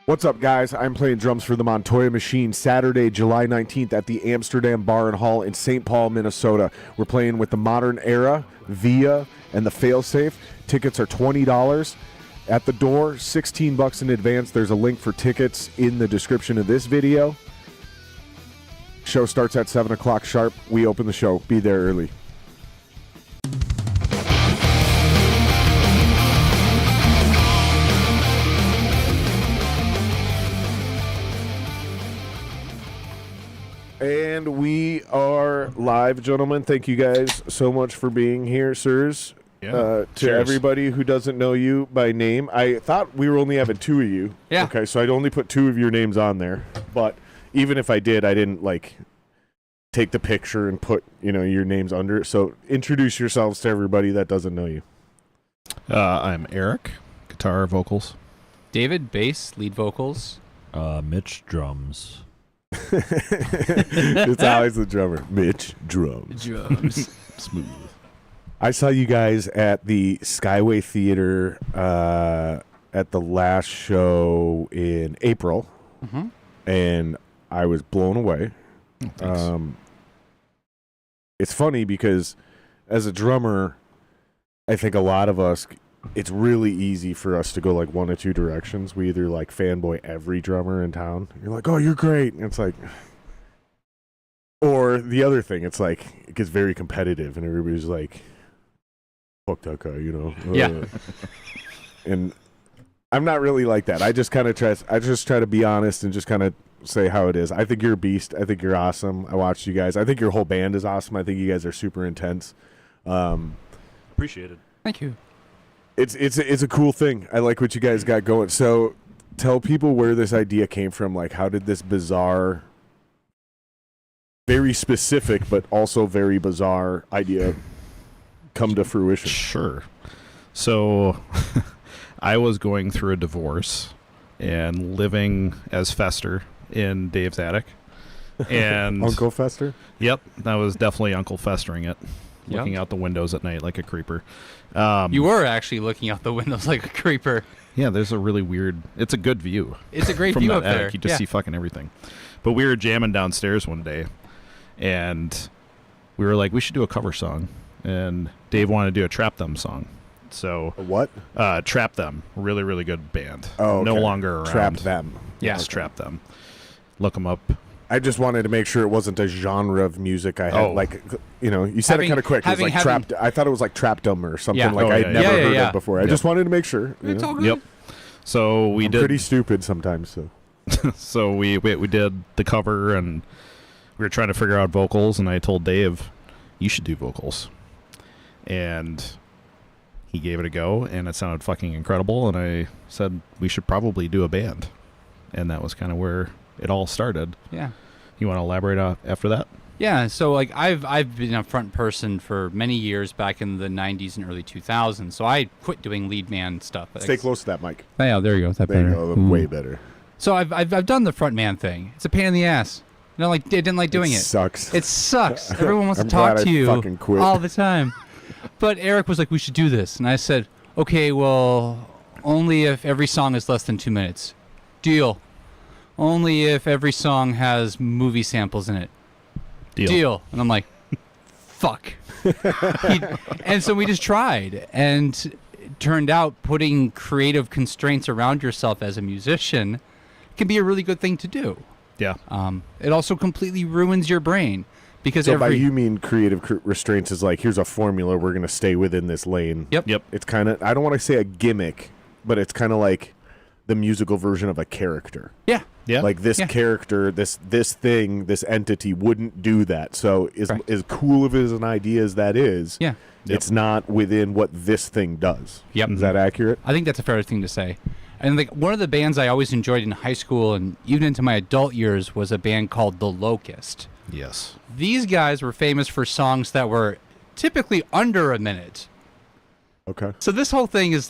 What's up, guys? I'm playing drums for the Montoya Machine Saturday, July 19th at the Amsterdam Bar and Hall in St. Paul, Minnesota. We're playing with the Modern Era, Via, and the Failsafe. Tickets are $20 at the door, $16 in advance. There's a link for tickets in the description of this video. Show starts at 7 o'clock sharp. We open the show. Be there early. And we are live, gentlemen. Thank you guys so much for being here, sirs. Yeah. To everybody who doesn't know you by name, I thought we were only having two of you. Yeah. Okay, so I'd only put two of your names on there. But even if I did, I didn't take the picture and put your names under it. So introduce yourselves to everybody that doesn't know you. I'm Eric, guitar, vocals. David, bass, lead vocals. Mitch, drums. It's always the drummer. Mitch, drums. Smooth. I saw you guys at the Skyway Theater at the last show in April, and I was blown away. It's funny because as a drummer, I think a lot of us, it's really easy for us to go one of two directions. We either fanboy every drummer in town. You're like, oh, you're great. And it's or the other thing, it's it gets very competitive and everybody's like, fuck that guy, Yeah. And I'm not really like that. I just kind of try to be honest and just kind of say how it is. I think you're a beast. I think you're awesome. I watched you guys. I think your whole band is awesome. I think you guys are super intense. Appreciate it. Thank you. It's a cool thing. I like what you guys got going. So tell people where this idea came from. How did this bizarre, very specific, but also very bizarre idea come to fruition? Sure. So I was going through a divorce and living as Fester in Dave's attic. And Uncle Fester? Yep, that was definitely Uncle Festering it. Yep. Looking out the windows at night like a creeper. You were actually looking out the windows like a creeper. Yeah, there's a really weird... It's a good view. It's a great from view that up attic. there. You just see fucking everything. But we were jamming downstairs one day, and we were like, we should do a cover song. And Dave wanted to do a Trap Them song. So A what? Trap Them. Really, really good band. Oh, okay. No longer around. Trap Them. Yes, Okay. Trap Them. Look them up. I just wanted to make sure it wasn't a genre of music I had. Oh. You said it kind of quick. It was trapped. I thought it was Trapdom or something. Yeah. I'd never heard of before. I Yep. just wanted to make sure. It's all good. Yep. So we I'm did. pretty stupid sometimes. So So we did the cover, and we were trying to figure out vocals, and I told Dave, you should do vocals. And he gave it a go, and it sounded fucking incredible, and I said we should probably do a band. And that was kind of where it all started. Yeah. You want to elaborate after that? Yeah, so I've been a front person for many years back in the 90s and early 2000s. So I quit doing lead man stuff. stay close to that mic. Oh, yeah, there you go. Is that There better? you go. Way better. So I've done the front man thing. It's a pain in the ass. I didn't like doing it. Sucks. It sucks. Everyone wants I'm to talk glad to I you fucking quit. all the time. But Eric was like, we should do this. And I said, okay, well, only if every song is less than 2 minutes. Deal. Only if every song has movie samples in it. Deal. And I'm like, fuck. And so we just tried. And it turned out putting creative constraints around yourself as a musician can be a really good thing to do. Yeah. It also completely ruins your brain. Because So by you mean creative restraints is here's a formula, we're going to stay within this lane. Yep. It's kind of, I don't want to say a gimmick, but it's kind of like the musical version of a character. Yeah. Yeah. This character, this thing, this entity wouldn't do that. So as cool of as an idea as that is, Yeah. it's not within what this thing does. Yep. Is that accurate? I think that's a fair thing to say. And one of the bands I always enjoyed in high school and even into my adult years was a band called The Locust. Yes. These guys were famous for songs that were typically under a minute. Okay. So this whole thing is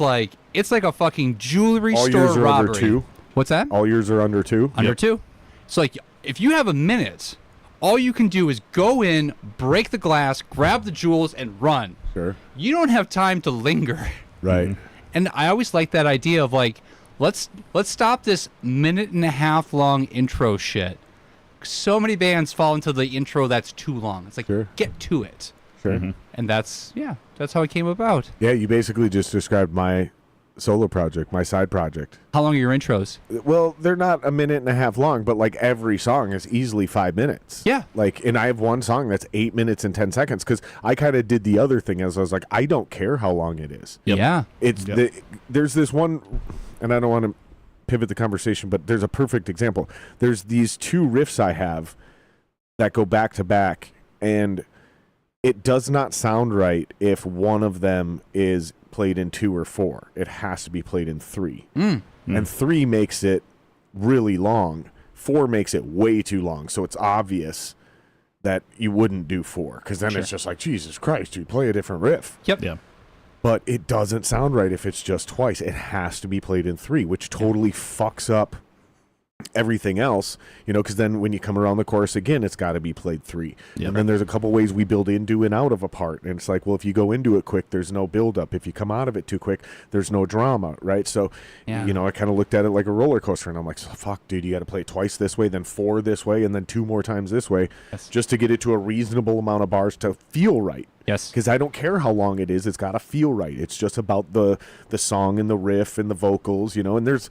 it's like a fucking jewelry All store yours are robbery. under 2? What's that? All yours are under 2? Under 2. So if you have a minute, all you can do is go in, break the glass, grab the jewels, and run. Sure. You don't have time to linger. Right. And I always like that idea of let's stop this minute and a half long intro shit. So many bands fall into the intro that's too long. It's like, Sure. get to it. Sure. And that's how it came about. Yeah, you basically just described my solo project, my side project. How long are your intros? Well, they're not a minute and a half long, but like every song is easily 5 minutes. Yeah. Like, and I have one song that's 8 minutes and 10 seconds because I kind of did the other thing as I was like, I don't care how long it is. Yep. Yeah. It's there's this one, and I don't want to pivot the conversation, but there's a perfect example. There's these two riffs I have that go back to back, and it does not sound right if one of them is played in 2 or 4. It has to be played in 3. And 3 makes it really long. 4 makes it way too long. So it's obvious that you wouldn't do 4 because then it's just like, Jesus Christ, dude, play a different riff. Yep. Yeah. But it doesn't sound right if it's just twice. It has to be played in 3, which totally fucks up everything else, because then when you come around the chorus again, it's got to be played 3. Yep. And then there's a couple ways we build into and out of a part. And it's like, well, if you go into it quick, there's no build up. If you come out of it too quick, there's no drama, right? So, I kind of looked at it like a roller coaster, and I'm like, fuck, dude, you got to play twice this way, then 4 this way, and then 2 more times this way, just to get it to a reasonable amount of bars to feel right. Yes. Because I don't care how long it is. It's got to feel right. It's just about the song and the riff and the vocals, and there's,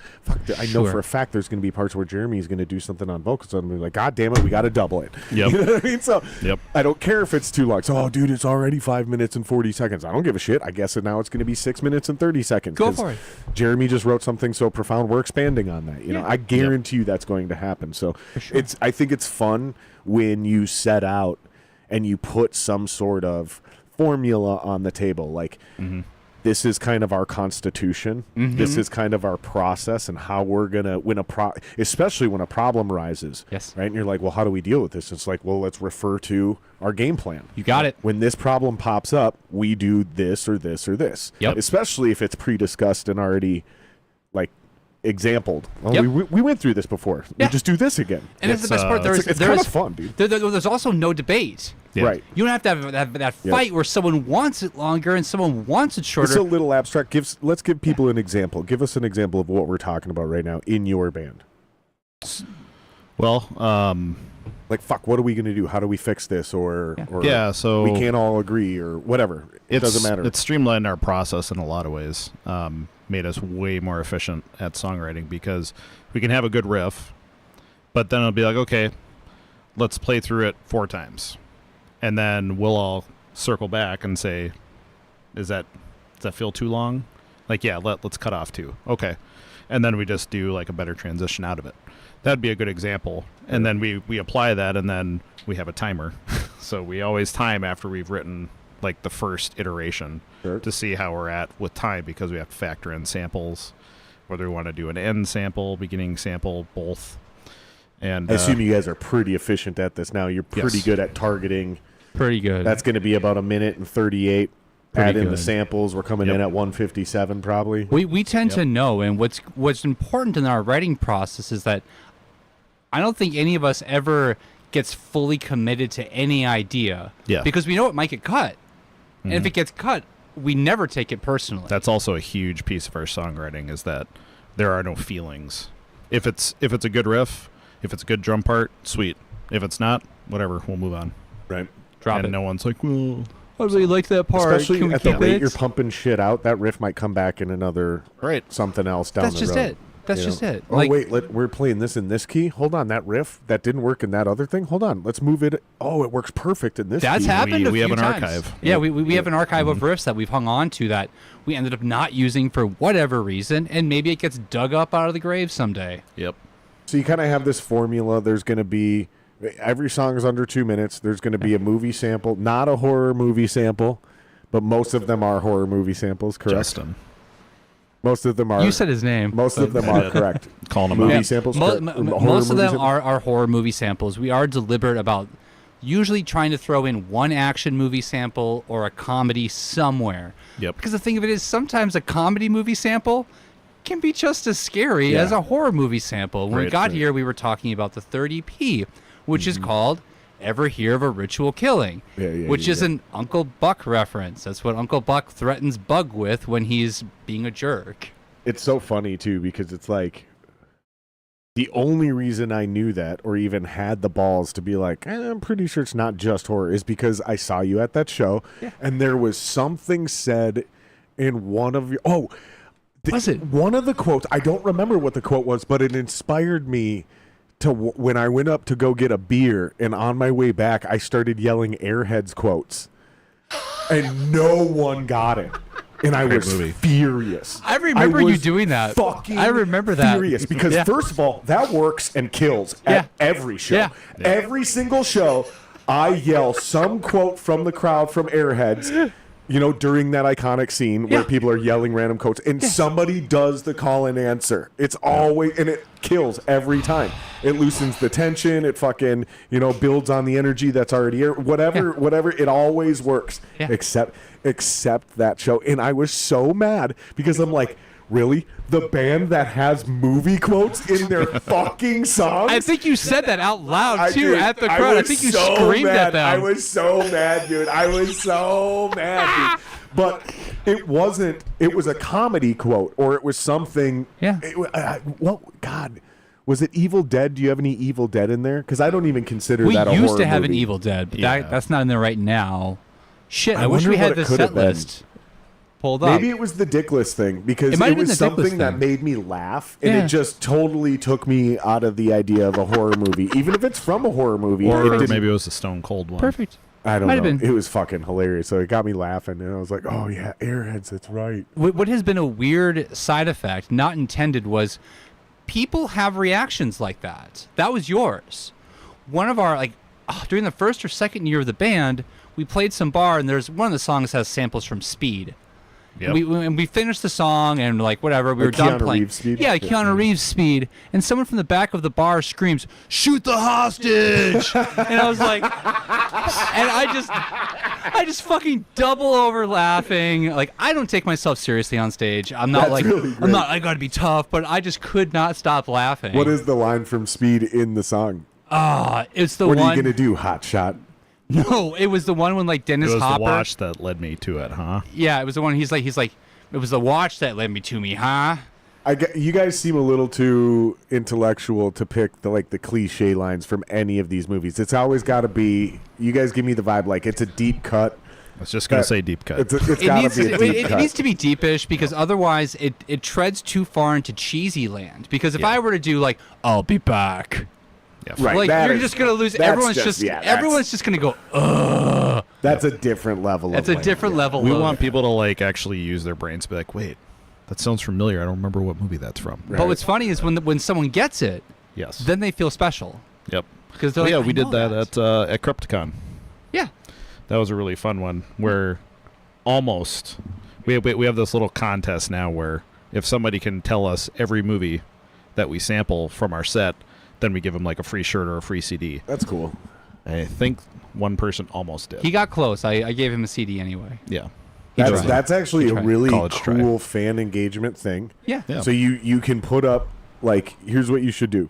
I know for a fact there's going to be parts where Jeremy's going to do something on vocals. So I'm going to be like, God damn it, we got to double it. Yep. You know what I mean? So Yep. I don't care if it's too long. So, oh, dude, it's already 5 minutes and 40 seconds. I don't give a shit. I guess now it's going to be 6 minutes and 30 seconds. Go for it. Jeremy just wrote something so profound. We're expanding on that. I guarantee you that's going to happen. So I think it's fun when you set out and you put some sort of formula on the table, like this is kind of our constitution, this is kind of our process, and how we're gonna especially when a problem rises, right? And you're like, well, how do we deal with this? It's like, well, let's refer to our game plan. You got it. When this problem pops up, we do this or this or this. Yep. Especially if it's pre-discussed and already like exampled. Well, we went through this before. We just do this again. And it's the best part. It's kind of fun, dude. There's also no debate. Yeah. Right. You don't have to have that fight where someone wants it longer and someone wants it shorter. It's a little abstract. Let's give people an example. Give us an example of what we're talking about right now in your band. Well, like, fuck, what are we going to do? How do we fix this? Or so we can't all agree or whatever. It doesn't matter. It's streamlined our process in a lot of ways. Made us way more efficient at songwriting because we can have a good riff, but then it'll be like, okay, let's play through it 4 times. And then we'll all circle back and say, does that feel too long? Like, yeah, let's cut off 2. Okay. And then we just do like a better transition out of it. That'd be a good example. And then we apply that, and then we have a timer. So we always time after we've written like the first iteration to see how we're at with time, because we have to factor in samples, whether we want to do an end sample, beginning sample, both. And I assume you guys are pretty efficient at this now. You're pretty good at targeting. Pretty good. That's going to be about 1:38. Pretty Add in good. the samples. We're coming in at 1:57 probably. We tend to know, and what's important in our writing process is that I don't think any of us ever gets fully committed to any idea. Yeah. Because we know it might get cut. And if it gets cut, we never take it personally. That's also a huge piece of our songwriting, is that there are no feelings. If it's a good riff, if it's a good drum part, sweet. If it's not, whatever, we'll move on. Right. Drop and it. no one's like, well, I really like that part. Especially Can we at the keep rate it? you're pumping shit out, that riff might come back in another something else down That's the just road. it. That's You just know? it. Oh, Like- wait, we're playing this in this key? Hold on, that riff, that didn't work in that other thing? Hold on, let's move it. Oh, it works perfect in this That's key. happened. We a have few an times. archive. Yeah, we have an archive of riffs that we've hung on to that we ended up not using for whatever reason, and maybe it gets dug up out of the grave someday. yep. So you kind of have this formula. There's going to be, every song is under 2 minutes. There's going to be a movie sample, not a horror movie sample, but most of them are horror movie samples, correct? Justin. Most of them are. You said his name. Most of them are correct. Calling him Movie out. samples. Mo- correct. mo- Horror most of movie them samples? are horror movie samples. We are deliberate about usually trying to throw in one action movie sample or a comedy somewhere. Yep. Because the thing of it is, sometimes a comedy movie sample can be just as scary Yeah. as a horror movie sample. When we Right, got right. here, we were talking about the 30p, which is called Ever Hear of a Ritual Killing, which is an Uncle Buck reference. That's what Uncle Buck threatens Bug with when he's being a jerk. It's so funny too because it's like the only reason I knew that or even had the balls to be like, I'm pretty sure it's not just horror is because I saw you at that show and there was something said in one of your was it one of the quotes? I don't remember what the quote was, but it inspired me to when I went up to go get a beer and on my way back I started yelling Airheads quotes and no one got it. And I was furious. I remember you doing that. I remember that. Furious because first of all, that works and kills at every show. Yeah. Every single show, I yell some quote from the crowd from Airheads, during that iconic scene where people are yelling random quotes, and somebody does the call and answer. It's always, and it kills every time. It loosens the tension. It fucking, builds on the energy that's already here. Whatever. It always works. Yeah. Except that show. And I was so mad because I'm like, really? The band that has movie quotes in their fucking songs? I think you said that out loud, too, at the crowd. I think you screamed at them. I was so mad, dude. I was so mad, dude. But it wasn't, it was a comedy quote, or it was something. Yeah. God. Was it Evil Dead? Do you have any Evil Dead in there? Because I don't even consider that a horror movie. We used to have an Evil Dead, but that's not in there right now. Shit, I wish we had this set list pulled up. Maybe it was the Dickless thing because it was something that made me laugh, and it just totally took me out of the idea of a horror movie, even if it's from a horror movie. Or maybe it was a Stone Cold one. Perfect. I don't know. It was fucking hilarious, so it got me laughing, and I was like, oh yeah, Airheads, that's right. What has been a weird side effect, not intended, was people have reactions like that. That was yours. One of our, during the first or second year of the band, we played some bar, and there's one of the songs has samples from Speed. Yep. We finished the song, and whatever, we were done playing. Reeves Speed? Yeah, Keanu Reeves Speed, and someone from the back of the bar screams, "Shoot the hostage!" And I was like, and I just fucking double over laughing. Like, I don't take myself seriously on stage. I'm not I gotta be tough, but I just could not stop laughing. What is the line from Speed in the song? It's the one. What are one. you gonna do, hot shot? No, it was the one when Dennis Hopper. It was the watch that led me to it, huh? Yeah, it was the one. He's like, it was the watch that led me to me, huh? You guys seem a little too intellectual to pick the cliche lines from any of these movies. It's always got to be. You guys give me the vibe like it's a deep cut. I was just gonna say deep cut. It's got to be a deep cut. It needs to be deepish because otherwise it treads too far into cheesy land. Because if I were to do I'll be back. Yeah, right, you're just gonna lose. Everyone's just gonna go. Ugh. That's a different level. That's a different level. We want people to actually use their brains to be like, wait, that sounds familiar. I don't remember what movie that's from. Right. But what's funny is when someone gets it, then they feel special. Yep. Because we did that at Crypticon. Yeah. That was a really fun one where almost we have this little contest now where if somebody can tell us every movie that we sample from our set, then we give them a free shirt or a free CD. That's cool. I think one person almost did. He got close. I gave him a CD anyway. Yeah. That's actually a really cool fan engagement thing. Yeah. So you can put up here's what you should do.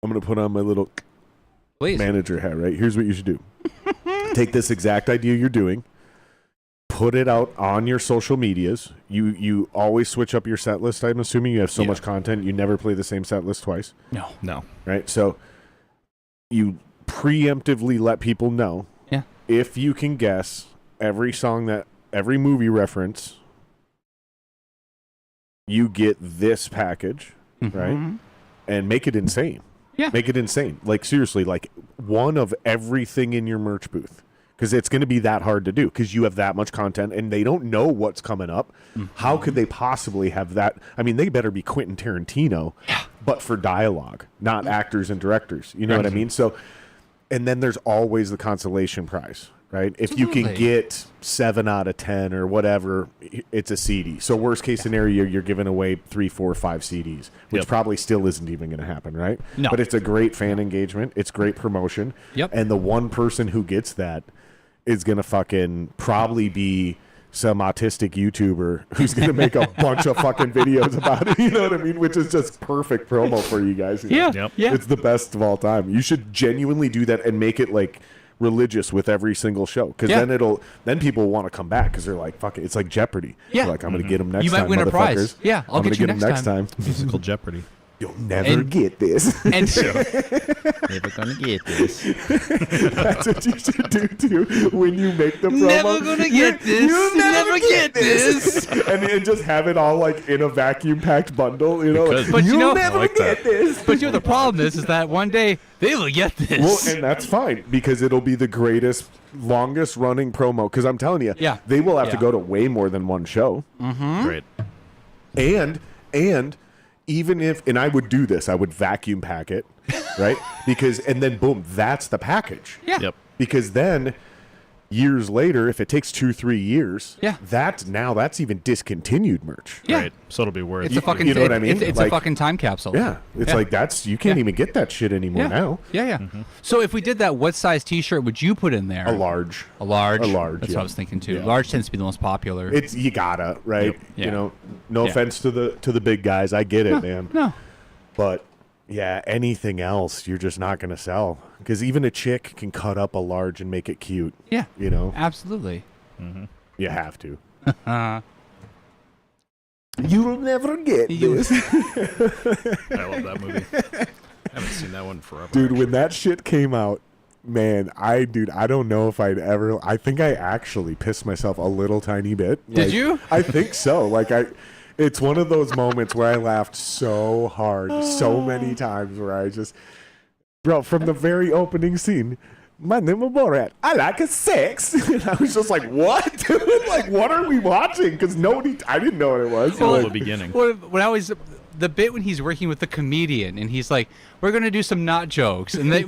I'm going to put on my little manager hat, right? Here's what you should do. Take this exact idea you're doing, put it out on your social medias. You always switch up your set list. I'm assuming you have so much content. You never play the same set list twice. No. Right? So you preemptively let people know if you can guess every movie reference, you get this package, right? And make it insane. Yeah. Make it insane. Seriously, one of everything in your merch booth. Because it's going to be that hard to do because you have that much content and they don't know what's coming up. How could they possibly have that? I mean, they better be Quentin Tarantino, but for dialogue, not actors and directors. You know what I mean? So, and then there's always the consolation prize, right? If you can get 7 out of 10 or whatever, it's a CD. So worst case scenario, you're giving away 3, 4, 5 CDs, which probably still isn't even going to happen, right? No. But it's a great fan engagement. It's great promotion. Yep. And the one person who gets that is going to fucking probably be some autistic YouTuber who's going to make a bunch of fucking videos about it. You know what I mean? Which is just perfect promo for you guys. Yeah. It's the best of all time. You should genuinely do that and make it religious with every single show, because then people want to come back because they're like, fuck it, it's like Jeopardy. Yeah. They're like, I'm gonna get them next You time. might win a prize. motherfuckers. Yeah, I'll I'm get gonna you get them next time. Musical Jeopardy. You'll never get this. And Never gonna get this. That's what you should do too when you make the promo. never gonna get this. You'll never get this. and just have it all like in a vacuum packed bundle, you know. Because- Like, But you you'll know- never I like get that. this. But you know the problem is that one day they will get this. Well, and that's fine because it'll be the greatest, longest running promo. Because I'm telling you, Yeah. they will have to Yeah. go to way more than one show. Right. And even if, and I would do this, I would vacuum pack it, right? And then boom, that's the package. yeah. Yep. Because then years later, if it takes 2-3 years, Yeah. that's even discontinued merch. Yeah. Right. So it'll be worth It's it. a fucking. you know what I mean? It's Like- a fucking time capsule. Yeah. It's Yeah. like you can't Yeah. even get that shit anymore Yeah. now. Yeah, yeah. So if we did that, what size T-shirt would you put in there? A large. A large. A large, That's yeah. what I was thinking too. Yeah. Large tends to be the most popular. It's you gotta, right? Yep. Yeah. You know, no Yeah. offense to the big guys. I get it, man. no. But yeah, anything else you're just not gonna sell. Because even a chick can cut up a large and make it cute. Yeah. You know? Absolutely. You have to. You'll never get You- this. I love that movie. I haven't seen that one forever. Dude, when that shit came out, man, I don't know if I think I actually pissed myself a little tiny bit. Did Like, you? I think so. It's one of those moments where I laughed so hard, so many times where I just, bro, from the very opening scene, my name is Borat. I like a sex. And I was just like, what? Dude? Like, what are we watching? Because I didn't know what it was. Well, Like, the beginning. When I was the bit when he's working with the comedian and he's like, "We're gonna do some knot jokes," and the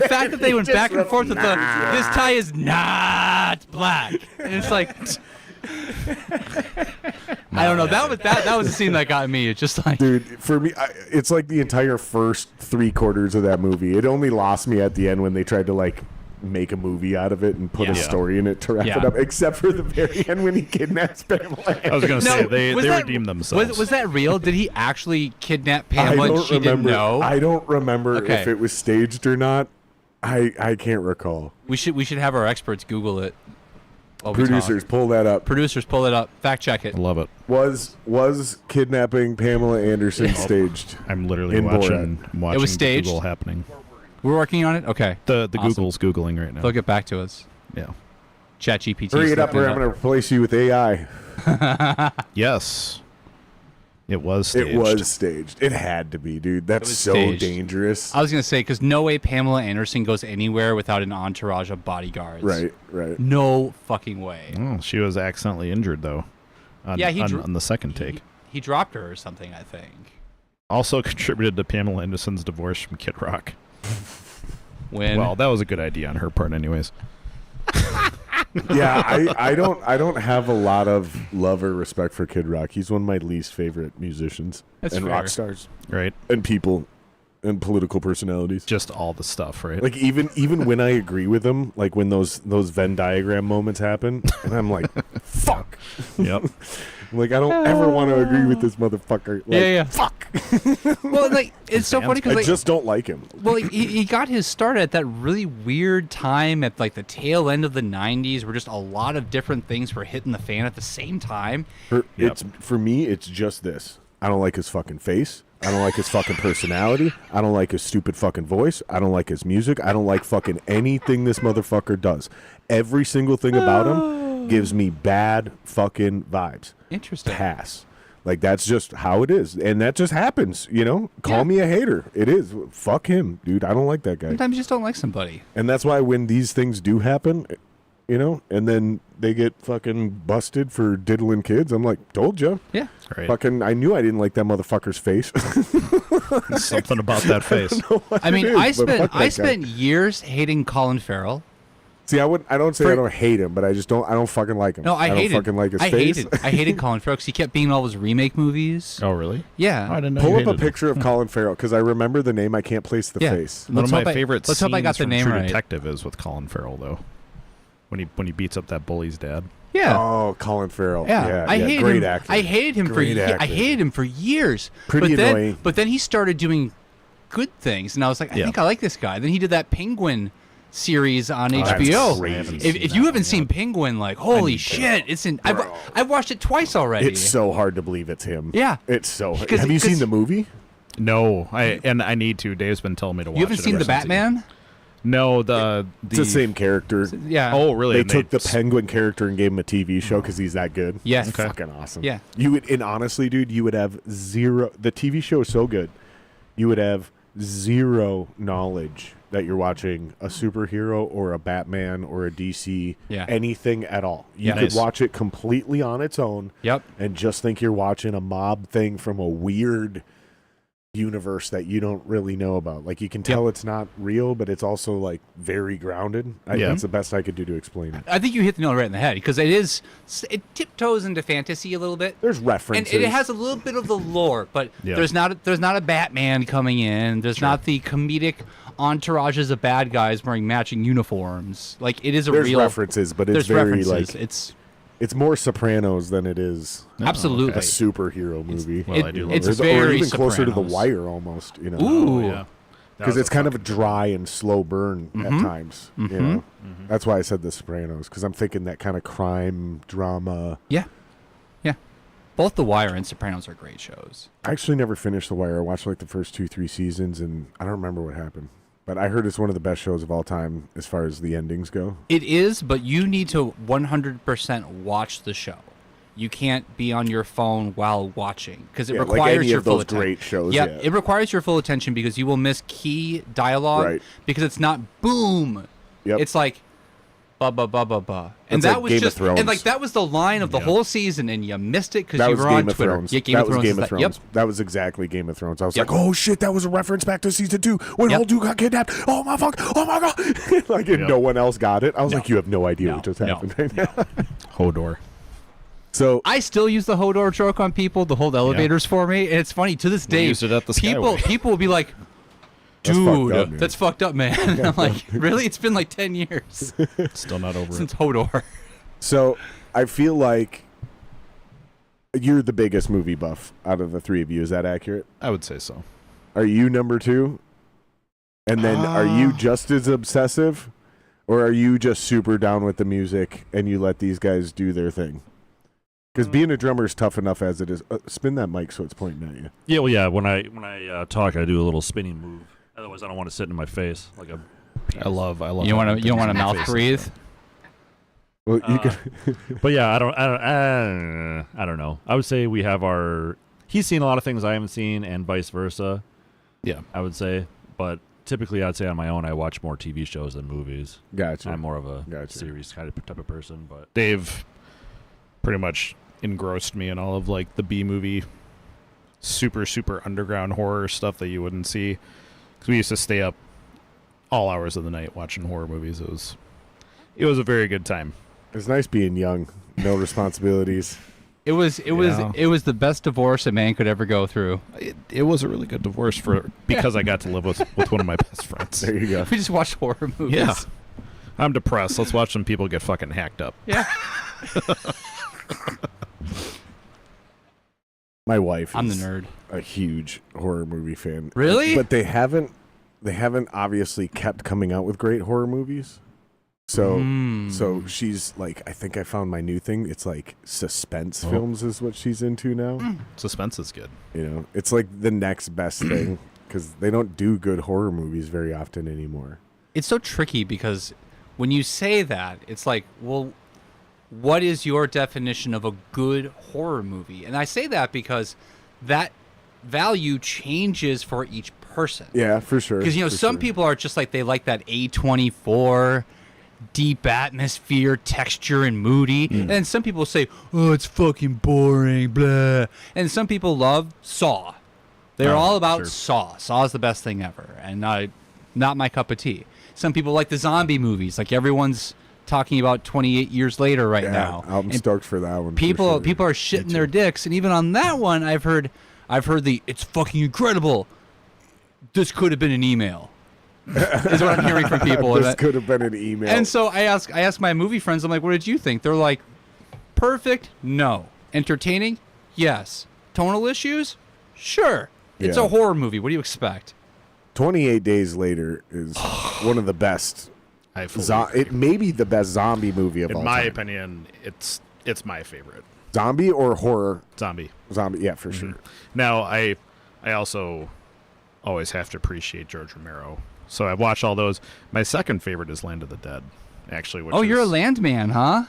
fact that they went back and forth with this tie is not black, and it's like. I don't know. That was the scene that got me. It's just like, dude, for me, it's like the entire first 3/4 of that movie. It only lost me at the end when they tried to like make a movie out of it and put a Yeah. story in it to wrap Yeah. it up. Except for the very end when he kidnaps Pamela. I was going to say, No, they was that- redeemed themselves. was that real? Did he actually kidnap I Pamela and don't she remember. didn't know? I don't remember Okay. if it was staged or not. I can't recall. We should have our experts Google it. while we talk. Producers, pull that up. Producers, pull it up. Fact check it. I love it. Was kidnapping Pamela Anderson staged? I'm literally In watching It was the staged? Google happening. We're working on it. Okay. The Awesome. Google's Googling right now. They'll get back to us. Yeah. ChatGPT. Hurry it up, or I'm going to replace you with AI. Yes. It was staged. It was staged. It had to be, dude. That's was so staged. dangerous. I was gonna say because no way Pamela Anderson goes anywhere without an entourage of bodyguards. Right. No fucking way. Oh, she was accidentally injured, though. On, Yeah, on the second take. He dropped her or something. I think. Also contributed to Pamela Anderson's divorce from Kid Rock. When Well, that was a good idea on her part anyways. Yeah, I don't have a lot of love or respect for Kid Rock. He's one of my least favorite musicians That's and fair. rock stars Right? and people and political personalities. Just all the stuff, right? Like even when I agree with him, like when those Venn diagram moments happen, and I'm like, fuck. Yep. Like I don't ever want to agree with this motherfucker. Like, Yeah. Fuck. well, like it's so funny I because like, just don't like him. well, he got his start at that really weird time at like the tail end of the '90s, where just a lot of different things were hitting the fan at the same time. For me, it's just this. I don't like his fucking face. I don't like his fucking personality. I don't like his stupid fucking voice. I don't like his music. I don't like fucking anything this motherfucker does. Every single thing about him gives me bad fucking vibes. Interesting. Pass. Like that's just how it is, and that just happens. You know, call Yeah. me a hater. It is. Fuck him, dude. I don't like that guy. Sometimes you just don't like somebody. And that's why when these things do happen, you know, and then they get fucking busted for diddling kids, I'm like, told you. Yeah. Right. Fucking, I knew I didn't like that motherfucker's face. Something about that face. I mean, It is, but fuck that guy. spent years hating Colin Farrell. See, I don't say For- I don't hate him, but I don't fucking like him. No, I don't hated. fucking like his I face. hated Colin Farrell because he kept being in all those remake movies. Oh, really? Yeah. I didn't know Pull you up a hated him. picture of Colin Farrell because I remember the name. I can't place the Yeah. face. One of Let's my hope I- favorite let's hope I got scenes the from name True right. Detective is with Colin Farrell, though. When he beats up that bully's dad. Yeah. Oh, Colin Farrell. Yeah, I hated great him. actor. I hated him Great I actor. hated him for years. Pretty but annoying. But then he started doing good things, and I was like, I Yeah. think I like this guy. Then he did that Penguin series on that's HBO. crazy. If you haven't seen Penguin, like holy shit, it's in. I've watched it twice already. It's so hard to believe it's him. Yeah. It's so hard. 'Cause- Have you seen 'cause- the movie? No, I need to. Dave's been telling me to watch it. You haven't seen ever the since he- Batman? No, the It's the same character. Yeah. Oh, really? They And took the Penguin character and gave him a TV show because he's that good. Yes. It's Okay. fucking awesome. Yeah. You would, and honestly, dude, you would have zero. The TV show is so good, you would have zero knowledge that you're watching a superhero or a Batman or a DC, Yeah. anything at all. You Yeah. could Nice. watch it completely on its own. Yep. And just think you're watching a mob thing from a weird universe that you don't really know about. Like you can tell it's not real, but it's also like very grounded. Yeah. That's the best I could do to explain it. I think you hit the nail right in the head because it tiptoes into fantasy a little bit. There's And references. it has a little bit of the lore, but Yeah. there's not a Batman coming in. There's not the comedic entourages of bad guys wearing matching uniforms. Like it is a There's real references, but it's There's very references. like it's more Sopranos than it is Absolutely a superhero movie. Well, I do love it's it. or very even closer to The Sopranos. Wire almost, you know. Ooh. Oh, yeah. That Because was it's kind of a dry and slow burn at times. You know, that's why I said The Sopranos because I'm thinking that kind of crime drama. Yeah. Both The Wire and Sopranos are great shows. I actually never finished The Wire. I watched like the first 2-3 seasons, and I don't remember what happened. But I heard it's one of the best shows of all time as far as the endings go. It is, but you need to 100% watch the show. You can't be on your phone while watching because it Yeah, like requires any your of full those attention. great shows, Yeah, yeah. it requires your full attention because you will miss key dialogue Right. because it's not boom. Yep. It's like ba ba ba ba ba. And It's that like was Game of just Thrones. and like that was the line of the Yeah. whole season and you missed it because That you was were Game on of Twitter. Thrones. Yeah, Game that of was Thrones. Game is of that. Thrones. Yep. That was exactly Game of Thrones. I was Yep. like, oh shit, that was a reference back to season 2 when Yep. old dude got kidnapped. Oh my fuck. Oh my god. Like, and no one else got it. I was like, you have no idea what just happened right now. Hodor. So I still use the Hodor joke on people to hold elevators for me, and it's funny to this day. used it at the people Skyway. people will be like, That's fucked "Dude, up, man." that's fucked up, man." And I'm like, "Really? It's been like 10 years Still not over since it. Hodor." So I feel like you're the biggest movie buff out of the three of you. Is that accurate? I would say so. Are you number 2? And then are you just as obsessive? Or are you just super down with the music and you let these guys do their thing? Because being a drummer is tough enough as it is. Spin that mic so it's pointing at you. Yeah, well, yeah. When I talk, I do a little spinning move. Otherwise, I don't want to sit in my face like a. I love. You want to mouth breathe? Well, you can. But yeah, I don't know. I would say we have our. He's seen a lot of things I haven't seen, and vice versa. Yeah. I would say, but typically, I'd say on my own, I watch more TV shows than movies. Gotcha. I'm more of a Gotcha. series kind of type of person, but Dave pretty much engrossed me in all of like the B movie, super underground horror stuff that you wouldn't see. Because we used to stay up all hours of the night watching horror movies. It was a very good time. It's nice being young, no responsibilities. It was the best divorce a man could ever go through. It was a really good divorce because I got to live with one of my best friends. There you go. We just watched horror movies. Yeah. I'm depressed. Let's watch some people get fucking hacked up. Yeah. My wife I'm the is nerd. a huge horror movie fan. Really? But they haven't obviously kept coming out with great horror movies. So she's like, I think I found my new thing. It's like suspense films is what she's into now. Suspense is good. You know, it's like the next best thing because they don't do good horror movies very often anymore. It's so tricky because when you say that, it's like, well, what is your definition of a good horror movie? And I say that because that value changes for each person. Yeah, for sure. Because, for some sure. people are just like, they like that A24 deep atmosphere, texture, and moody. And then some people say, oh, it's fucking boring, blah. And some people love Saw. They're all about Saw. Saw is the best thing ever. And not my cup of tea. Some people like the zombie movies. Like everyone's talking about 28 years later right now. I'm And stoked for that one. for people sure. people are shitting their dicks. And even on that one, I've heard the it's fucking incredible. This could have been an email. Is what I'm hearing from people. This could have been an email. And so I ask my movie friends, I'm like, what did you think? They're like, perfect? No. Entertaining? Yes. Tonal issues? Sure. It's Yeah. a horror movie. What do you expect? 28 Days Later is one of the best I fully agree. It may be the best zombie movie of all In my time. opinion, it's my favorite. Zombie or horror? Zombie. Zombie, yeah, for sure. Now, I also always have to appreciate George Romero. So I've watched all those. My second favorite is Land of the Dead, actually. Which You're a is, land man, huh?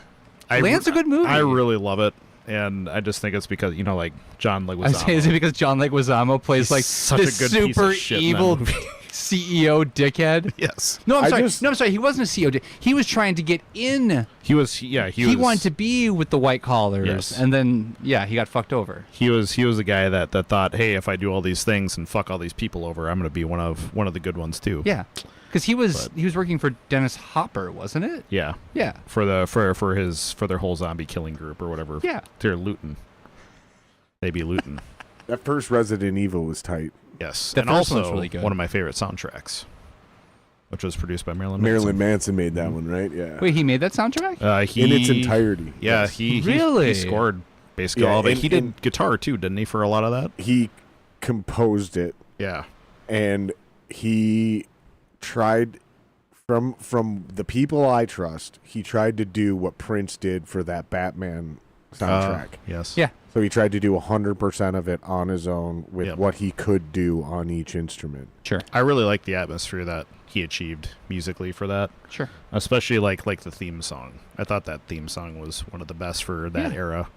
Land's a good movie. I really love it. And I just think it's because, like John I say, is it Leguizamo. because John Leguizamo plays He's like such a this good piece super of shit in that evil movie. CEO dickhead? Yes. No, I'm I sorry. just- No, I'm sorry. He wasn't a CEO. He was trying to get in. He was. He wanted to be with the white collars, Yes. and then he got fucked over. He was the guy that thought, hey, if I do all these things and fuck all these people over, I'm going to be one of the good ones too. Yeah, because he was working for Dennis Hopper, wasn't it? Yeah. Yeah. For their whole zombie killing group or whatever. Yeah. They're looting. They be looting. That first Resident Evil was tight. Yes. The and first also one's really good. one of my favorite soundtracks, which was produced by Marilyn Marilyn Manson made that one, right? Yeah. Wait, he made that soundtrack? In In its entirety. Yeah, yes. he Really? scored basically Yeah, all of it. and- He did and- guitar too, didn't he, for a lot of that? He composed it, Yeah. and he tried from the people I trust. He tried to do what Prince did for that Batman soundtrack. Yes. Yeah. So he tried to do 100% of it on his own with Yep. what he could do on each instrument. Sure. I really like the atmosphere that he achieved musically for that. Sure. Especially like the theme song. I thought that theme song was one of the best for that Yeah. era.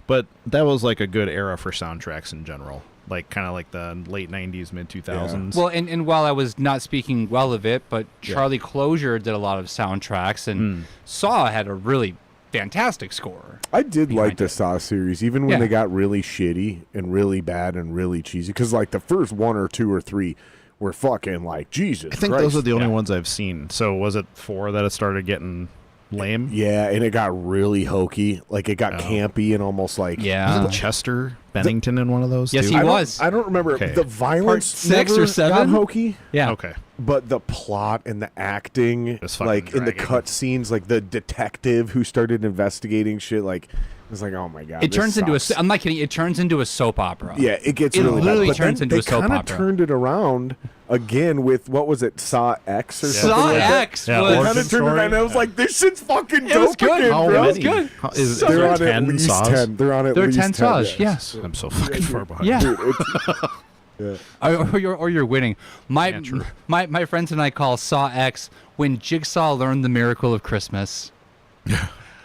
But that was like a good era for soundtracks in general. Like kind of like the late 90s, mid 2000s. Well, and while I was not speaking well of it, but Charlie Closure did a lot of soundtracks, and Saw had a really fantastic score. I did behind like the it. Saw series, even when Yeah. they got really shitty and really bad and really cheesy. Because like the first one or two or three were fucking like Jesus. I think Christ. those are the only ones I've seen. So was it 4 that it started getting lame? Yeah, and it got really hokey. Like it got campy and almost like Wasn't Chester Bennington in one of those Yes, too? he I was. don't remember Okay. the violence. 6 or never 7? got hokey. Yeah. Okay. But the plot and the acting, Just fucking like in the dragging. cut scenes, like the detective who started investigating shit, like it was like, oh my god, It this turns into sucks. I'm not kidding. It turns into a soap opera. Yeah, it gets It really literally bad. But turns then into a soap they kind opera. of turned it around again with what was it, Saw X or something Saw like that? X Yeah, was. They Origin kind of turned it story. around, and I was like, this shit's fucking It was dope good. again, How bro. many? Good. Is They're there on 10 at least saws? 10. They're on at There are least 10 saws, yes. I'm so fucking far behind. Yeah. Dude, it's- yeah. Or you're winning. Yeah, true. My friends and I call Saw X when Jigsaw learned the miracle of Christmas.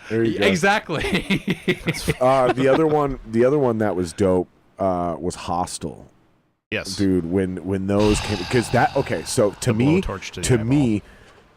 There you go. Exactly. The other one that was dope was Hostel. Yes. Dude, when those came, because that, okay, so to The me, blowtorch to the to eyeball. me,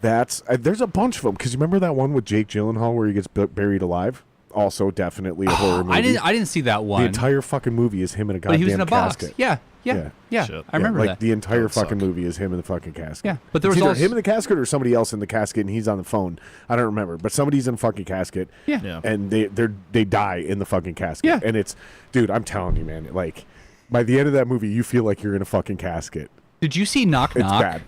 that's there's a bunch of them. Because you remember that one with Jake Gyllenhaal where he gets buried alive? Also, definitely a horror movie. I didn't see that one. The entire fucking movie is him in a but goddamn he was in a box. casket. Yeah. Yeah. Shit. I remember like that. the entire That would fucking suck. movie is him in the fucking casket. Yeah, but there It's was either also him in the casket or somebody else in the casket, and he's on the phone. I don't remember, but somebody's in a fucking casket. Yeah. Yeah. And they die in the fucking casket. Yeah. And it's, dude, I'm telling you, man, like by the end of that movie, you feel like you're in a fucking casket. Did you see Knock It's Knock? bad.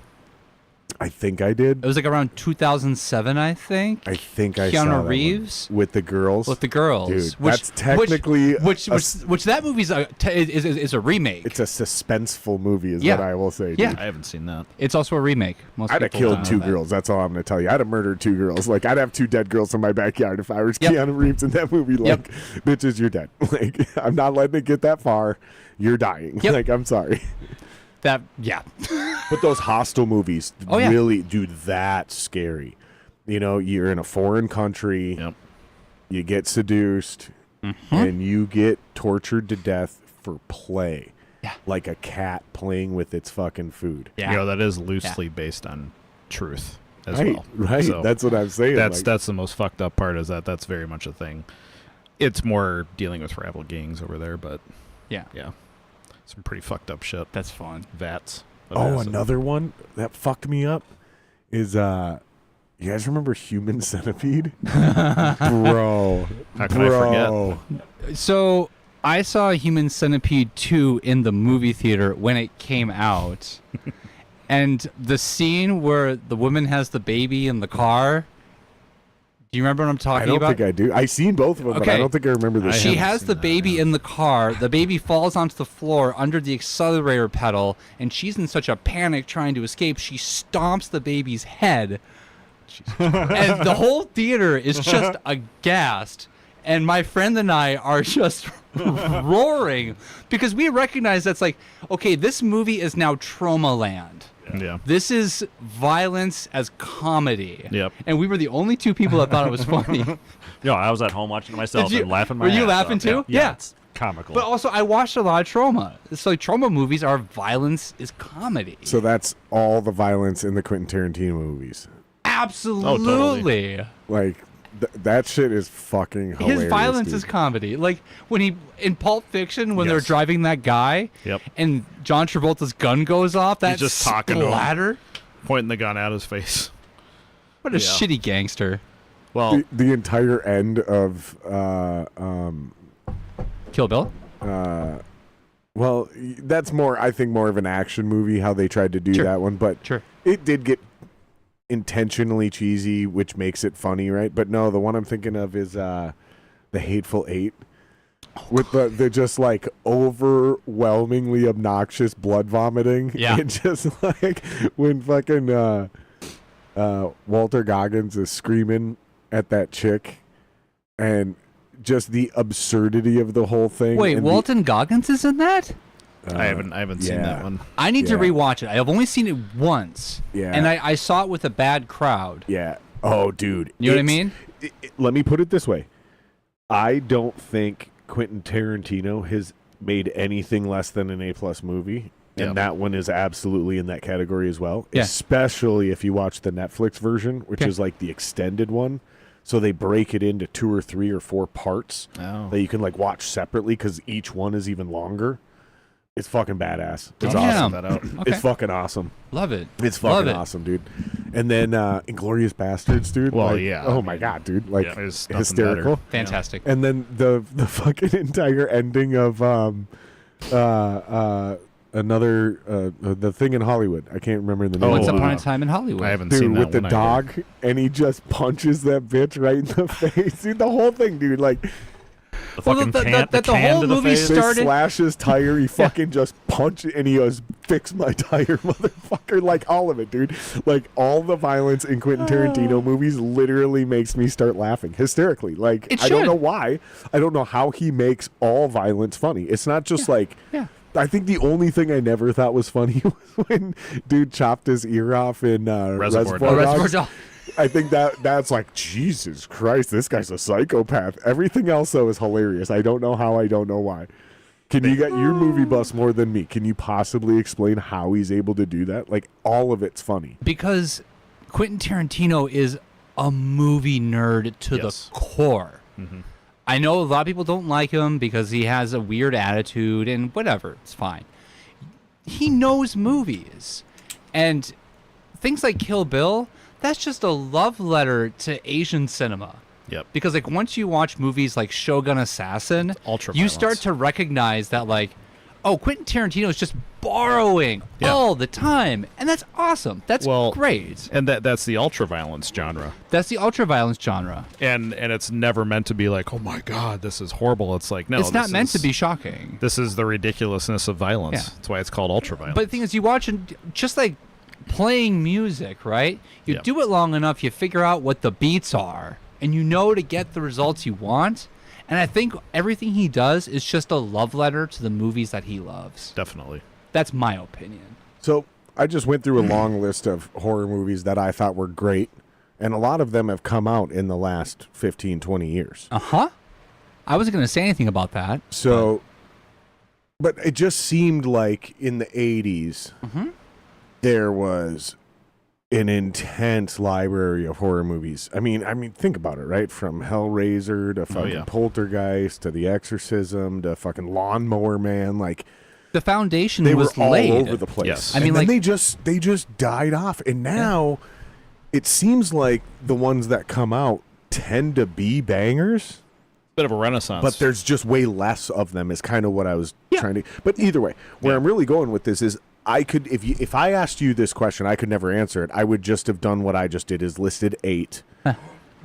I think I did. It was like around 2007, I think. I think I Keanu saw that one. Reeves? With the girls. With the girls. Dude, that's technically which that movie's is a remake. It's a suspenseful movie, is Yeah. what I will say. Yeah. Dude. I haven't seen that. It's also a remake. Most I'd have people killed don't two know that. girls. That's all I'm going to tell you. I'd have murdered 2 girls. Like, I'd have 2 dead girls in my backyard if I was Yep. Keanu Reeves in that movie. Like, bitches, you're dead. Like, I'm not letting it get that far. You're dying. Yep. Like, I'm sorry. Yeah. But those Hostel movies Oh, yeah. really, dude, that's scary. You know, you're in a foreign country. Yep. You get seduced, and you get tortured to death for play. Yeah. Like a cat playing with its fucking food. Yeah. You know, that is loosely based on truth as Right, well. right. So That's what I'm saying. that's like, that's the most fucked up part is that's very much a thing. It's more dealing with rival gangs over there, but Yeah. yeah. Some pretty fucked up shit. That's fun. Vats. of Oh, acid. another one that fucked me up is you guys remember Human Centipede? Bro. How can I Bro. So I saw Human Centipede 2 in the movie theater when it came out. And the scene where the woman has the baby in the car. Do you remember what I'm I talking don't about? think I do. I seen both of them, but I Okay. don't think I remember the She scene. has seen the that, baby yeah. in the car. The baby falls onto the floor under the accelerator pedal, and she's in such a panic trying to escape. She stomps the baby's head And the whole theater is just aghast. And my friend and I are just roaring because we recognize that's like, okay, this movie is now trauma land. Yeah. This is violence as comedy. Yep. And we were the only two people that thought it was funny. I was at home watching it myself Did you- and laughing my were you ass laughing off. too? Yeah. Yeah. It's comical. But also, I watched a lot of trauma. It's like trauma movies are violence is comedy. So that's all the violence in the Quentin Tarantino movies. Absolutely. Like that shit is fucking hilarious. His violence dude. is comedy. Like when he in Pulp Fiction when they're Yes. driving that guy, Yep. and John Travolta's gun goes off. That just talking to him. splatter. Pointing the gun at his face. What a shitty gangster. Well, the entire end of Kill Bill. well, that's more, I think, more of an action movie, how they tried to do Sure. that one. But Sure. it did get intentionally cheesy, which makes it funny, right? But no, the one I'm thinking of is The Hateful Eight. With the just like overwhelmingly obnoxious blood vomiting. Yeah. And just like when fucking Walter Goggins is screaming at that chick and just the absurdity of the whole thing. Wait, and Walton Goggins is in that? I haven't seen yeah. that one. I need to Yeah. rewatch it. I've only seen it once. Yeah. And I saw it with a bad crowd. Yeah. Oh, dude. You know what I It's- mean? Let me put it this way. I don't think Quentin Tarantino has made anything less than an A+ movie. And Yep. that one is absolutely in that category as well. Yeah. Especially if you watch the Netflix version, which Okay. is like the extended one. So they break it into 2 or 3 or 4 parts Oh. that you can like watch separately because each one is even longer. It's fucking badass. It's Damn. awesome. That out. Okay. It's fucking awesome. Love it. It's Love fucking it. awesome, dude. And then Inglourious Bastards, dude. Well, like, yeah, Oh I my mean, god, dude. Like yeah, there's nothing hysterical. better. Fantastic. And then the fucking entire ending of another the thing in Hollywood. I can't remember the name. Once of it. upon a time in Hollywood. I haven't Dude, seen that with the one dog, and he just punches that bitch right in the face. Dude, the whole thing, dude. Like, The Well, fucking the can whole to the movie face. they started- slash his tire. He fucking just punch it, and he goes, "Fix my tire, motherfucker!" Like all of it, dude. Like all the violence in Quentin Tarantino movies literally makes me start laughing hysterically. Like It I don't should. know why. I don't know how he makes all violence funny. It's not just like. Yeah. I think the only thing I never thought was funny was when dude chopped his ear off in Reservoir Reservoir Dogs. Dogs. Reservoir Dogs. I think that's like, Jesus Christ, this guy's a psychopath. Everything else though is hilarious. I don't know how. I don't know why. Can you get your movie buffs more than me? Can you possibly explain how he's able to do that? Like all of it's funny. Because Quentin Tarantino is a movie nerd to Yes. the core. Mm-hmm. I know a lot of people don't like him because he has a weird attitude and whatever. It's fine. He knows movies. And things like Kill Bill, that's just a love letter to Asian cinema. Yep. Because like once you watch movies like Shogun Assassin, Ultra you violence. start to recognize that like, oh, Quentin Tarantino is just borrowing Yeah. all the time, and that's awesome. That's Well, great. And that's the ultra violence genre. That's the ultra violence genre. And it's never meant to be like, oh my god, this is horrible. It's like, no, it's not this meant is- to be shocking. This is the ridiculousness of violence. Yeah. That's why it's called ultra violence. But the thing is, you watch and just like playing music, right? You Yep. do it long enough, you figure out what the beats are, and you know to get the results you want. And I think everything he does is just a love letter to the movies that he loves. Definitely. That's my opinion. So I just went through a long list of horror movies that I thought were great, and a lot of them have come out in the last 15, 20 years. Uh-huh. I wasn't going to say anything about that. So, but it just seemed like in the 80s, there was an intense library of horror movies. I mean, think about it, right? From Hellraiser to fucking yeah. Poltergeist to The Exorcism to fucking Lawnmower Man. Like, The foundation they were was all laid. over the place. Yes. I mean, and then like- they just died off, and now it seems like the ones that come out tend to be bangers, Bit of a renaissance. but there's just way less of them. Is kind of what I was trying to. But either way, where I'm really going with this is, I could, if I asked you this question, I could never answer it. I would just have done what I just did, is listed 8.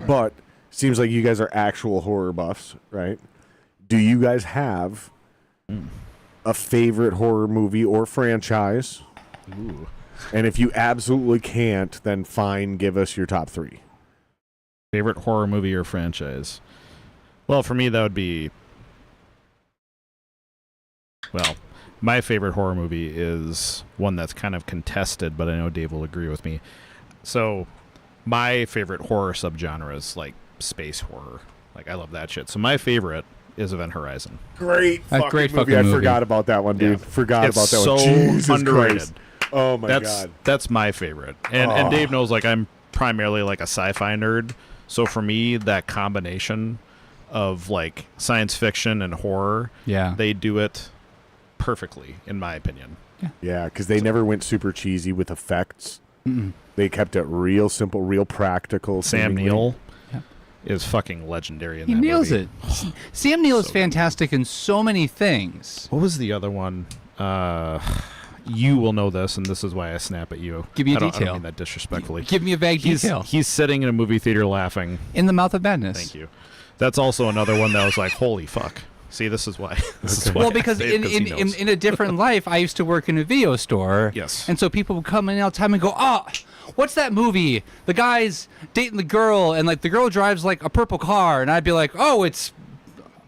But seems like you guys are actual horror buffs, right? Do you guys have a favorite horror movie or franchise? And if you absolutely can't, then fine, give us your top 3. Favorite horror movie or franchise? Well, for me, that would be... Well, my favorite horror movie is one that's kind of contested, but I know Dave will agree with me. So, my favorite horror subgenre is, like, space horror. Like, I love that shit. So, my favorite is Event Horizon. Great fucking great movie. fucking I movie. forgot about that one, dude. Yeah. Forgot It's about that so one. Jesus underrated. Christ. Oh, my God. That's my favorite. And Dave knows, like, I'm primarily, like, a sci-fi nerd. So, for me, that combination of, like, science fiction and horror, Yeah. they do it perfectly, in my opinion. Yeah, because they never went super cheesy with effects. Mm-mm. They kept it real simple, real practical. Sam seemingly. Neill Yeah. is fucking legendary in He that nails movie. it. Sam Neill is So good. fantastic in so many things. What was the other one? You will know this, and this is why I snap at you. Give me a I don't detail. mean that disrespectfully. Give me a vague detail. He's sitting in a movie theater laughing. In the Mouth of Madness. Thank you. That's also another one that was like, holy fuck. See, this is why. This is why Well, I because say it, 'cause he knows. in a different life, I used to work in a video store. Yes. And so people would come in all the time and go, "Oh, what's that movie? The guy's dating the girl, and like the girl drives like a purple car," and I'd be like, "Oh, it's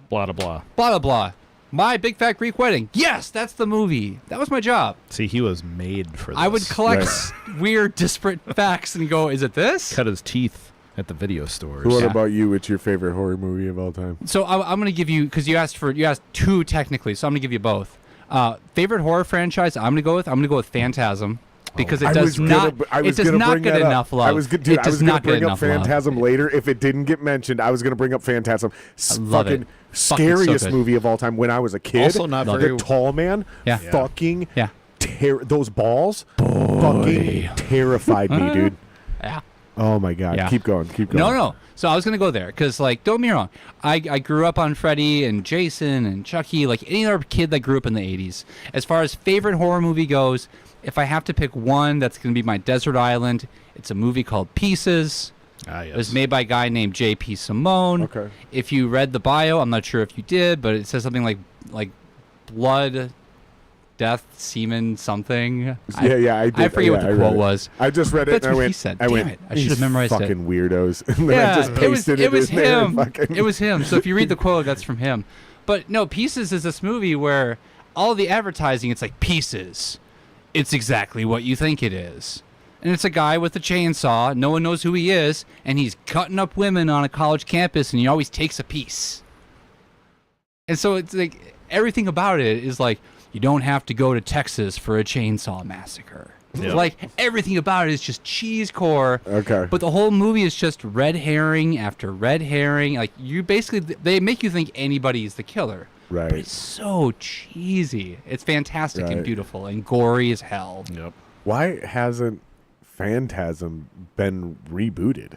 blah, blah, blah. blah blah blah. My Big Fat Greek Wedding." Yes, that's the movie. That was my job. See, he was made for this. I would collect Right. weird, disparate facts and go, "Is it this?" cut his teeth at the video stores. What Yeah. about you? What's your favorite horror movie of all time? So I'm going to give you, because you asked 2 technically, so I'm going to give you both. Favorite horror franchise I'm going to go with Phantasm, because it I does was not gonna- I was it does gonna not bring get that up. enough love. I was going It does to not get bring up enough love. Phantasm later. If it didn't get mentioned, I was going to bring up Phantasm. I love Fucking it. Fucking so scariest good. movie of all time when I was a kid. Also not Love very... The Tall Man. Yeah. Fucking Yeah. those balls fucking terrified me, dude. Yeah. Oh my God. Yeah. Keep going. Keep going. No. So I was going to go there because, like, don't get me wrong. I grew up on Freddy and Jason and Chucky, like any other kid that grew up in the 80s. As far as favorite horror movie goes, if I have to pick one, that's going to be my Desert Island. It's a movie called Pieces. Ah, yes. It was made by a guy named J.P. Simone. Okay. If you read the bio, I'm not sure if you did, but it says something like blood, death, semen, something. I did. I forget what the I read quote it. was. I just read it That's and I what went. he said. I Damn went. it. I should have "These memorized it." fucking weirdos. And then I just it was pasted it was in there and him. fucking- It was him. So if you read the quote, that's from him. But no, Pieces is this movie where all the advertising, it's like Pieces. It's exactly what you think it is. And it's a guy with a chainsaw. No one knows who he is, and he's cutting up women on a college campus, and he always takes a piece. And so it's like everything about it is like you don't have to go to Texas for a chainsaw massacre. Yeah. Like everything about it is just cheese core. Okay. But the whole movie is just red herring after red herring. Like you basically, they make you think anybody's the killer. Right. But it's so cheesy. It's fantastic and Right. beautiful and gory as hell. Yep. Why hasn't Phantasm been rebooted?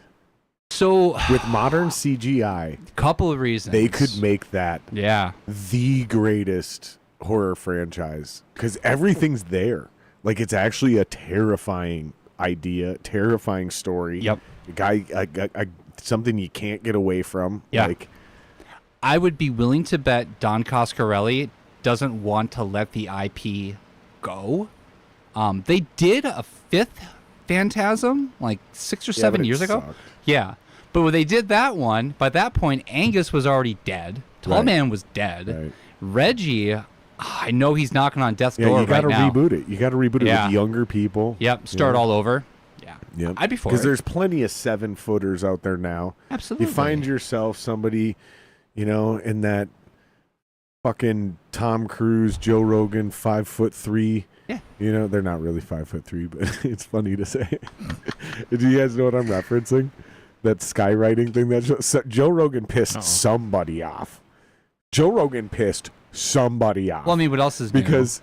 So, With modern CGI, couple of reasons. they could make that Yeah. the greatest horror franchise because everything's there. Like it's actually a terrifying idea, terrifying story. Yep. A guy, something you can't get away from. Yeah. Like, I would be willing to bet Don Coscarelli doesn't want to let the IP go. They did a 5th Phantasm like 6 or yeah, 7 but it years ago. sucked. Yeah. But when they did that one, by that point, Angus was already dead. Tall Right. Man was dead. Right. Reggie, I know he's knocking on death's Yeah, door you got to right now. reboot it. You got to reboot it Yeah. with younger people. Yep, start Yeah. all over. Yeah. Yep. I'd be for it. Because there's plenty of 7-footers out there now. Absolutely. You find yourself somebody, in that fucking Tom Cruise, Joe Rogan, 5'3". Yeah. They're not really 5'3", but it's funny to say. Do you guys know what I'm referencing? That skywriting thing that Joe Rogan pissed somebody off. Joe Rogan pissed somebody off. Well, I mean, what else is new? because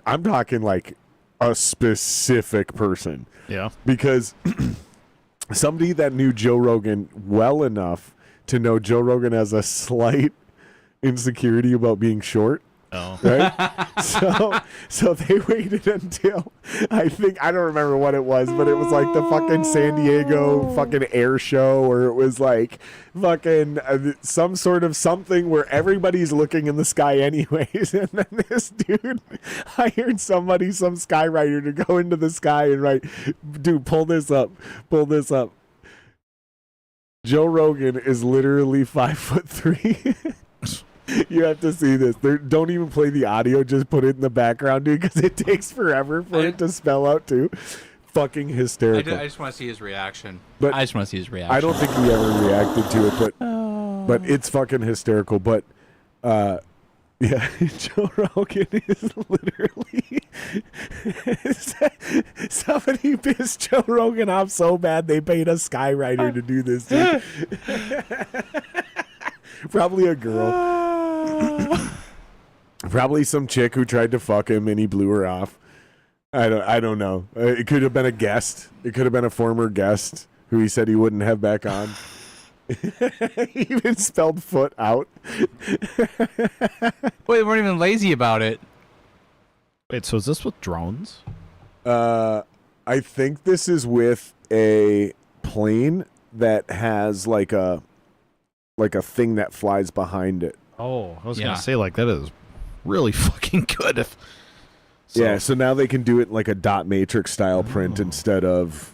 I'm talking like a specific person. Yeah. Because somebody that knew Joe Rogan well enough to know Joe Rogan has a slight insecurity about being short Oh. Right? So they waited until I don't remember what it was, but it was like the fucking San Diego fucking air show, or it was like fucking some sort of something where everybody's looking in the sky anyways, and then this dude hired some skywriter to go into the sky and write, dude, pull this up. Joe Rogan is literally 5'3". You have to see this. Don't even play the audio. Just put it in the background, dude, because it takes forever for it to spell out, too. Fucking hysterical. I just want to see his reaction. But I just want to see his reaction. I don't think he ever reacted to it, but it's fucking hysterical. But, yeah, Joe Rogan is literally... Somebody pissed Joe Rogan off so bad they paid a skywriter to do this, dude. Probably a girl. Probably some chick who tried to fuck him and he blew her off. I don't know. It could have been a guest. It could have been a former guest who he said he wouldn't have back on. He even spelled foot out. Wait, they weren't even lazy about it. Wait, so is this with drones? I think this is with a plane that has like a thing that flies behind it. Oh, I was gonna say, like, that is really fucking good. So now they can do it like a dot matrix style print instead of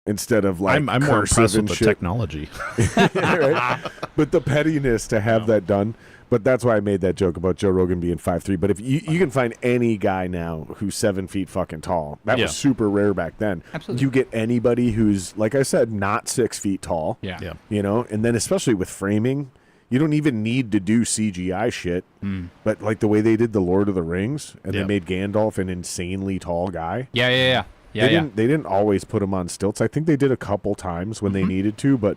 like I'm more impressed with the shit. Technology. Right? But the pettiness to have that done. But that's why I made that joke about Joe Rogan being 5'3". But if you can find any guy now who's 7 feet fucking tall, that was super rare back then. Absolutely. You get anybody who's, like I said, not 6 feet tall. Yeah. You know, and then especially with framing, you don't even need to do CGI shit. But like the way they did the Lord of the Rings, and they made Gandalf an insanely tall guy. Yeah. They didn't always put him on stilts. I think they did a couple times when they needed to, but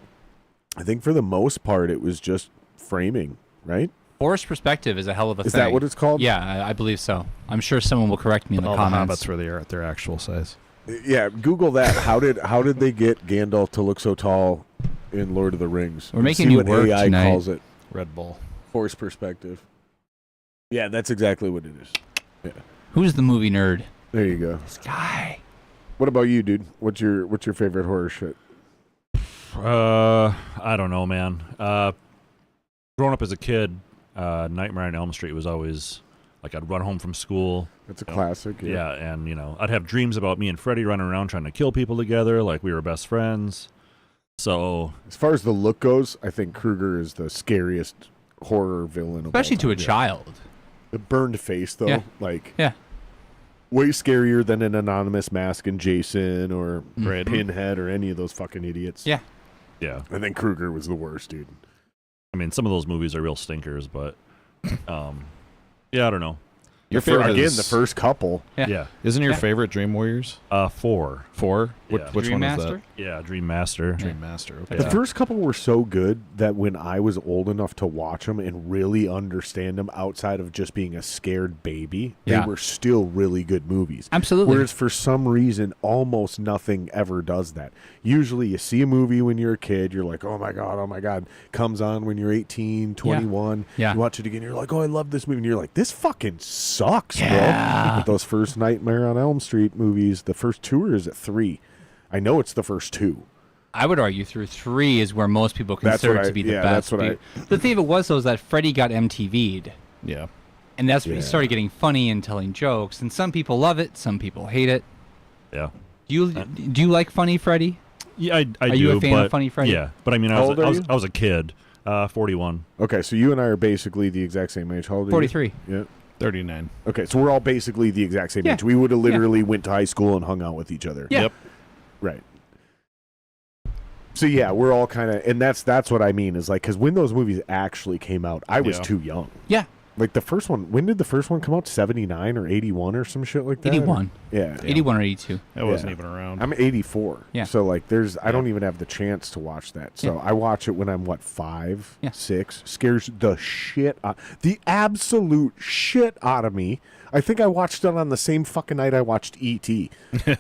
I think for the most part it was just framing, right? Forced perspective is a hell of a thing. Is that what it's called? Yeah, I believe so. I'm sure someone will correct me in the All comments. the hobbits were there at their actual size. Yeah, Google that. How did they get Gandalf to look so tall in Lord of the Rings? We're making See you what work AI tonight. calls it. Red Bull. Forced perspective. Yeah, that's exactly what it is. Yeah. Who's the movie nerd? There you go. This guy. What about you, dude? What's your favorite horror shit? I don't know, man. Growing up as a kid, Nightmare on Elm Street was always like I'd run home from school. It's a classic. Yeah, and I'd have dreams about me and Freddy running around trying to kill people together, like we were best friends. So, as far as the look goes, I think Krueger is the scariest horror villain, Especially to a time. child. The burned face, though, Yeah. way scarier than an anonymous mask in Jason or Pinhead or any of those fucking idiots. Yeah. Yeah. I think Krueger was the worst, dude. I mean, some of those movies are real stinkers, but yeah, I don't know. Your favorite again, is, the first couple. Yeah. Isn't your favorite Dream Warriors? 4. 4? Yeah. Which Dream one is Master? that? Yeah, Dream Master. Dream Master. Okay. The first couple were so good that when I was old enough to watch them and really understand them outside of just being a scared baby, they were still really good movies. Absolutely. Whereas for some reason, almost nothing ever does that. Usually you see a movie when you're a kid, you're like, oh my God. Comes on when you're 18, 21. Yeah. You watch it again, you're like, oh, I love this movie. And you're like, this fucking sucks, bro. But those first Nightmare on Elm Street movies, the first 2 or is it 3? I know it's the first 2. I would argue through 3 is where most people consider it to be the best. The thing of it was, though, is that Freddy got MTV'd. Yeah. And that's when he started getting funny and telling jokes. And some people love it, some people hate it. Yeah. Do you like Funny Freddy? Yeah, I do. Are you a fan of Funny Freddy? Yeah, but I mean, I was a kid. 41. Okay, so you and I are basically the exact same age. How old are 43. you? Yeah. 39. Okay, so we're all basically the exact same Yeah. age. We would have literally went to high school and hung out with each other. Yeah. Yep. Right. So yeah, we're all kind of, and that's what I mean is like, because when those movies actually came out, I was too young. Yeah. Like the first one, when did the first one come out? 79 or 81 or some shit like that? 81. Yeah. 81 or 82. I wasn't even around. I'm 84. Yeah. So like I don't even have the chance to watch that. So I watch it when I'm 5, 6. Scares the shit out, the absolute shit out of me. I think I watched it on the same fucking night I watched E.T.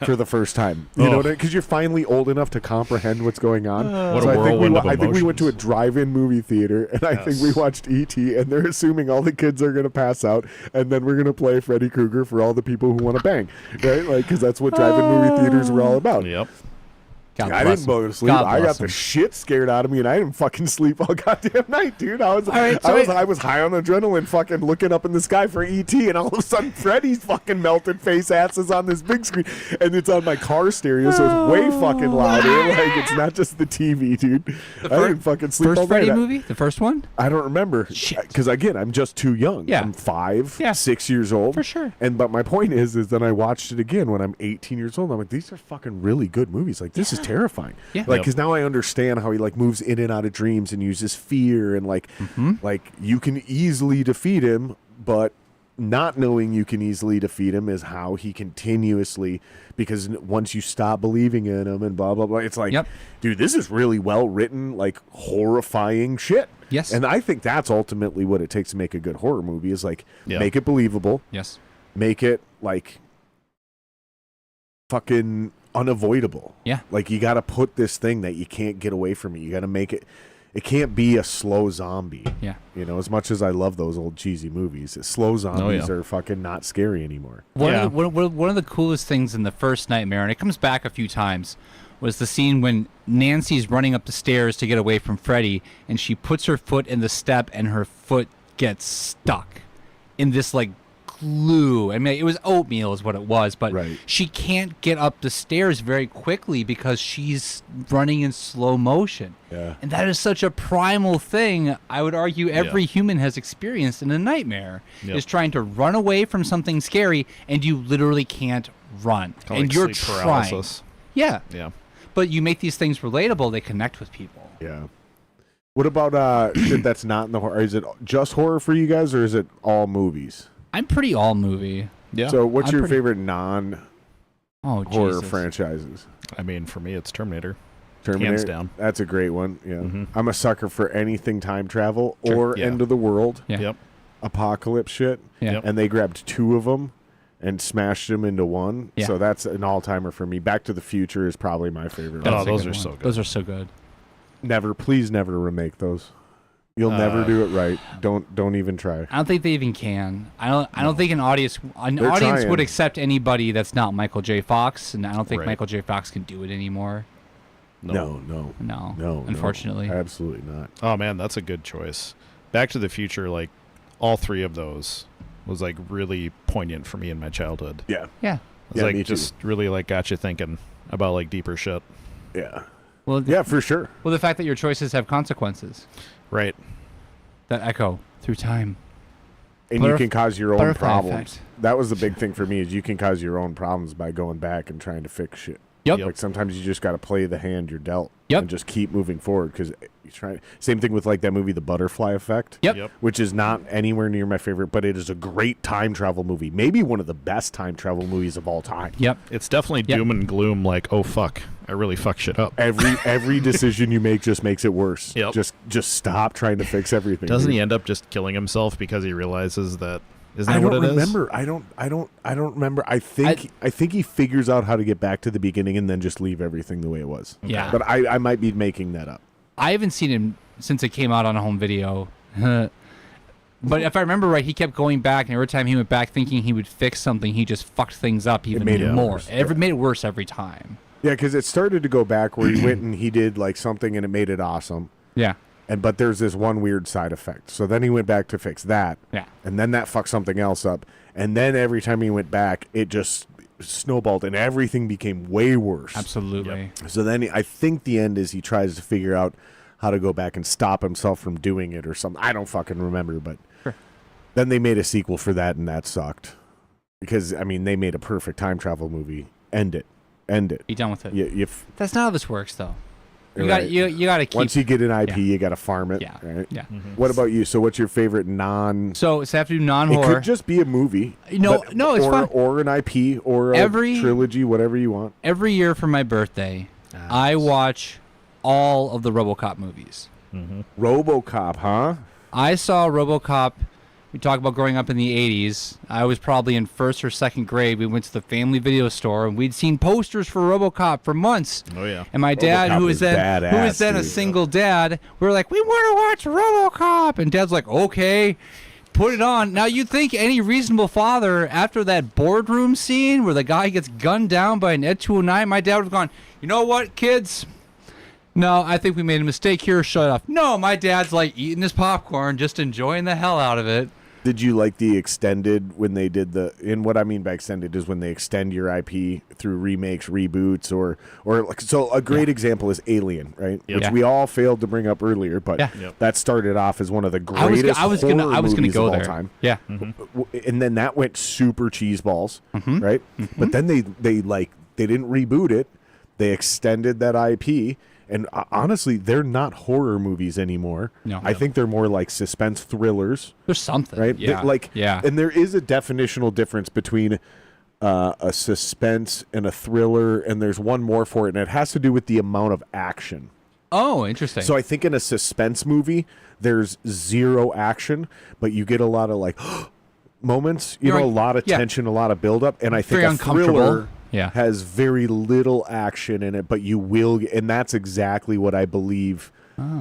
for the first time. You know, because you're finally old enough to comprehend what's going on. What So a whirlwind of I think we went to a emotions. drive-in movie theater, and I think we watched E.T., and they're assuming all the kids kids are gonna pass out, and then we're gonna play Freddy Krueger for all the people who want to bang, right? Like, because that's what drive-in movie theaters were all about. Yep. God I bless didn't go him. to sleep. God I got bless the him. shit scared out of me, and I didn't fucking sleep all goddamn night, dude. I was, right, so I was high on adrenaline, fucking looking up in the sky for ET, and all of a sudden, Freddy's fucking melted face ass is on this big screen, and it's on my car stereo, so it's way fucking louder. Like, it's not just the TV, dude. I didn't fucking sleep all First night. Freddy movie? The first one? I don't remember, Shit. because again, I'm just too young. Yeah. I'm 5, Yeah. 6 years old, For sure. But my point is then I watched it again when I'm 18 years old. I'm like, these are fucking really good movies. Like, this is terrifying. Yeah. Like, Yep. because now I understand how he like moves in and out of dreams and uses fear and like you can easily defeat him, but not knowing you can easily defeat him is how he continuously, because once you stop believing in him and blah blah blah, it's like, Yep. dude, this is really well written, like horrifying shit. Yes. And I think that's ultimately what it takes to make a good horror movie is like Yeah. make it believable, Yes. make it like fucking unavoidable. Yeah. Like you got to put this thing that you can't get away from it. You got to make it. It can't be a slow zombie. Yeah. You know, as much as I love those old cheesy movies, slow zombies yeah. are fucking not scary anymore. One, Yeah. of the, one of the coolest things in the first Nightmare, and it comes back a few times, was the scene when Nancy's running up the stairs to get away from Freddy, and she puts her foot in the step, and her foot gets stuck in this, like, glue. I mean, it was oatmeal is what it was, but Right. she can't get up the stairs very quickly because she's running in slow motion. Yeah. And that is such a primal thing, I would argue every human has experienced in a nightmare, Yep. is trying to run away from something scary, and you literally can't run. Kinda And like you're sleep trying. paralysis. Yeah. Yeah. But you make these things relatable, they connect with people. Yeah. What about shit that's not in the horror? Is it just horror for you guys, or is it all movies? I'm pretty all movie. Yeah. So, what's I'm your pretty- favorite non-horror Oh, Jesus. franchises? I mean, for me, it's Terminator. Terminator. Hands down. That's a great one. Yeah. Mhm. I'm a sucker for anything time travel Sure. or Yeah. end of the world, Yeah. Yep. apocalypse shit. Yeah. Yep. And they grabbed 2 of them and smashed them into one. Yeah. So that's an all-timer for me. Back to the Future is probably my favorite. Oh, That's a those good are one. so good. Those are so good. Please never remake those. You'll never do it right. Don't even try. I don't think they even can. I don't think an audience They're would trying. accept anybody that's not Michael J. Fox, and I don't think Right. Michael J. Fox can do it anymore. No. No, unfortunately. Absolutely not. Oh man, that's a good choice. Back to the Future, like all 3 of those was like really poignant for me in my childhood. Yeah. Yeah. It was Yeah, me like too. just really like got you thinking about like deeper shit. Yeah. Well, Yeah, for sure. well, the fact that your choices have consequences Right. that echo through time. And you Butterf- can cause your own butterfly problems. effect. That was the big thing for me is you can cause your own problems by going back and trying to fix shit. Yep. Like sometimes you just got to play the hand you're dealt Yep. and just keep moving forward because you try. Same thing with like that movie, The Butterfly Effect. Yep. Which is not anywhere near my favorite, but it is a great time travel movie. Maybe one of the best time travel movies of all time. Yep. It's definitely Yep. doom and gloom. Like, oh fuck, I really fucked shit up. Every decision you make just makes it worse. Yep. Just stop trying to fix everything. Doesn't dude. he end up just killing himself because he realizes that? Isn't I that don't what it is? remember. I don't remember. I think he figures out how to get back to the beginning and then just leave everything the way it was. Yeah. But I might be making that up. I haven't seen him since it came out on a home video. But if I remember right, he kept going back, and every time he went back thinking he would fix something, he just fucked things up even made it more. worse. It made it worse every time. Yeah, because it started to go back where he went and he did like something and it made it awesome. Yeah. But there's this one weird side effect. So then he went back to fix that. Yeah. And then that fucked something else up. And then every time he went back, it just snowballed and everything became way worse. Absolutely. So then I think the end is he tries to figure out how to go back and stop himself from doing it or something. I don't fucking remember, but Sure. then they made a sequel for that and that sucked. Because, I mean, they made a perfect time travel movie. End it. Be done with it. If That's not how this works, though. You You're got right. you got to keep. once you get an IP, yeah. you got to farm it. Yeah. Right? Yeah. What about you? So what's your favorite non... So I have to do It non-horror. could just be a movie. No, it's or, fine. Or an IP or a trilogy, whatever you want. Every year for my birthday, I watch all of the RoboCop movies. RoboCop, huh? I saw RoboCop. We talk about growing up in the 80s. I was probably in first or second grade. We went to the family video store, and we'd seen posters for RoboCop for months. Oh yeah. And my dad, RoboCop who is was then badass, a dude. single dad, we were like, we want to watch RoboCop. And Dad's like, okay. put it on. Now, you'd think any reasonable father, after that boardroom scene where the guy gets gunned down by an Ed 209, my dad would have gone, you know what, kids? No, I think we made a mistake here. Shut up. No, my dad's like eating his popcorn, just enjoying the hell out of it. Did you like the extended when they did and what I mean by extended is when they extend your IP through remakes, reboots, or like, so a great example is Alien, right? Yep. Which we all failed to bring up earlier, but that started off as one of the greatest horror movies of all time. Yeah. And then that went super cheeseballs, right? But then they didn't reboot it. They extended that IP. And honestly, they're not horror movies anymore. No. I think they're more like suspense thrillers. There's something. Right? Yeah. And there is a definitional difference between a suspense and a thriller, and there's one more for it, and it has to do with the amount of action. Oh, interesting. So I think in a suspense movie, there's zero action, but you get a lot of like moments, a lot of tension, a lot of buildup, and I think Very a thriller Yeah. has very little action in it, but you will, and that's exactly what I believe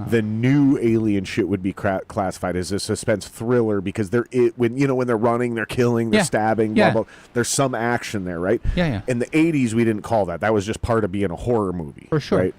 the new Alien shit would be classified as a suspense thriller, because when they're running, they're killing, they're stabbing, blah, blah, there's some action there, right? Yeah. In the 80s, we didn't call that. That was just part of being a horror movie. For sure. Right?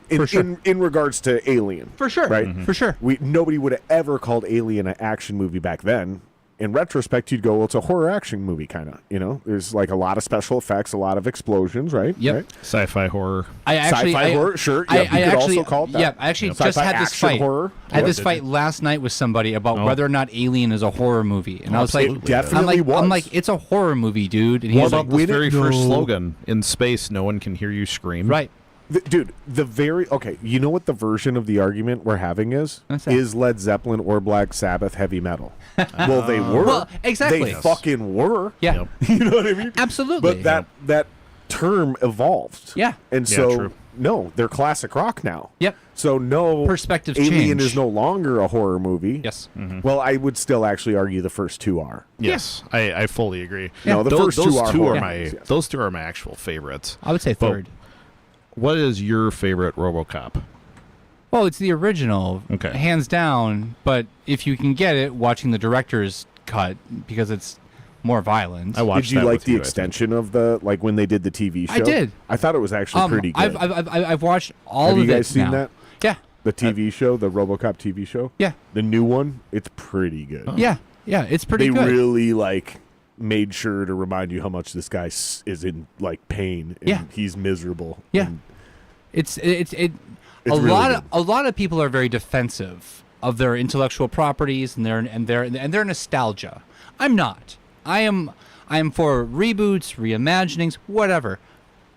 In regards to Alien. For sure. Right? For sure. Nobody would have ever called Alien an action movie back then. In retrospect, you'd go, well, it's a horror action movie, kind of. There's like a lot of special effects, a lot of explosions, right? Yep. Right? Sci-fi horror. Sci-fi horror, sure. Yeah, you could also call it that. Yeah, I actually just Sci-fi had this action fight. horror. I had this fight last night with somebody about whether or not Alien is a horror movie, and I was like, It definitely was. I'm like, it's a horror movie, dude. And he was like, the very first slogan, in space, no one can hear you scream. right. Dude, you know what the version of the argument we're having is? What's that? Is Led Zeppelin or Black Sabbath heavy metal? Well, they were. Well, exactly. They fucking were. Yeah. You know what I mean? Absolutely. But that term evolved. Yeah. And Yeah, so, true. no, they're classic rock now. Yep. So, no. Perspectives Alien change. is no longer a horror movie. Yes. Well, I would still actually argue the first two are. Yes, I fully agree. No, the those, first two are horror my movies, yes. those two are my actual favorites. I would say But third. What is your favorite RoboCop? Well, it's the original, Okay. hands down. But if you can get it, watching the director's cut, because it's more violent. I watched Did you that like with the you, I think. extension of when they did the TV show? I did. I thought it was actually pretty good. I've watched all Have of you guys it seen now. that? Yeah. The TV show, the RoboCop TV show? Yeah. The new one? It's pretty good. Yeah. Yeah. It's pretty They good. really made sure to remind you how much this guy is in pain and Yeah. he's miserable. Yeah. And It's really a lot of people are very defensive of their intellectual properties and their nostalgia. I'm not. I am for reboots, reimaginings, whatever.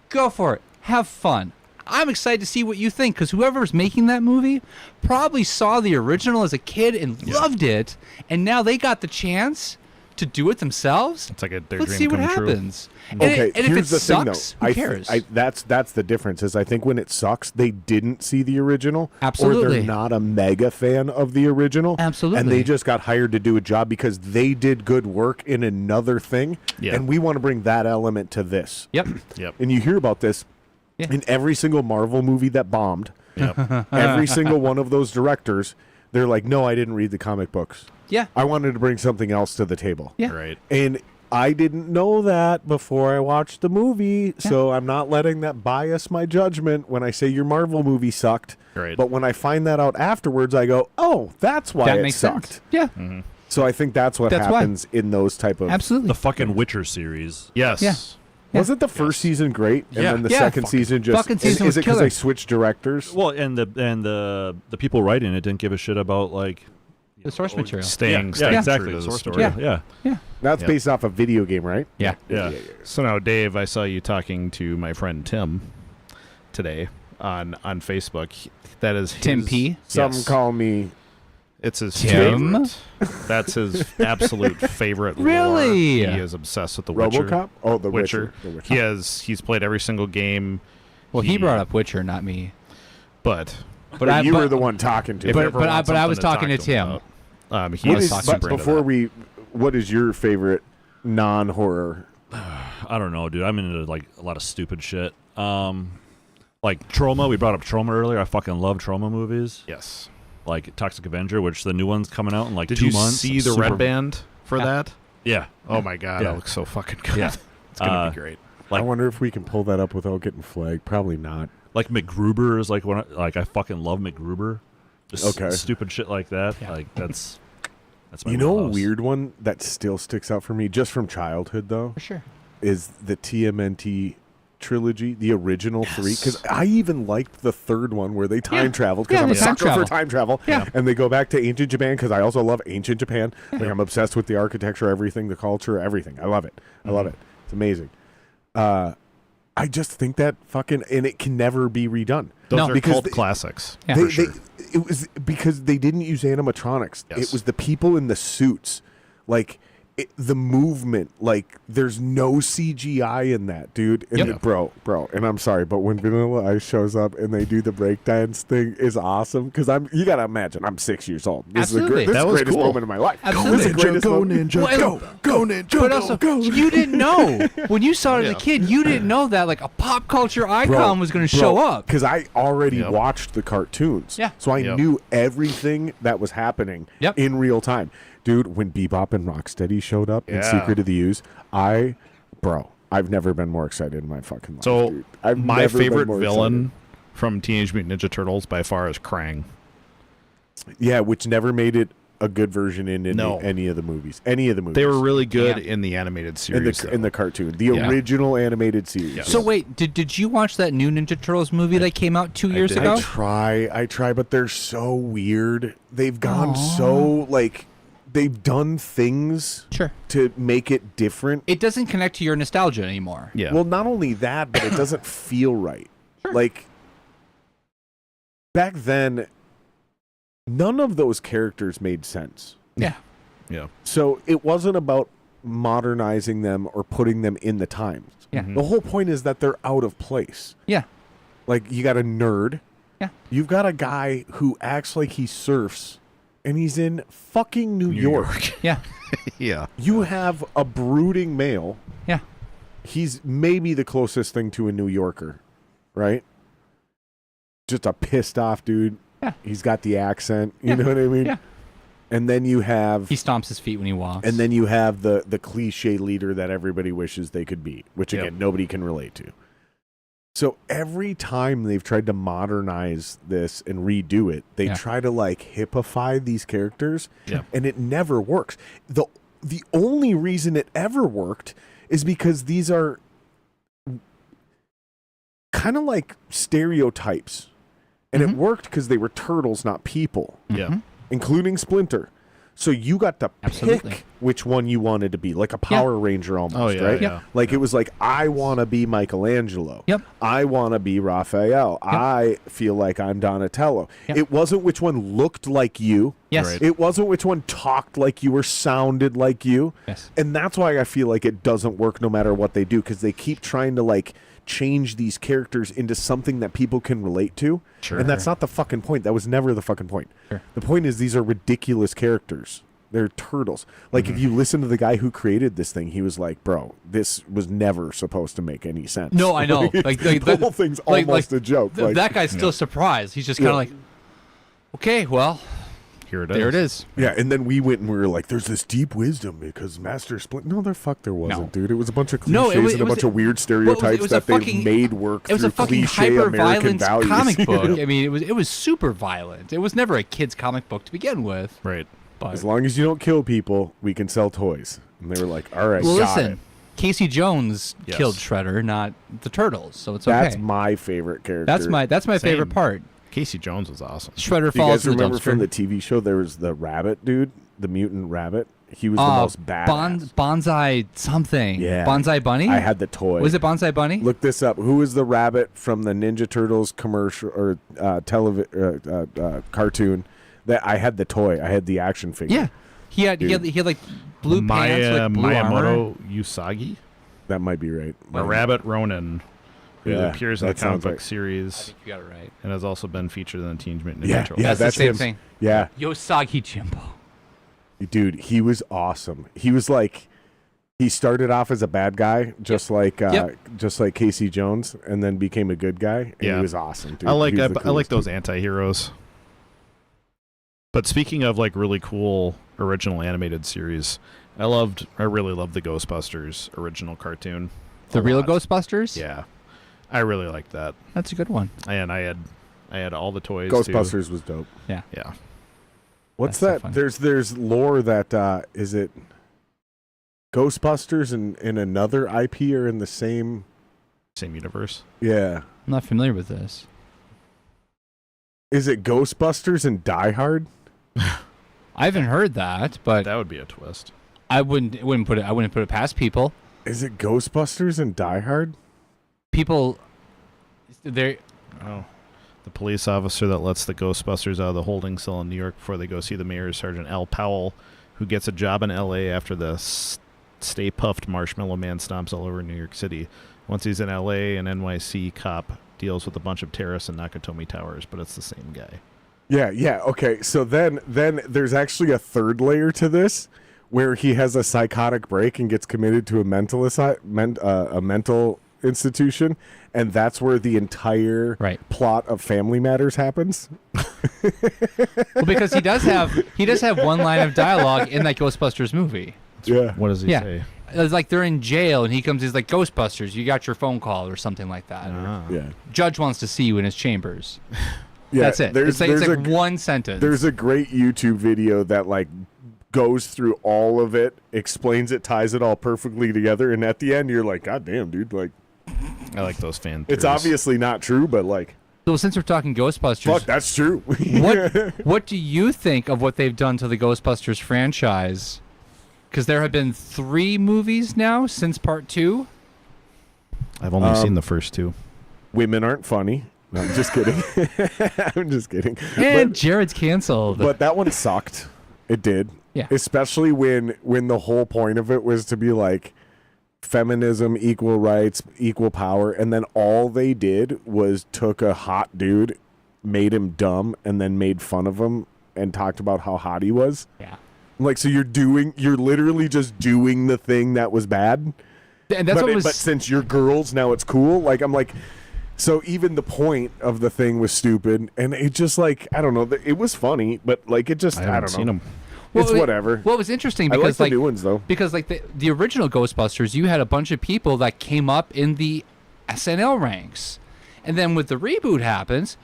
Go for it. Have fun. I'm excited to see what you think, because whoever's making that movie probably saw the original as a kid and loved it, and now they got the chance to do it themselves. It's like their Let's dream see what come true. happens. And Okay, and if here's it the thing, sucks, though. who cares? That's the difference. Is I think when it sucks, they didn't see the original, or Absolutely. they're not a mega fan of the original, Absolutely. and they just got hired to do a job because they did good work in another thing, Yeah. and we want to bring that element to this. Yep. Yep. And you hear about this Yeah. in every single Marvel movie that bombed. Yep. Every single one of those directors, they're like, "No, I didn't read the comic books. Yeah. I wanted to bring something else to the table." Yeah. Right. And I didn't know that before I watched the movie, so I'm not letting that bias my judgment when I say your Marvel movie sucked. Right. But when I find that out afterwards, I go, "Oh, that's why That it makes sucked." sense. Yeah. So I think that's what That's why. happens in those type of. Absolutely. The fucking Witcher series. Yes. Yeah. Wasn't the first season great, and Yeah. then the Yeah. second season just? fucking season is was it because killer. they switched directors? Well, and the people writing it didn't give a shit about The source material. Staying yeah, true exactly. to The the source story. material. Yeah. That's Yep. based off a video game, right? Yeah. Yeah. So now, Dave, I saw you talking to my friend Tim today on Facebook. That is Tim his- P? Some Yes. call me. It's his Tim? favorite. That's his absolute favorite. Really? lore. He is obsessed with the Witcher. RoboCop. Oh, the Witcher. Witcher. The Witcher. He's played every single game. Well, he brought up Witcher, not me. But But you were the one talking to. if me. you But- ever but I- want but I was something talking to talk him Tim. about, What he's is, super but into before that. what is your favorite non-horror? I don't know, dude. I'm into a lot of stupid shit. Like Trauma. We brought up Trauma earlier. I fucking love Trauma movies. Yes. Like Toxic Avenger, which the new one's coming out in Did 2 you months. see the Super- Red Band for that. Yeah. Oh my god, Yeah. that looks so fucking good. Yeah. It's gonna be great. I wonder if we can pull that up without getting flagged. Probably not. Like McGruber is like I fucking love McGruber. Just Okay. stupid shit like that. Yeah. Like that's my You know, a wheelhouse. weird one that still sticks out for me, just from childhood though, For sure. is the TMNT trilogy, the original Yes. 3. Because I even liked the third one where they time traveled. Because Yeah, I'm they a time sucker travel. for time travel. Yeah. And they go back to ancient Japan because I also love ancient Japan. Like I'm obsessed with the architecture, everything, the culture, everything. I love it. I love it. It's amazing. I just think that fucking, and it can never be redone. Those No. are Because cult they- classics. Yeah. They, for sure. it was because they didn't use animatronics. Yes. It was the people in the suits, like the movement. Like there's no CGI in that, dude. And Yep. bro. And I'm sorry, but when Vanilla Ice shows up and they do the breakdance thing, is awesome. Because you gotta imagine I'm 6 years old. This Absolutely. is the That was greatest cool. moment of my life. Absolutely. This is the greatest moment. Well, Go ninja, But also, you didn't know when you saw it as Yeah. a kid. You didn't know that like a pop culture icon was going to show up. Because I already Yep. watched the cartoons. Yeah. So I Yep. knew everything that was happening Yep. in real time. Dude, when Bebop and Rocksteady showed up in Yeah. Secret of the Ooze, I've never been more excited in my fucking life. So dude. I've my never been favorite more villain from Teenage Mutant Ninja Turtles by far is Krang. excited. Yeah, which never made it a good version in No. any of the movies. Any of the movies. They were really good Yeah. in the animated in series. the though. cartoon. The Yeah. original animated series. Yes. So wait, did you watch that new Ninja Turtles movie that came out 2 years did. ago? I try, but they're so weird. They've gone so like they've done things Sure. to make it different. It doesn't connect to your nostalgia anymore. Yeah. Well, not only that, but it doesn't feel right. Like back then, none of those characters made sense. Yeah. yeah. So it wasn't about modernizing them or putting them in the times. Yeah. The whole point is that they're out of place. Yeah. Like you got a nerd. Yeah. You've got a guy who acts like he surfs and he's in fucking New York. Yeah. Yeah. You have a brooding male. Yeah. He's maybe the closest thing to a New Yorker, right? Just a pissed off dude. Yeah. He's got the accent. You Yeah. know what I mean? Yeah. And then you have He stomps his feet when he walks. and then you have the cliche leader that everybody wishes they could be, which again Yep. nobody can relate to. So every time they've tried to modernize this and redo it, they Yeah. try to like hippify these characters, Yeah. and it never works. The only reason it ever worked is because these are kind of like stereotypes, and it worked because they were turtles, not people, Yeah. including Splinter. So you got to Absolutely. pick which one you wanted to be, like a Power Ranger almost, Oh, yeah, right? yeah. Like it was like, I want to be Michelangelo. Yep. I want to be Raphael. I feel like I'm Donatello. Yep. It wasn't which one looked like you. Yes. Right. It wasn't which one talked like you or sounded like you. Yes. And that's why I feel like it doesn't work no matter what they do, because they keep trying to like change these characters into something that people can relate to. Sure. And that's not the fucking point. That was never the fucking point. Sure. The point is these are ridiculous characters. They're turtles. Like if you listen to the guy who created this thing, he was like, "Bro, this was never supposed to make any sense." No, I know. Like, Like, the whole thing's almost a joke. Like, that guy's still surprised. He's just kind of like, okay, well, Here it is. there it is. yeah, and then we went and we were like, "There's this deep wisdom because Master Split." No, there wasn't, No. dude. It was a bunch of cliches No, it was- and it a was bunch a- of weird well, stereotypes it was a that they fucking- made work It was through a fucking cliche American hyper-violent values. comic book. I mean, it was super violent. It was never a kid's comic book to begin with. Right. But As long as you don't kill people, we can sell toys. And they were like, "All right, well, got listen, it." Casey Jones Yes. killed Shredder, not the turtles, so it's That's okay. my favorite character. That's my Same. favorite part. Casey Jones was awesome. Shredder Do you falls guys to the remember dumpster. from the TV show? There was the rabbit dude, the mutant rabbit. He was the most badass. Bonsai something. Yeah. Bonsai Bunny? I had the toy. Was it Bonsai Bunny? Look this up. Who is the rabbit from the Ninja Turtles commercial or cartoon? That I had the toy. I had the action figure. Yeah. He had like blue pants, like blue armor. Miyamoto Usagi, That might be right. a rabbit Ronin, who Yeah, appears in the that comic sounds book right. I series think you got it right. and has also been featured in the Teenage Mutant Ninja Yeah, Turtles. yeah, That's that's the same him. thing. Yeah, Yosagi Jimbo. dude, he was awesome. He was like, he started off as a bad guy, just like Casey Jones, and then became a good guy. And Yeah. he was awesome. Dude. I like He was the I like coolest those dude. anti-heroes. But speaking of like really cool original animated series, I really loved the Ghostbusters original cartoon. The A real lot. Ghostbusters? Yeah, I really liked that, That's a good one. and I had all the toys. Ghostbusters was dope. Yeah. Too. Yeah, What's That's so that? fun. There's lore that is it Ghostbusters and another IP are in the same. same universe. Yeah. I'm not familiar with this. Is it Ghostbusters and Die Hard? I haven't heard that, but That would be a twist. I wouldn't put it past people. Is it Ghostbusters and Die Hard? People, they Oh. The police officer that lets the Ghostbusters out of the holding cell in New York before they go see the mayor is Sergeant Al Powell, who gets a job in L.A. after the Stay Puffed Marshmallow Man stomps all over New York City. Once he's in L.A., an NYC cop deals with a bunch of terrorists in Nakatomi Towers, but it's the same guy. Yeah. Okay. So then there's actually a third layer to this, where he has a psychotic break and gets committed to a mental institution, and that's where the entire plot of Family Matters happens. well, because he does have one line of dialogue in that Ghostbusters movie. Yeah. What does he say? It's like they're in jail and he's like, Ghostbusters, you got your phone call or something like that. Yeah. Judge wants to see you in his chambers. Yeah. That's it. It's like one sentence. There's a great YouTube video that like goes through all of it, explains it, ties it all perfectly together, and at the end you're like, God damn, dude, like I like those fan it's theories. obviously not true, but like So since we're talking Ghostbusters, fuck, that's true. what do you think of what they've done to the Ghostbusters franchise? Because there have been 3 movies now since part 2. I've only seen the first 2. Women aren't funny. No, I'm just kidding. I'm just kidding. And Jared's canceled. But that one sucked. It did. Yeah. Especially when the whole point of it was to be like feminism, equal rights, equal power, and then all they did was took a hot dude, made him dumb, and then made fun of him and talked about how hot he was. Yeah. Like, so you're literally just doing the thing that was bad. And that's but since you're girls, now it's cool. Like, I'm like, so even the point of the thing was stupid, and it just like, I don't know, it was funny, but like it just, I haven't don't seen know. them. It's whatever. Well, it was interesting I because like the new ones though. Because like the original Ghostbusters, you had a bunch of people that came up in the SNL ranks, and then with the reboot happens,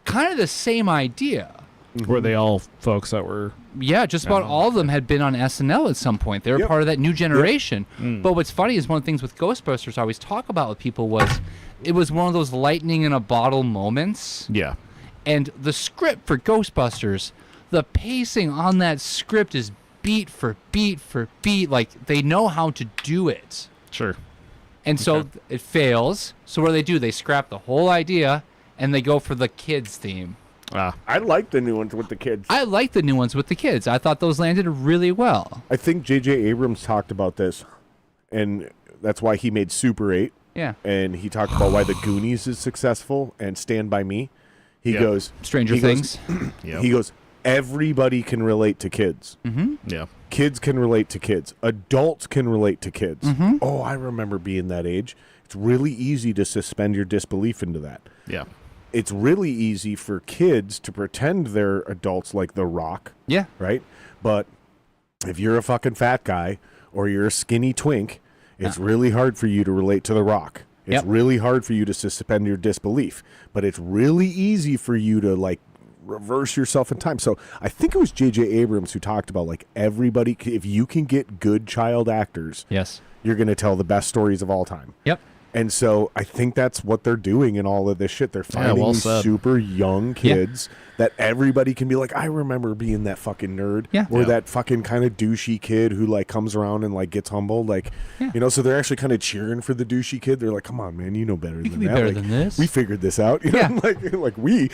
kind of the same idea. Were they all folks that were? Yeah, just about all of them had been on SNL at some point. They were part of that new generation. But what's funny is one of the things with Ghostbusters I always talk about with people was it was one of those lightning in a bottle moments. Yeah. And the script for Ghostbusters, the pacing on that script is beat for beat for beat. Like, they know how to do it. Sure. And so it fails. So what do? They scrap the whole idea and they go for the kids theme. I like the new ones with the kids. I like the new ones with the kids. I thought those landed really well. I think J.J. Abrams talked about this, and that's why he made Super 8. Yeah. And he talked about why the Goonies is successful and Stand By Me. He goes... Stranger Things. He goes, everybody can relate to kids. Mm-hmm. Yeah. Kids can relate to kids. Adults can relate to kids. Mm-hmm. Oh, I remember being that age. It's really easy to suspend your disbelief into that. Yeah. It's really easy for kids to pretend they're adults like The Rock. Yeah. Right? But if you're a fucking fat guy or you're a skinny twink, it's really hard for you to relate to The Rock. It's really hard for you to suspend your disbelief. But it's really easy for you to, like, reverse yourself in time. So I think it was J.J. Abrams who talked about, like, everybody, if you can get good child actors, you're going to tell the best stories of all time. Yep. And so I think that's what they're doing in all of this shit. They're finding these super young kids that everybody can be like, I remember being that fucking nerd or that fucking kind of douchey kid who like comes around and like gets humbled. Like, you know, so they're actually kind of cheering for the douchey kid. They're like, come on, man, you know better than that. Be better like, than this. We figured this out. You know? like we,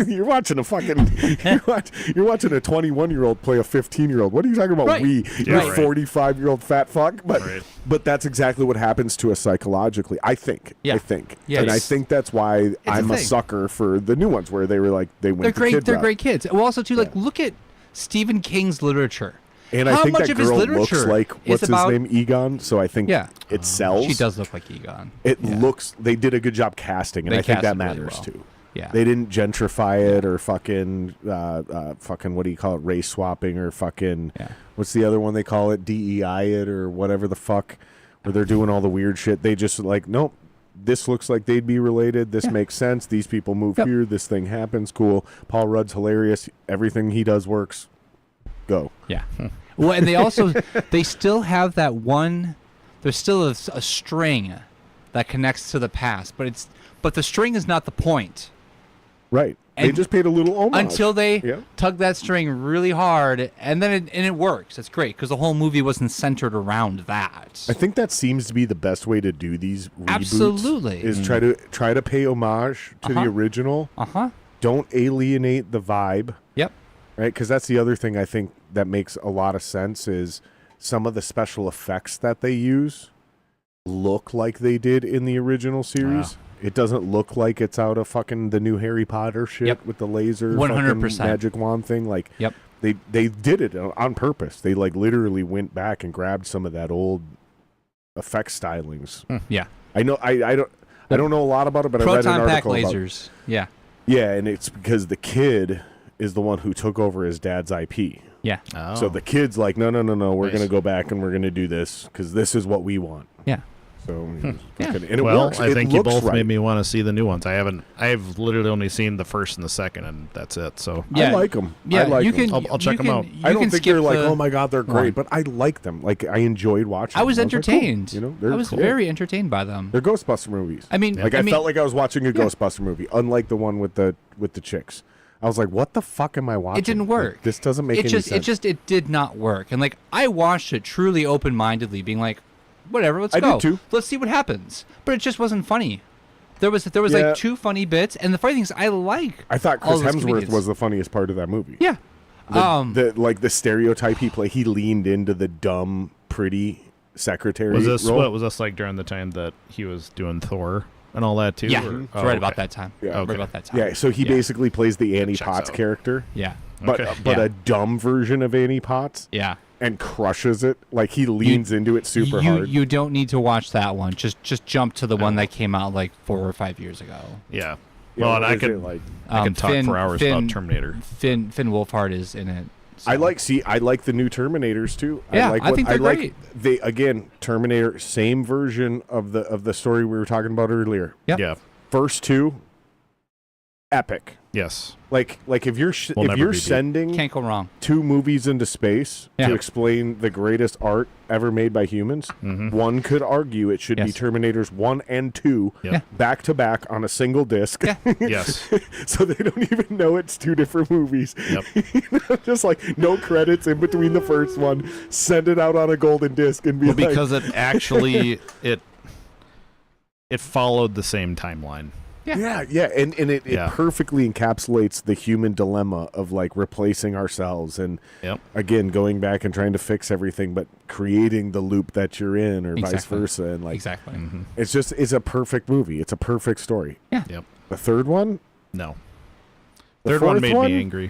you're watching a fucking, you're watching a 21-year-old play a 15-year-old. What are you talking about? We, you're 45-year-old fat fuck. But that's exactly what happens to us psychologically. I think. Yes. And I think that's why I'm a sucker for the new ones where they were like, they went They're great kids. Well, also, too, like, look at Stephen King's literature. And How I think much that of his girl literature looks like, what's his about- name, Egon? So I think it sells. She does look like Egon. It looks, they did a good job casting, and I think that matters, too. Yeah. They didn't gentrify it or fucking what do you call it, race swapping or fucking what's the other one they call it, DEI it or whatever the fuck, where they're doing all the weird shit. They just like, nope, this looks like they'd be related. This makes sense. These people move here. This thing happens. Cool. Paul Rudd's hilarious. Everything he does works. Go. Yeah. Well, and they still have that one. There's still a string that connects to the past, but the string is not the point. Right. They just paid a little homage. Until they tug that string really hard, and then it works. It's great because the whole movie wasn't centered around that. I think that seems to be the best way to do these reboots. Absolutely. Is try to pay homage to the original. Don't alienate the vibe. Yep. Right? Because that's the other thing I think that makes a lot of sense is some of the special effects that they use look like they did in the original series. It doesn't look like it's out of fucking the new Harry Potter shit with the laser 100% magic wand thing. Like, yep. They did it on purpose. They like literally went back and grabbed some of that old effect stylings. Yeah. I know. I don't know a lot about it, but I read an proton pack article lasers. about, Yeah. Yeah, and it's because the kid is the one who took over his dad's IP. Yeah. Oh. So the kid's like, no, we're Nice. going to go back and we're going to do this because this is what we want. Yeah. So, and it well, works. I It think you looks both right. made me want to see the new ones. I've literally only seen the first and the second, and that's it. So Yeah. I like them. Yeah, I like you 'em. can. I'll check you 'em can- out. you I don't can think skip they're like, the oh my god, they're great, one. but I like them. Like I enjoyed watching. I was them. like, cool. entertained. You know, they're I was cool. very entertained by them. They're Ghostbuster movies. I mean, Like I felt like I was watching a Ghostbuster movie, unlike the one with the chicks. I was like, what the fuck am I watching? It didn't work. Like, this doesn't make any sense. It did not work. And like I watched it truly open-mindedly, being like, whatever, let's I go. did too. Let's see what happens. But it just wasn't funny. There was Yeah. like two funny bits, and the funny thing is, I like. I thought all Chris those Hemsworth comedians. was the funniest part of that movie. Yeah. The stereotype he played. He leaned into the dumb, pretty secretary was this role. what was this like during the time that he was doing Thor and all that too? Yeah. or- It's oh, right okay. about that time. Yeah. Right Okay. about that time. Yeah, so he basically plays the Annie checks Potts out. character, Yeah. but Okay. but Yeah. a dumb version of Annie Potts, Yeah. and crushes it. Like he leans into it super hard. You don't need to watch that one. Just jump to the one that came out like 4 or 5 years ago. Yeah. Yeah, Well, what and I is it, could like. I can talk for hours about Terminator. Finn Wolfhard is in it. so- I like the new Terminators too. Yeah, like I think they're great. They again Terminator, same version of the story we were talking about earlier. Yep. Yeah. First two, epic. Yes. Like if you're Will if never you're be beat. sending Can't go wrong. two movies into space Yeah. to explain the greatest art ever made by humans, one could argue it should be Yes. Terminators 1 and 2 Yep. back to back on a single disc. Yeah. Yes. So they don't even know it's two different movies. Yep. Just like no credits in between the first one. Send it out on a golden disc and be Well, like, because it actually it followed the same timeline. yeah, and it Yeah. perfectly encapsulates the human dilemma of like replacing ourselves and Yep. again going back and trying to fix everything, but creating the loop that you're in, or vice Exactly. versa, and like Exactly. it's a perfect movie. It's a perfect story. Yep. The third one, No. the Third one fourth made one? me angry.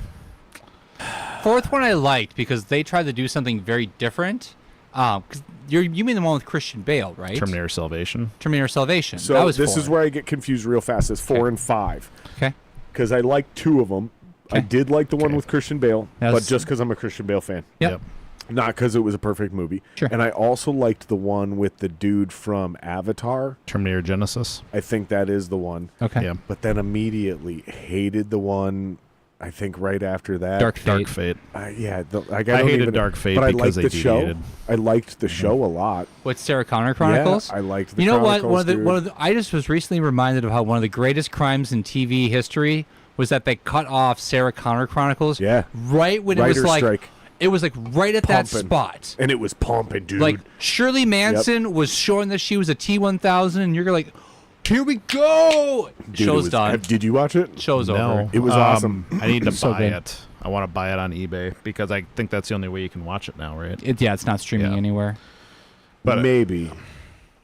Fourth one I liked because they tried to do something very different. Because you mean the one with Christian Bale, right? Terminator Salvation. Terminator Salvation. So that was this 4. is where I get confused real fast. It's 4 Okay. and 5 Okay. because I liked 2 of them. I Okay. did like the one Okay. with Christian Bale, That but was- just because I'm a Christian Bale fan. Yep. Not because it was a perfect movie. Sure. And I also liked the one with the dude from Avatar. Terminator Genesis. I think that is the one. Okay. Yeah. But then immediately hated the one, I think right after that. Dark Fate. Dark Fate. Yeah. I hated Dark Fate but I because liked they the show. deviated. I liked the show a lot. What, Sarah Connor Chronicles? Yeah, I liked the You know what? Chronicles, dude. I just was recently reminded of how one of the greatest crimes in TV history was that they cut off Sarah Connor Chronicles. Yeah. Right when it Writer's was like, strike. it was like right at that Pumping. spot. And it was pumping, dude. Like Shirley Manson was showing that she was a T-1000, and you're like, here we go. Dude, it Show's was- done. Did you watch it? Show's over. No. It was awesome. I need to So buy good. it. I want to buy it on eBay because I think that's the only way you can watch it now, right? It's not streaming Yeah. anywhere. But maybe.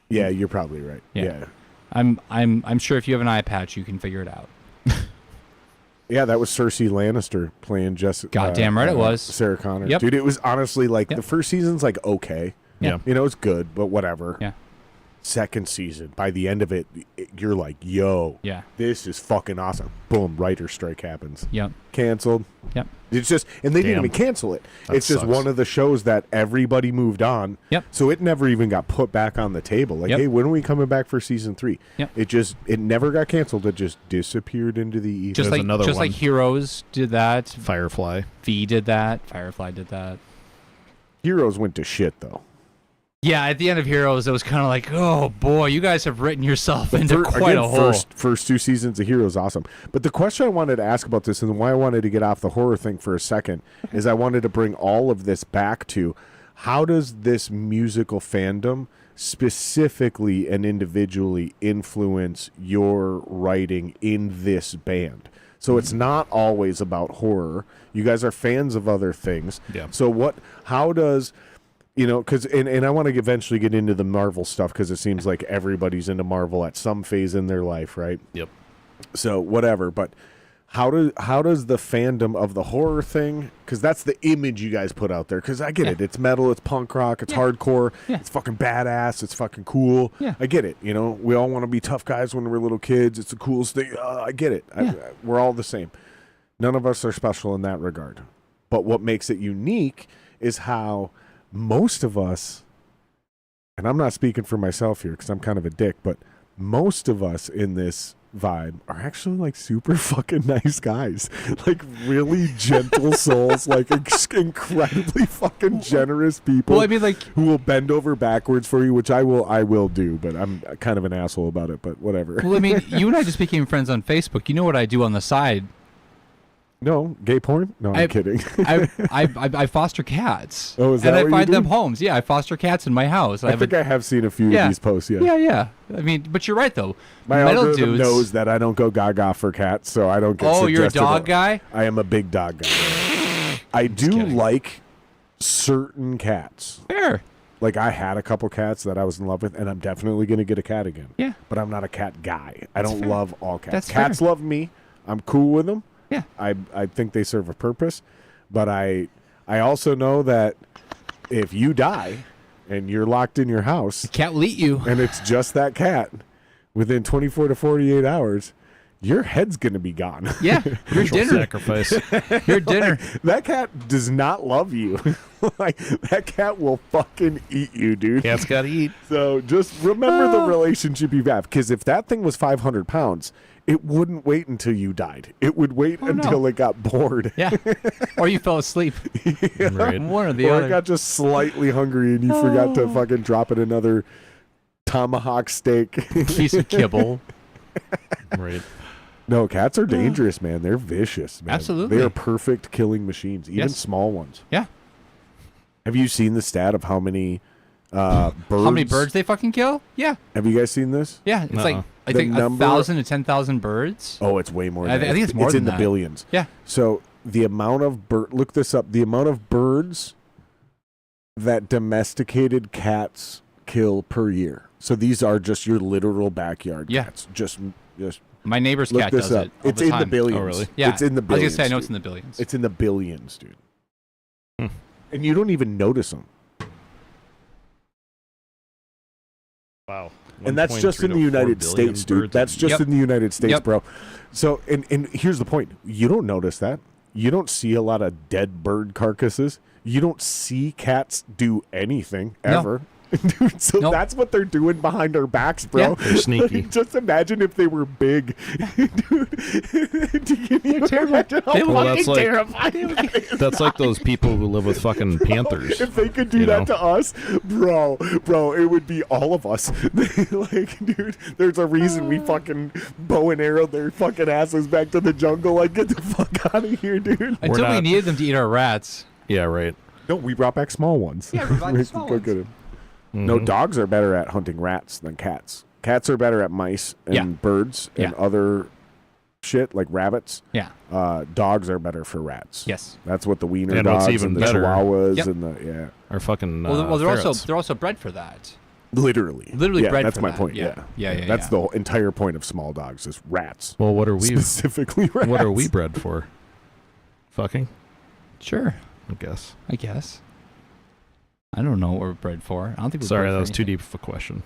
Yeah, you're probably right. Yeah. Yeah. I'm sure if you have an eye patch, you can figure it out. Yeah, that was Cersei Lannister playing Jessica. Goddamn right it was. Sarah Connor. Yep. Dude, it was honestly like Yep. the first season's like okay. Yeah. You know, it's good, but whatever. Yeah. second season, by the end of it, you're like, yo, Yeah. this is fucking awesome. Boom, writer strike happens. Yep. Canceled. Yep. It's just, and they didn't Damn. even cancel it. That It's just sucks. one of the shows that everybody moved on. Yep. So it never even got put back on the table. Like, Yep. hey, when are we coming back for season 3? Yep. It never got canceled. It just disappeared into the ether. Just There's like another just one. like Heroes did that. Firefly. V did that. Firefly did that. Heroes went to shit though. Yeah, at the end of Heroes, it was kind of like, oh boy, you guys have written yourself But into quite a hole. First 2 seasons of Heroes, awesome. But the question I wanted to ask about this, and why I wanted to get off the horror thing for a second, is I wanted to bring all of this back to how does this musical fandom specifically and individually influence your writing in this band? So it's not always about horror. You guys are fans of other things. Yeah. So how does, because, and I want to eventually get into the Marvel stuff because it seems like everybody's into Marvel at some phase in their life, right? Yep. So whatever, but how does the fandom of the horror thing, because that's the image you guys put out there, because I get Yeah. it. It's metal, it's punk rock, it's Yeah. hardcore, Yeah. it's fucking badass, it's fucking cool. Yeah. I get it. We all want to be tough guys when we're little kids. It's the coolest thing. I get it. Yeah. We're all the same. None of us are special in that regard. But what makes it unique is how most of us, and I'm not speaking for myself here because I'm kind of a dick, but most of us in this vibe are actually like super fucking nice guys, like really gentle souls, like incredibly fucking generous people. Well, I mean, like, who will bend over backwards for you, which I will do, but I'm kind of an asshole about it, but whatever. well, I mean, you and I just became friends on Facebook. You know what I do on the side? No, gay porn? No, I'm kidding. I foster cats. Oh, is that and I what you find do? them homes. Yeah, I foster cats in my house. I think I have seen a few Yeah. of these posts, yeah. Yeah. I mean, but you're right though. My Metal algorithm dudes knows that I don't go gaga for cats, so I don't get Oh, you're a suggested dog guy? I am a big dog guy. I do kidding. like certain cats. Fair. Like, I had a couple cats that I was in love with, and I'm definitely going to get a cat again. Yeah. But I'm not a cat guy. I don't fair. love all cats. That's Cats fair. love me. I'm cool with them. Yeah. I think they serve a purpose. But I also know that if you die and you're locked in your house Cat will eat you. and it's just that cat, within 24 to 48 hours, your head's going to be gone. Yeah. Your Ritual dinner. sacrifice. Your dinner. That cat does not love you. Like, that cat will fucking eat you, dude. Cat's got to eat. So just remember the relationship you have, because if that thing was 500 pounds, it wouldn't wait until you died. It would wait until it got bored. Yeah. Or you fell asleep. Right. One or the Or other. it got just slightly hungry and you forgot to fucking drop it another tomahawk steak. Piece of kibble. Right. No, cats are dangerous, man. They're vicious, man. Absolutely. They are perfect killing machines, even Yes. small ones. Yeah. Have you seen the stat of how many birds? How many birds they fucking kill? Yeah. Have you guys seen this? Yeah. It's like, I The think number- 1,000 to 10,000 birds. Oh, it's way more. I than think it's more It's than in the that. billions. Yeah. So the amount of look this up. The amount of birds that domesticated cats kill per year. So these are just your literal backyard Yeah. cats. Just My neighbor's look cat this does up. it. All It's the in time. the billions. Oh, really? Yeah. It's in the I was billions. going to say, I know it's dude. in the billions. It's in the billions, dude. Hmm. And you don't even notice them. Wow. And that's just in the 1.3 to 4 United billion States, dude. birds That's a just Yep. in the United States, Yep. bro. So, and here's the point. You don't notice that. You don't see a lot of dead bird carcasses. You don't see cats do anything, No. ever. Dude, so Nope. that's what they're doing behind our backs, bro. Yeah. They're sneaky. Just imagine if they were big. Dude, can you terrible. imagine how They would- Well, fucking that's like- terrifying that is? That's like those people who live with fucking panthers. If they could do you that know? to us, bro, it would be all of us. Like, dude, there's a reason we fucking bow and arrow their fucking asses back to the jungle. Like, get the fuck out of here, dude. Until we not- needed them to eat our rats. Yeah, right. No, we brought back small ones. Yeah, we brought the can small go ones. get 'em. No, dogs are better at hunting rats than cats. Cats are better at mice and Yeah. birds and Yeah. other shit like rabbits. Yeah. Dogs are better for rats. Yes. That's what the wiener And what's dogs even and the better- chihuahuas Yep. and the yeah. Or fucking Well, ferrets. they're also bred for that. Literally. Literally bred that's for my that. point. Yeah. Yeah, That's yeah. the whole entire point of small dogs is rats. Well, what are we? Specifically rats. What are we bred for? Fucking, Sure. I guess. I guess. I don't know what we're bred for. I don't think we're Sorry, bred that for was too anything. deep of a question.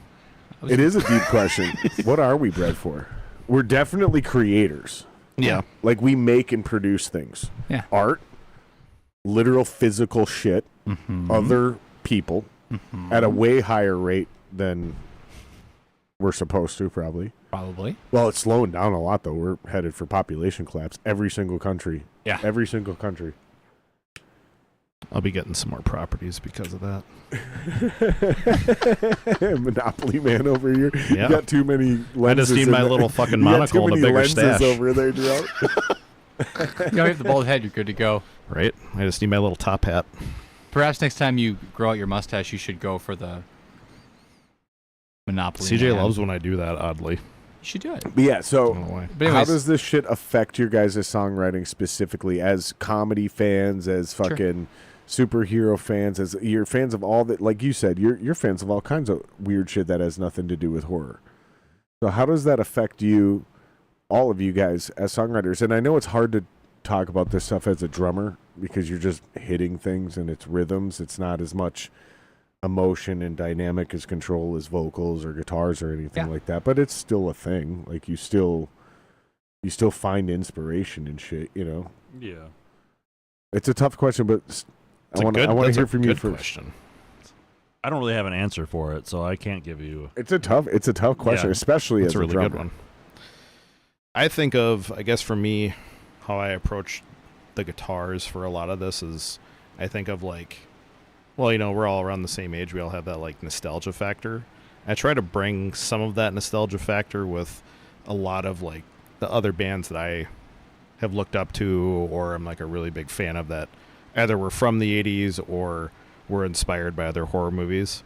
It is a deep question. What are we bred for? We're definitely creators. Yeah. Like, we make and produce things. Yeah. Art, literal physical shit, other people at a way higher rate than we're supposed to, probably. Probably. Well, it's slowing down a lot, though. We're headed for population collapse. Every single country. Yeah. Every single country. I'll be getting some more properties because of that. Monopoly man over here. Yeah. You got too many lenses. I just need in my there. little fucking You got monocle too and a many bigger lenses stash. over there, Joe. You have the bald head, you're good to go. Right? I just need my little top hat. Perhaps next time you grow out your mustache, you should go for the Monopoly. CJ man. loves when I do that, oddly. You should do it. But yeah, so I don't know why. But how anyways, does this shit affect your guys' songwriting specifically as comedy fans, as fucking superhero fans, as you're fans of all that? Like you said, you're fans of all kinds of weird shit that has nothing to do with horror. So how does that affect you, all of you guys, as songwriters? And I know it's hard to talk about this stuff as a drummer because you're just hitting things and it's rhythms. It's not as much emotion and dynamic as control as vocals or guitars or anything like that. But it's still a thing. Like you still find inspiration and shit. You know. Yeah. It's a tough question, but I want to That's hear a from you good first. question. I don't really have an answer for it, so I can't give you. It's a tough question, Yeah. especially That's as a really drummer. good one. I think of, I guess for me, how I approach the guitars for a lot of this is, I think of like, well, you know, we're all around the same age. We all have that like nostalgia factor. I try to bring some of that nostalgia factor with a lot of like the other bands that I have looked up to, or I'm like a really big fan of that either were from the 80s or were inspired by other horror movies.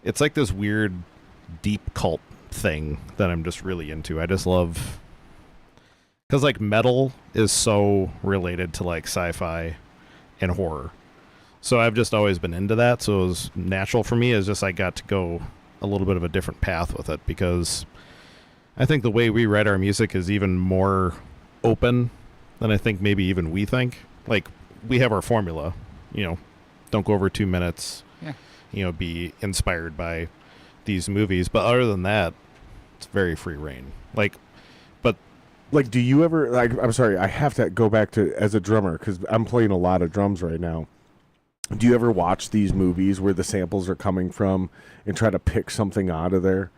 It's like this weird deep cult thing that I'm just really into. I just love, because like metal is so related to like sci-fi and horror. So I've just always been into that. So it was natural for me. It's just I got to go a little bit of a different path with it, because I think the way we write our music is even more open than I think maybe even we think. Like, we have our formula, you know, don't go over 2 minutes, you know, be inspired by these movies. But other than that, it's very free reign. Like, do you ever, like, I'm sorry, I have to go back to, as a drummer, because I'm playing a lot of drums right now. Do you ever watch these movies where the samples are coming from and try to pick something out of there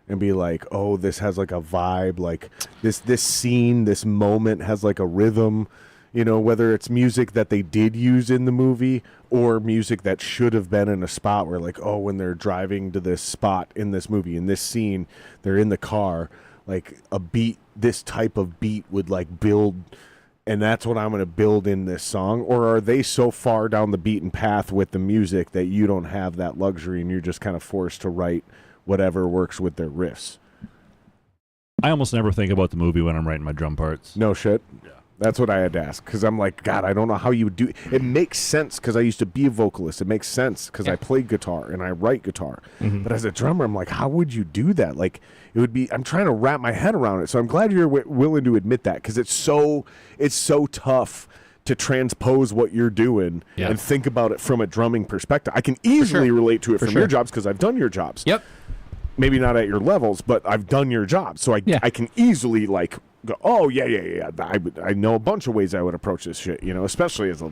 and be like, oh, this has like a vibe, like this scene, this moment has like a rhythm, you know, whether it's music that they did use in the movie or music that should have been in a spot where like, oh, when they're driving to this spot in this movie, in this scene, they're in the car, like a beat, this type of beat would like build, and that's what I'm going to build in this song? Or are they so far down the beaten path with the music that you don't have that luxury and you're just kind of forced to write whatever works with their riffs? I almost never think about the movie when I'm writing my drum parts. No shit? Yeah. That's what I had to ask, because I'm like, God, I don't know how you would do it. Makes sense because I used to be a vocalist. It makes sense because I play guitar and I write guitar. But as a drummer, I'm like, how would you do that? Like, it would be, I'm trying to wrap my head around it. So I'm glad you're willing to admit that, because it's so tough to transpose what you're doing and think about it from a drumming perspective. I can easily relate to it from your jobs because I've done your jobs. Yep. Maybe not at your levels, but I've done your job. So I can easily like go, oh, yeah. I know a bunch of ways I would approach this shit, you know, especially as a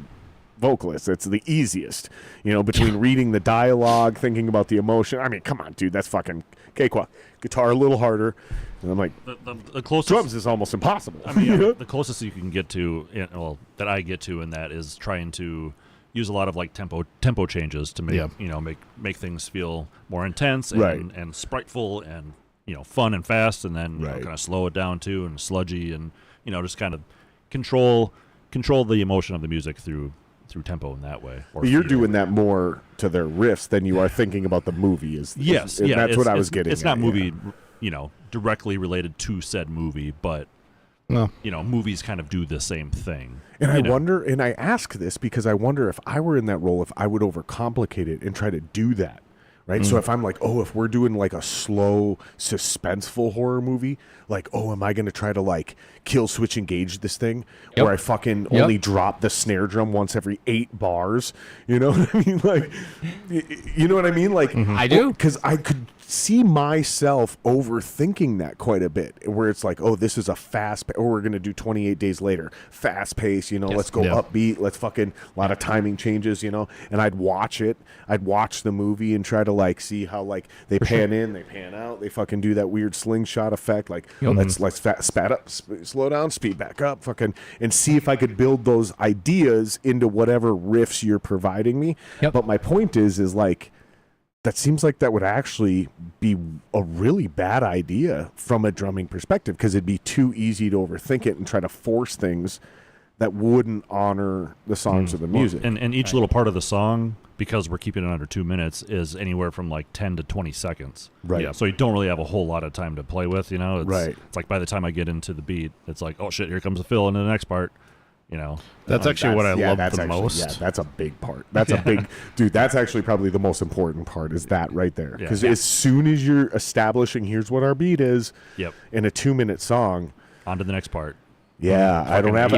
vocalist. It's the easiest, you know, between reading the dialogue, thinking about the emotion. I mean, come on, dude, that's fucking cakewalk. Guitar a little harder. And I'm like, The closest drums is almost impossible. I mean, the closest you can get to, that I get to in that is trying to use a lot of like tempo changes to make make things feel more intense and spriteful and fun and fast, and then kind of slow it down too, and sludgy, and just kind of control the emotion of the music through tempo in that way. But you're doing that more to their riffs than you are thinking about the movie. That's what I was getting. It's not movie, directly related to said movie, but movies kind of do the same thing. And I wonder, and I ask this because I wonder if I were in that role, if I would overcomplicate it and try to do that. Right. So if I'm like, oh, if we're doing like a slow, suspenseful horror movie, like, oh, am I going to try to like kill switch engage this thing where I fucking only drop the snare drum once every 8 bars? You know what I mean? Like, you know what I mean? Like, I do. Because I could see myself overthinking that quite a bit, where it's like, oh, this is a or we're going to do 28 Days Later, fast pace, let's go upbeat, let's fucking, a lot of timing changes, and I'd watch it. I'd watch the movie and try to like see how like they pan in, they pan out, they fucking do that weird slingshot effect, like let's spad up, slow down, speed back up, fucking, and see if I could build those ideas into whatever riffs you're providing me. But my point is like, that seems like that would actually be a really bad idea from a drumming perspective, because it'd be too easy to overthink it and try to force things that wouldn't honor the songs or the music. Well, and each little part of the song, because we're keeping it under 2 minutes, is anywhere from like 10 to 20 seconds. Right. Yeah, so you don't really have a whole lot of time to play with, It's, right. It's like by the time I get into the beat, it's like, oh shit, here comes the fill into the next part. That's actually what I love the actually, most. Yeah, that's a big part. That's a big, dude, that's actually probably the most important part, is that right there. Because as soon as you're establishing, here's what our beat is, in a 2-minute song, on to the next part. Yeah, I don't have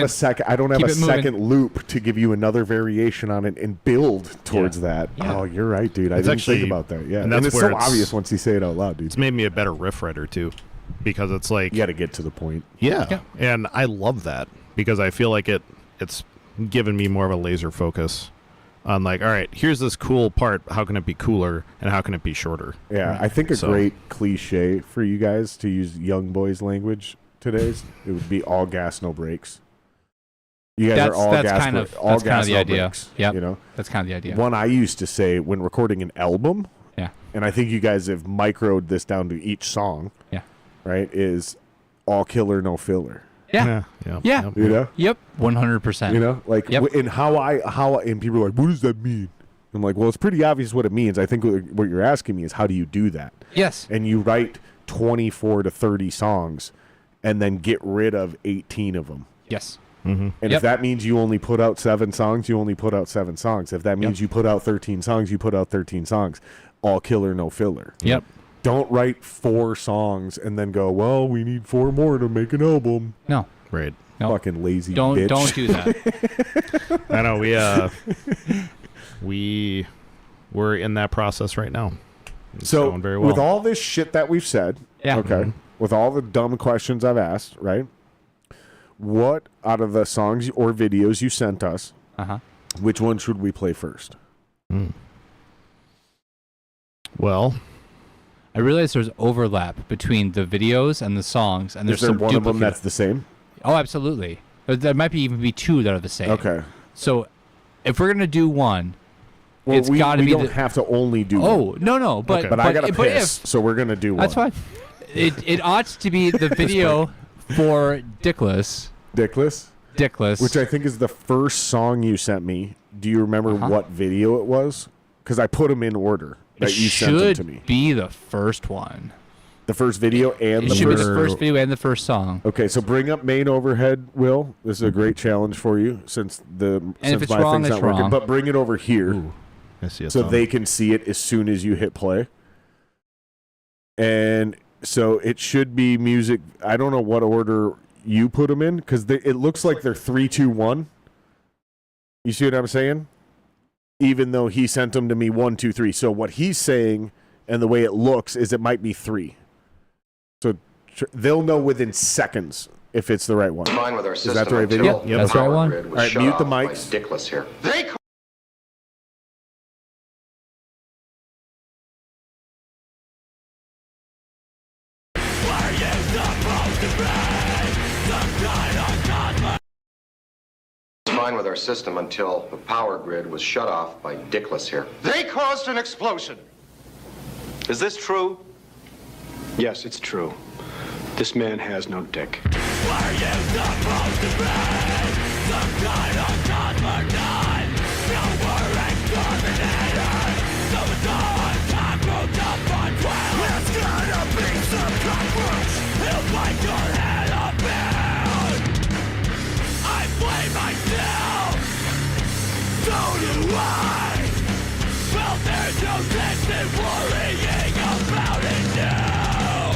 a second loop to give you another variation on it and build towards that. Yeah. Oh, you're right, dude. I didn't think about that. Yeah, and it's so obvious once you say it out loud, dude. It's made me a better riff writer too, because it's like you got to get to the point. Yeah, and I love that, because I feel like it's given me more of a laser focus on like, all right, here's this cool part. How can it be cooler, and how can it be shorter? Yeah, I think a great cliche for you guys to use young boys language today's, it would be all gas, no brakes. You guys are all gas, that's kind of the no idea. brakes. Yeah, that's kind of the idea. One I used to say when recording an album, and I think you guys have microed this down to each song. Yeah, right, is all killer, no filler. Yeah. You know? Yep. 100%. Like, and how and people are like, what does that mean? I'm like, well, it's pretty obvious what it means. I think what you're asking me is, how do you do that? Yes. And you write 24 to 30 songs and then get rid of 18 of them. Yes. Mm-hmm. And if that means you only put out 7 songs, you only put out 7 songs. If that means you put out 13 songs, you put out 13 songs. All killer, no filler. Yep. Don't write 4 songs and then go, well, we need 4 more to make an album. No. Right. No. Fucking lazy bitch. Don't do that. I know, we were in that process right now. It's going very well. With all this shit that we've said, with all the dumb questions I've asked, right? What out of the songs or videos you sent us, which one should we play first? Well, I realize there's overlap between the videos and the songs, and there's some one of them that's the same? Oh, absolutely. There might even be 2 that are the same. Okay. So, if we're gonna do one, it's got to be. We don't have to only do one. Oh, no, but I gotta piss, so we're gonna do one. That's fine. It ought to be the video for Dickless. Dickless, which I think is the first song you sent me. Do you remember what video it was? Because I put them in order that you sent them to me. Should be the first one. The first video and it should be the first video and the first song. Okay, so bring up main overhead, Will. This is a great challenge for you since my thing's not working. But bring it over here. Ooh, I see so they can see it as soon as you hit play. And so it should be music. I don't know what order you put them in, because it looks like they're 3, 2, 1. You see what I'm saying? Even though he sent them to me 1, 2, 3. So what he's saying and the way it looks is it might be 3. So they'll know within seconds if it's the right one. Is that the right video? Yep, that's the right one. All right, mute the mics. Dickless here. Fine with our system until the power grid was shut off by Dickless here. They caused an explosion. Is this true? Yes, it's true. This man has no dick. Were you supposed to be some kind of cosmonaut? You were exterminated. So it's all time moved up on 12. It's gonna be some cockroach. He'll bite your head up in. I blame myself. So do I. Well, there's no sense in worrying about it now.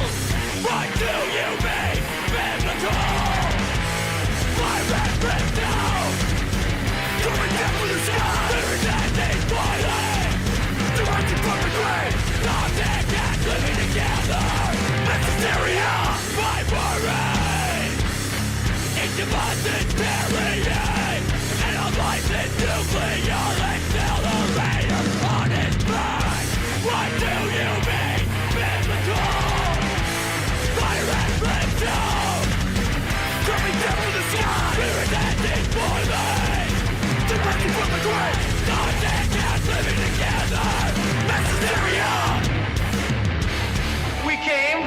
What do you mean, biblical? My reference now. Coming down from the sky. There is ending boiling. Directed from the grave. Not taken. We came.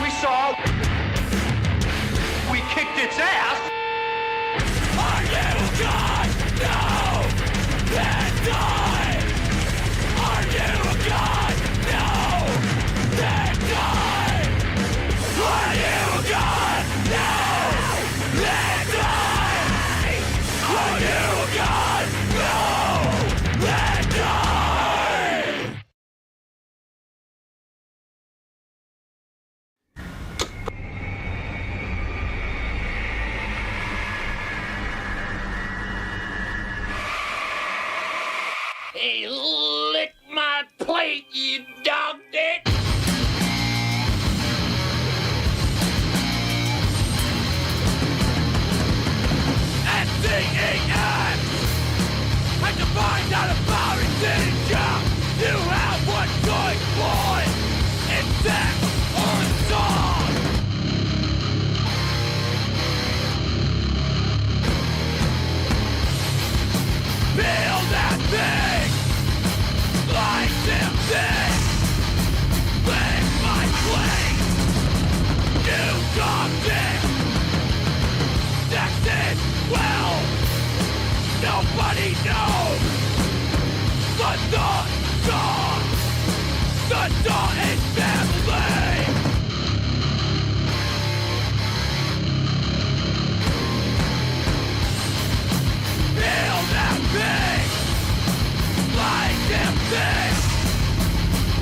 We saw. We kicked its ass. Are you God? No. Then die. Are you a God? No. Then die. Are you a God? No. Then die. Are you a God? No. Then die. Hey, lick my plate, you dog dick! S-C-E-N! Had to find out about it, didn't ya? You have what's going on! It's sex or song! Feel that thing! Like them things! Lick my plate! You dog dick! Sex is, well, nobody knows! The thought is family! Feel that thing! Like them things!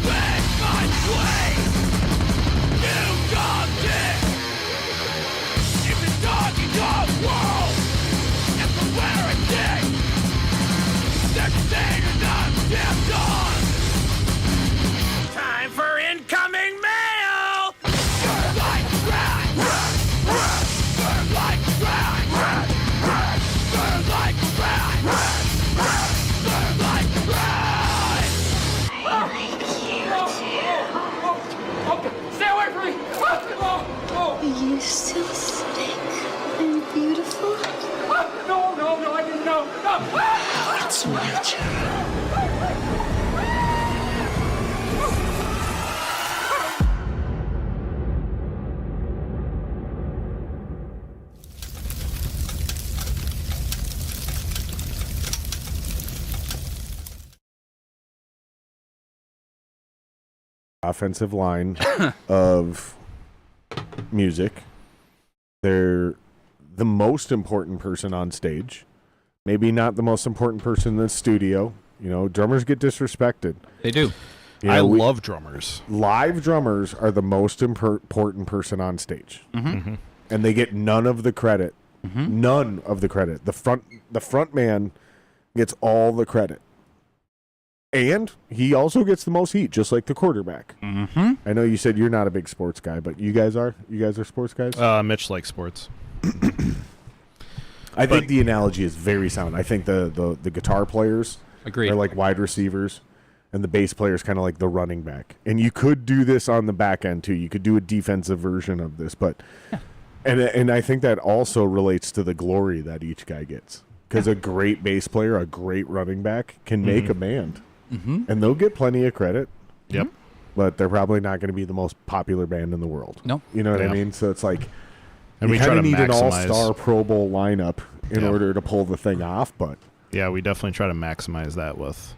Lick my plate! You dog dick! If the doggy dog world is the wearing dick, there's Satan on damn dog! Time for incoming mail! Burn like rat! Burn like rat! Burn like rat! Burn like rat! Okay, stay away from me! You still stink and beautiful. No, I didn't know. No. It's nature. Offensive line of music. They're the most important person on stage. Maybe not the most important person in the studio. You know, drummers get disrespected. They do. You I know, love drummers. live drummers are the most important person on stage. And they get none of the credit. None of the credit. The front man gets all the credit. And he also gets the most heat, just like the quarterback. I know you said you're not a big sports guy, but you guys are? You guys are sports guys? Mitch likes sports. I think the analogy is very sound. I think the guitar players Agreed. are like wide receivers, and the bass player is kind of like the running back. And you could do this on the back end, too. You could do a defensive version of this. But and I think that also relates to the glory that each guy gets. Because a great bass player, a great running back can make a band. And they'll get plenty of credit. Yep. But they're probably not going to be the most popular band in the world. No. You know what I Yeah. mean? So it's like, And we you try kind to of need an maximize. all-star Pro Bowl lineup in Yeah. order to pull the thing off. But Yeah, we definitely try to maximize that with,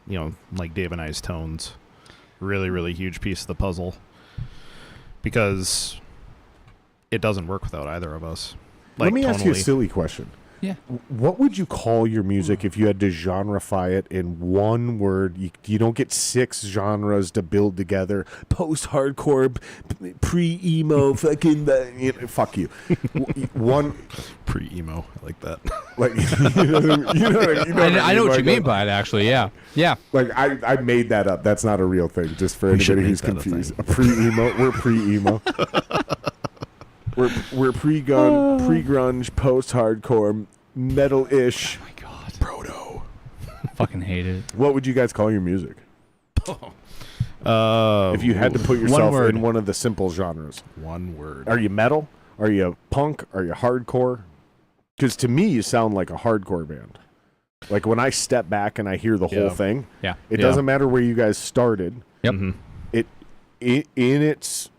you know, like Dave and I's tones. Really, really huge piece of the puzzle. Because it doesn't work without either of us. Like, let me ask you a tonally. silly question. Yeah. What would you call your music if you had to genreify it in one word? You don't get 6 genres to build together. Post-hardcore, pre-emo, fucking, fuck you. One, Pre-emo. I like that. like, I know what you mean by it, actually. Yeah. Yeah. Like, I made that up. That's not a real thing, just for We should anybody make who's that a confused. thing. A pre-emo. We're pre-emo. We're pre-gun, pre-grunge, post-hardcore, metal-ish. Oh my God. Proto. Fucking hate it. What would you guys call your music? If you had to put One yourself word. in one of the simple genres. One word. Are you metal? Are you punk? Are you hardcore? Because to me, you sound like a hardcore band. Like when I step back and I hear the whole thing, it doesn't matter where you guys started. Yep. In its,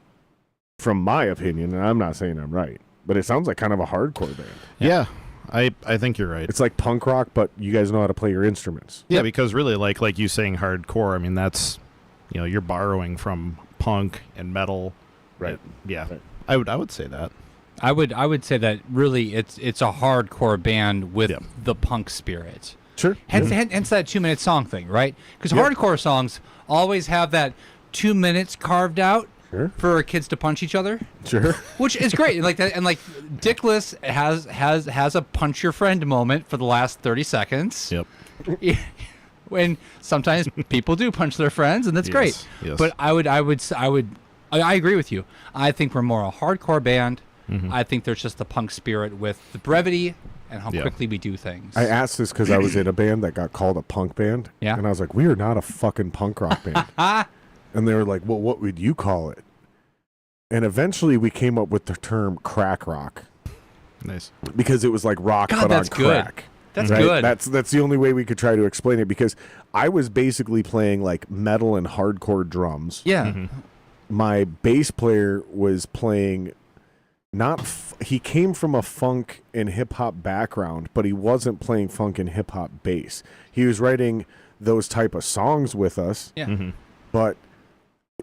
from my opinion, and I'm not saying I'm right, but it sounds like kind of a hardcore band. Yeah. I think you're right. It's like punk rock, but you guys know how to play your instruments. Yeah, because really, like you saying hardcore, I mean, that's, you're borrowing from punk and metal. Right. Yeah. Right. I would say that. I would say that really it's a hardcore band with the punk spirit. Sure. Hence that 2-minute song thing, right? Because hardcore songs always have that 2 minutes carved out for kids to punch each other. Sure. Which is great. Like that, and like Dickless has a punch your friend moment for the last 30 seconds. Yep. When sometimes people do punch their friends, and that's great. Yes. But I agree with you. I think we're more a hardcore band. I think there's just the punk spirit with the brevity and how quickly we do things. I asked this because I was in a band that got called a punk band. Yeah. And I was like, we are not a fucking punk rock band. And they were like, well, what would you call it? And eventually we came up with the term crack rock. Nice. Because it was like rock, God, but that's on crack. good. That's right? good. That's the only way we could try to explain it, because I was basically playing like metal and hardcore drums. Yeah. My bass player was playing he came from a funk and hip hop background, but he wasn't playing funk and hip hop bass. He was writing those type of songs with us. Yeah. But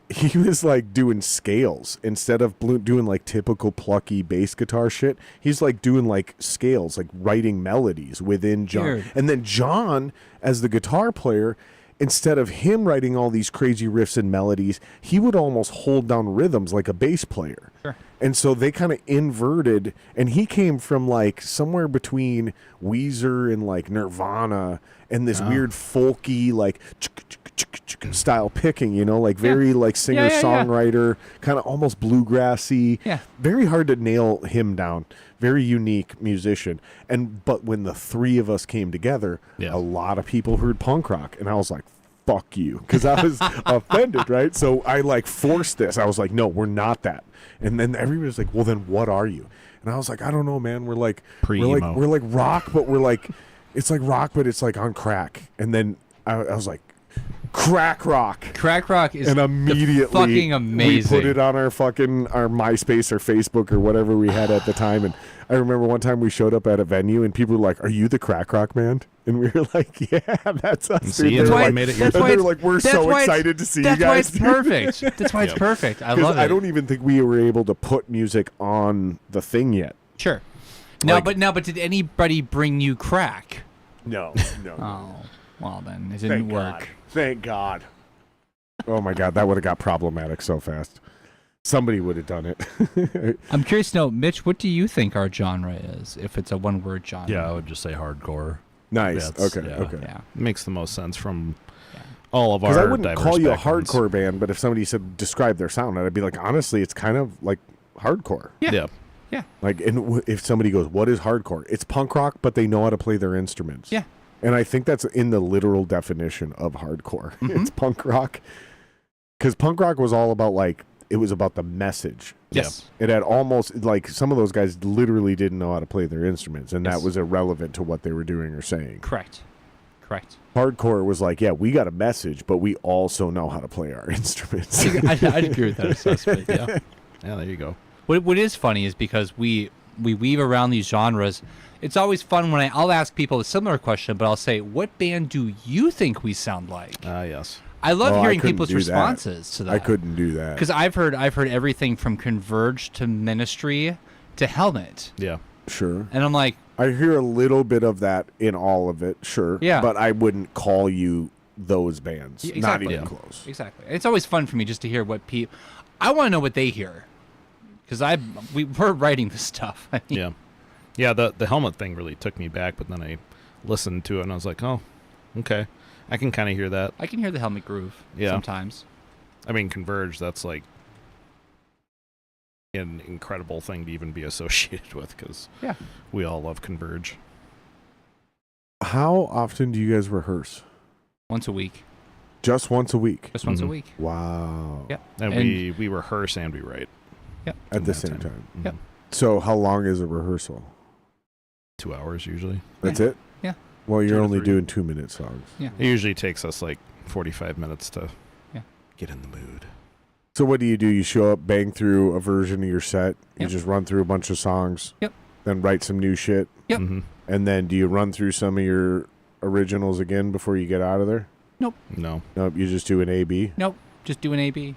he was like doing scales instead of doing like typical plucky bass guitar shit. He's like doing like scales, like writing melodies within John. Weird. And then John, as the guitar player, instead of him writing all these crazy riffs and melodies, he would almost hold down rhythms like a bass player. Sure. And so they kind of inverted, and he came from like somewhere between Weezer and like Nirvana and this weird folky like style picking, like very like singer-songwriter, kind of almost bluegrassy. Yeah. Very hard to nail him down. Very unique musician. But when the three of us came together, a lot of people heard punk rock, and I was like, fuck you, because I was offended, right? So I like forced this. I was like, no, we're not that. And then everybody was like, well, then what are you? And I was like, I don't know, man. We're like Pre-emo. we're like rock, but we're like, it's like rock, but it's like on crack. And then I was like, crack rock. Crack rock is and immediately fucking amazing. We put it on our MySpace or Facebook or whatever we had at the time. And I remember one time we showed up at a venue and people were like, "Are you the crack rock band?" And we were like, "Yeah, that's us." See, dude. that's why I like, made it your they were like, "We're so excited to see you guys." That's why it's perfect. That's why it's perfect. I love it. I don't even think we were able to put music on the thing yet. Sure. Now, but did anybody bring you crack? No. Oh, well then it didn't work. Thank God. Oh my God, that would have got problematic so fast. Somebody would have done it. I'm curious to know, Mitch, what do you think our genre is, if it's a one-word genre? Yeah, I would just say hardcore. Nice. That's- Okay. yeah. Okay. Yeah. Makes the most sense from all of our Because I wouldn't diverse call you a backgrounds. hardcore band, but if somebody said describe their sound, I'd be like, honestly, it's kind of like hardcore. Yeah. Like, and if somebody goes, "What is hardcore?" It's punk rock, but they know how to play their instruments. Yeah. And I think that's in the literal definition of hardcore. It's punk rock. Because punk rock was all about it was about the message. Yes. It had almost like some of those guys literally didn't know how to play their instruments, and that was irrelevant to what they were doing or saying. Correct. Hardcore was like, yeah, we got a message, but we also know how to play our instruments. I'd agree with that assessment. Yeah. Yeah, there you go. What is funny is because we weave around these genres. It's always fun when I'll ask people a similar question, but I'll say, "What band do you think we sound like?" Yes. I love hearing couldn't people's do that. responses to that. I couldn't do that. Because I've heard everything from Converge to Ministry to Helmet, Yeah. Sure. and I'm like, I hear a little bit of that in all of it, sure. Yeah. But I wouldn't call you those bands. Yeah, Not exactly. even Yeah. close. exactly. It's always fun for me just to hear what people. I want to know what they hear, because we're writing this stuff. I mean, Yeah. Yeah, the helmet thing really took me back, but then I listened to it and I was like, oh, okay. I can kind of hear that. I can hear the Helmet groove sometimes. I mean, Converge, that's like an incredible thing to even be associated with, because we all love Converge. How often do you guys rehearse? Once a week. Just once a week. Just once a week. Wow. Yeah. And we rehearse and we write. Yeah. At the that same time. Mhm. Yep. So how long is a rehearsal? 2 hours usually. That's it? Yeah. Well, you're 2 to only 3. doing 2-minute songs. Yeah. It usually takes us like 45 minutes to Get in the mood. So what do? You show up, bang through a version of your set. You Yep. just run through a bunch of songs. Yep. Then write some new shit. Yep. Mhm. And then do you run through some of your originals again before you get out of there? No. Nope, you just do an A-B. Nope, just do an A/B.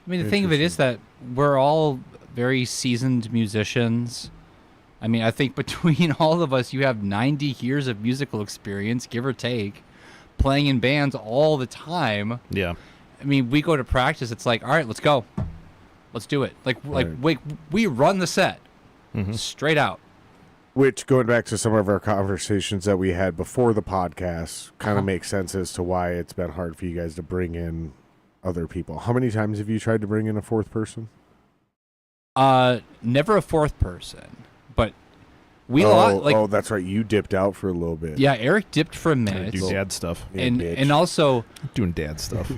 I mean, the thing of it is that we're all very seasoned musicians. I mean, I think between all of us, you have 90 years of musical experience, give or take, playing in bands all the time. Yeah. I mean, we go to practice. It's like, all right, let's go, let's do it. Like we run the set straight out. Which, going back to some of our conversations that we had before the podcast, kind of makes sense as to why it's been hard for you guys to bring in other people. How many times have you tried to bring in a fourth person? Never a fourth person, but we like. Oh, that's right. You dipped out for a little bit. Yeah, Eric dipped for a I minute, do dad stuff. Yeah, and bitch. and also Doing dad stuff.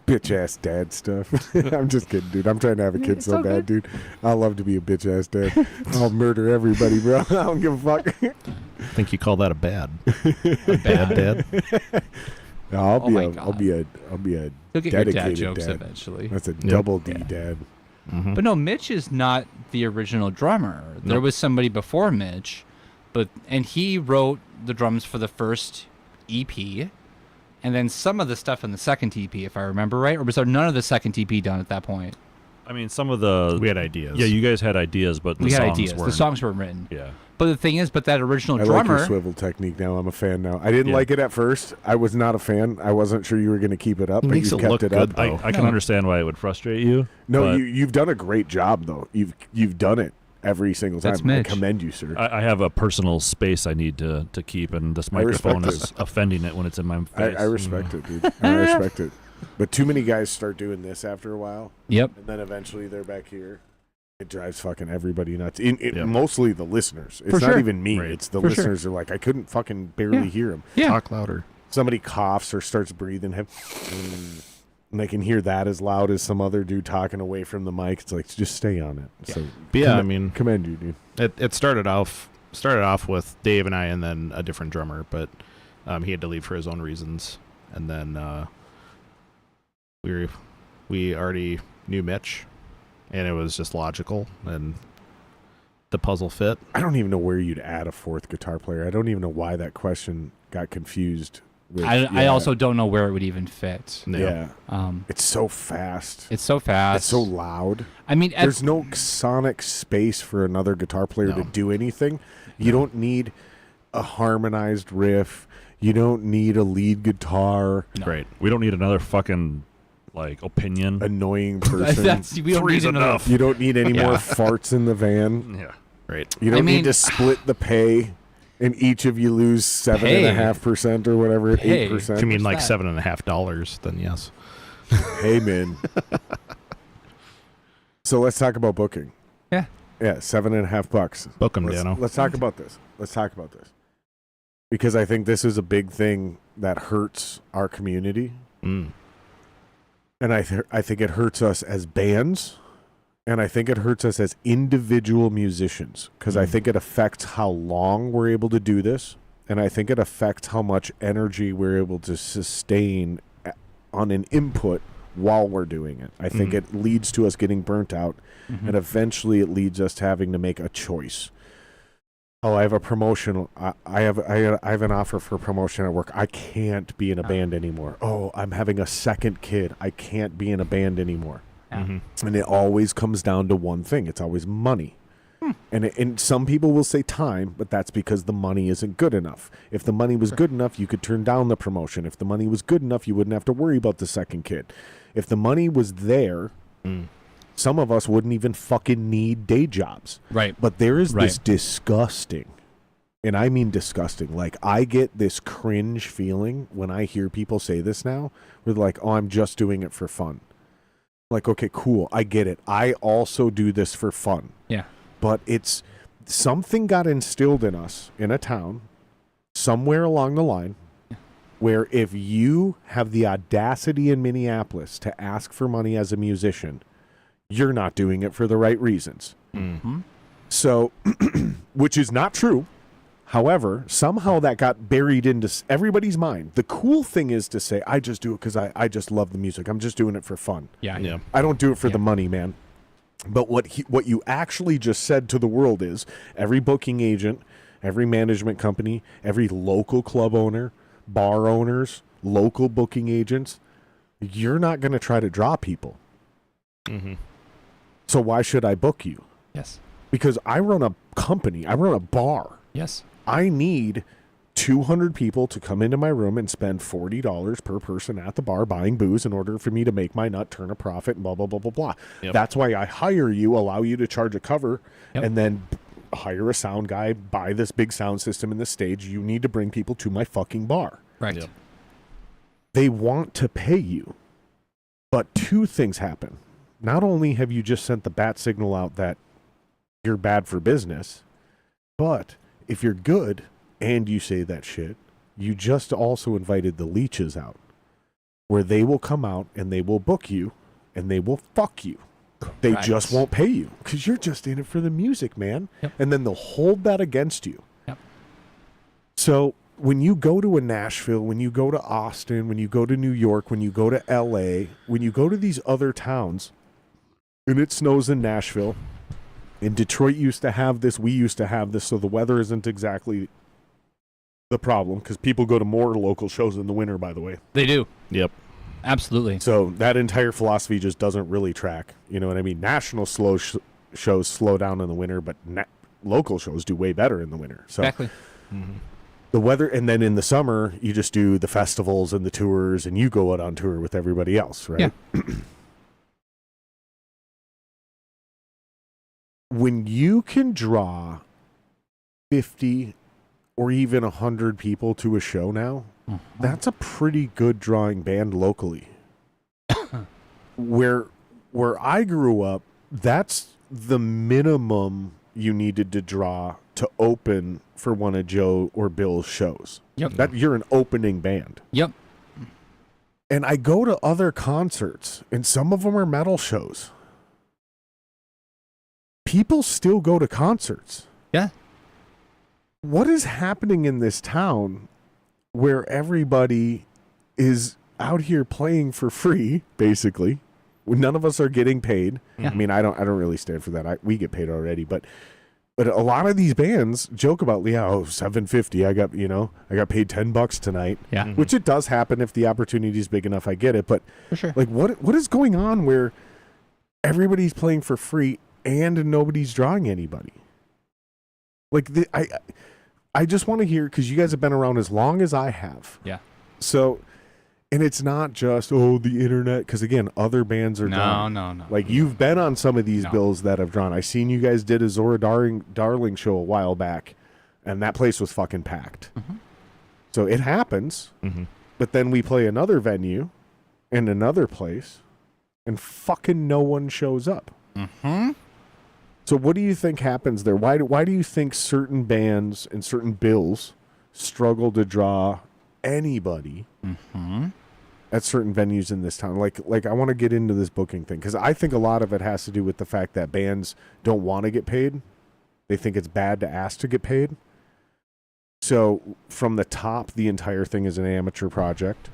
Bitch ass dad stuff. I'm just kidding, dude. I'm trying to have a kid It's so all bad, dude. I love to be a bitch ass dad. I'll murder everybody, bro. I don't give a fuck. I think you call that a bad. bad. dad. No, I'll Oh be my a God. dedicated You'll get your dad dad. jokes eventually. That's a double D Yeah. dad. Mhm. But no, Mitch is not the original drummer. There Nope. was somebody before Mitch, and he wrote the drums for the first EP, and then some of the stuff in the second EP, if I remember right. Or was there none of the second EP done at that point? I mean, some of the We had ideas. Yeah, you guys had ideas, but the We had songs ideas. The weren't. songs weren't written. Yeah. But the thing is, that original I like drummer. your swivel technique now. I'm a fan now. I didn't Yeah. like it at first. I was not a fan. I wasn't sure you were going to keep it up, It but makes you've it kept look it good, up. though. I can No. understand why it would frustrate you. No, but you've done a great job though. You've done it every single time. That's I Mitch. commend you, sir. I have a personal space I need to keep, and this I respect microphone is it. offending it when it's in my face. I respect it, dude. I respect it. But too many guys start doing this after a while, Yep. and then eventually they're back here. It drives fucking everybody nuts. Yeah. Mostly the listeners. It's For not sure. even me. Right. It's the For sure. listeners are like, I couldn't fucking barely Yeah. hear him. Yeah. Talk louder. Somebody coughs or starts breathing heavy, and they can hear that as loud as some other dude talking away from the mic. It's like, just stay on it. So, But yeah, I mean, commend you, dude. it started off with Dave and I, and then a different drummer, but he had to leave for his own reasons, and then we already knew Mitch, and it was just logical, and the puzzle fit. I don't even know where you'd add a fourth guitar player. I don't even know why that question got confused. With, I also don't know where it would even fit. Yeah. It's so fast. It's so fast. It's so loud. I mean, There's no sonic space for another guitar player to No. do anything. You don't need a harmonized riff. You don't need a lead guitar. Great. We don't need another fucking opinion. Annoying person. we don't Three's need another. enough. You don't need any Yeah. more farts in the van. Yeah. Right. You don't I mean- need to split the pay, and each of you lose 7.5% or whatever, Pay? 8%. If you mean like that? $7.50, then yes. Hey, man. So let's talk about booking. Yeah. Yeah, $7.50. Book 'em, Let's, Dano. let's talk about this. Because I think this is a big thing that hurts our community. Mm. And I think it hurts us as bands. And I think it hurts us as individual musicians. Because I think it affects how long we're able to do this. And I think it affects how much energy we're able to sustain on an input while we're doing it. I think it leads to us getting burnt out. And eventually it leads us to having to make a choice. Oh, I have a promotion. I have an offer for promotion at work. I can't be in a band anymore. Oh, I'm having a second kid. I can't be in a band anymore. Yeah. And it always comes down to one thing. It's always money. And some people will say time, but that's because the money isn't good enough. If the money was good enough, you could turn down the promotion. If the money was good enough, you wouldn't have to worry about the second kid. If the money was there, some of us wouldn't even fucking need day jobs. Right. But there is this Right. disgusting, and I mean disgusting, like I get this cringe feeling when I hear people say this now, where they're like, oh, I'm just doing it for fun. Like, okay, cool, I get it. I also do this for fun. Yeah. But it's something got instilled in us in a town somewhere along the line where if you have the audacity in Minneapolis to ask for money as a musician, you're not doing it for the right reasons. So, which is not true. However, somehow that got buried into everybody's mind. The cool thing is to say, I just do it because I just love the music. I'm just doing it for fun. Yeah. I don't do it for the money, man. But what you actually just said to the world is every booking agent, every management company, every local club owner, bar owners, local booking agents, you're not going to try to draw people. Mm-hmm. So why should I book you? Yes. Because I run a company. I run a bar. Yes. I need 200 people to come into my room and spend $40 per person at the bar buying booze in order for me to make my nut, turn a profit, and blah, blah, blah, blah, blah. Yep. That's why I hire you, allow you to charge a cover, and then hire a sound guy, buy this big sound system and the stage. You need to bring people to my fucking bar. Right. Yep. They want to pay you. But two things happen. Not only have you just sent the bat signal out that you're bad for business, but if you're good and you say that shit, you just also invited the leeches out, where they will come out and they will book you and they will fuck you. They just won't pay you because you're just in it for the music, man. Yep. And then they'll hold that against you. Yep. So when you go to a Nashville, when you go to Austin, when you go to New York, when you go to LA, when you go to these other towns, and it snows in Nashville, and Detroit used to have this, we used to have this, so the weather isn't exactly the problem because people go to more local shows in the winter, by the way. They do. Yep. Absolutely. So that entire philosophy just doesn't really track. You know what I mean? National shows slow down in the winter, but local shows do way better in the winter. So Exactly. the weather, and then in the summer, you just do the festivals and the tours, and you go out on tour with everybody else, right? Yeah. When you can draw 50 or even 100 people to a show now, that's a pretty good drawing band locally. Where I grew up, that's the minimum you needed to draw to open for one of Joe or Bill's shows. Yep. That you're an opening band. Yep. And I go to other concerts, and some of them are metal shows. People still go to concerts. Yeah. What is happening in this town where everybody is out here playing for free, basically? None of us are getting paid. Yeah. I mean, I don't really stand for that. We get paid already, but a lot of these bands joke about, yeah, $750. I got paid $10 tonight. Yeah. Which it does happen if the opportunity is big enough. I get it, but For sure. like, what is going on where everybody's playing for free and nobody's drawing anybody? Like, I just want to hear, because you guys have been around as long as I have. Yeah. So, and it's not just, the internet, because again, other bands are drawn. No. Like, you've been on some of these No. bills that have drawn. I seen you guys did a Zora Darling show a while back, and that place was fucking packed. Mm-hmm. So it happens, but then we play another venue in another place, and fucking no one shows up. Mm-hmm. So what do you think happens there? Why do you think certain bands and certain bills struggle to draw anybody at certain venues in this town? Like I want to get into this booking thing, because I think a lot of it has to do with the fact that bands don't want to get paid. They think it's bad to ask to get paid. So from the top, the entire thing is an amateur project.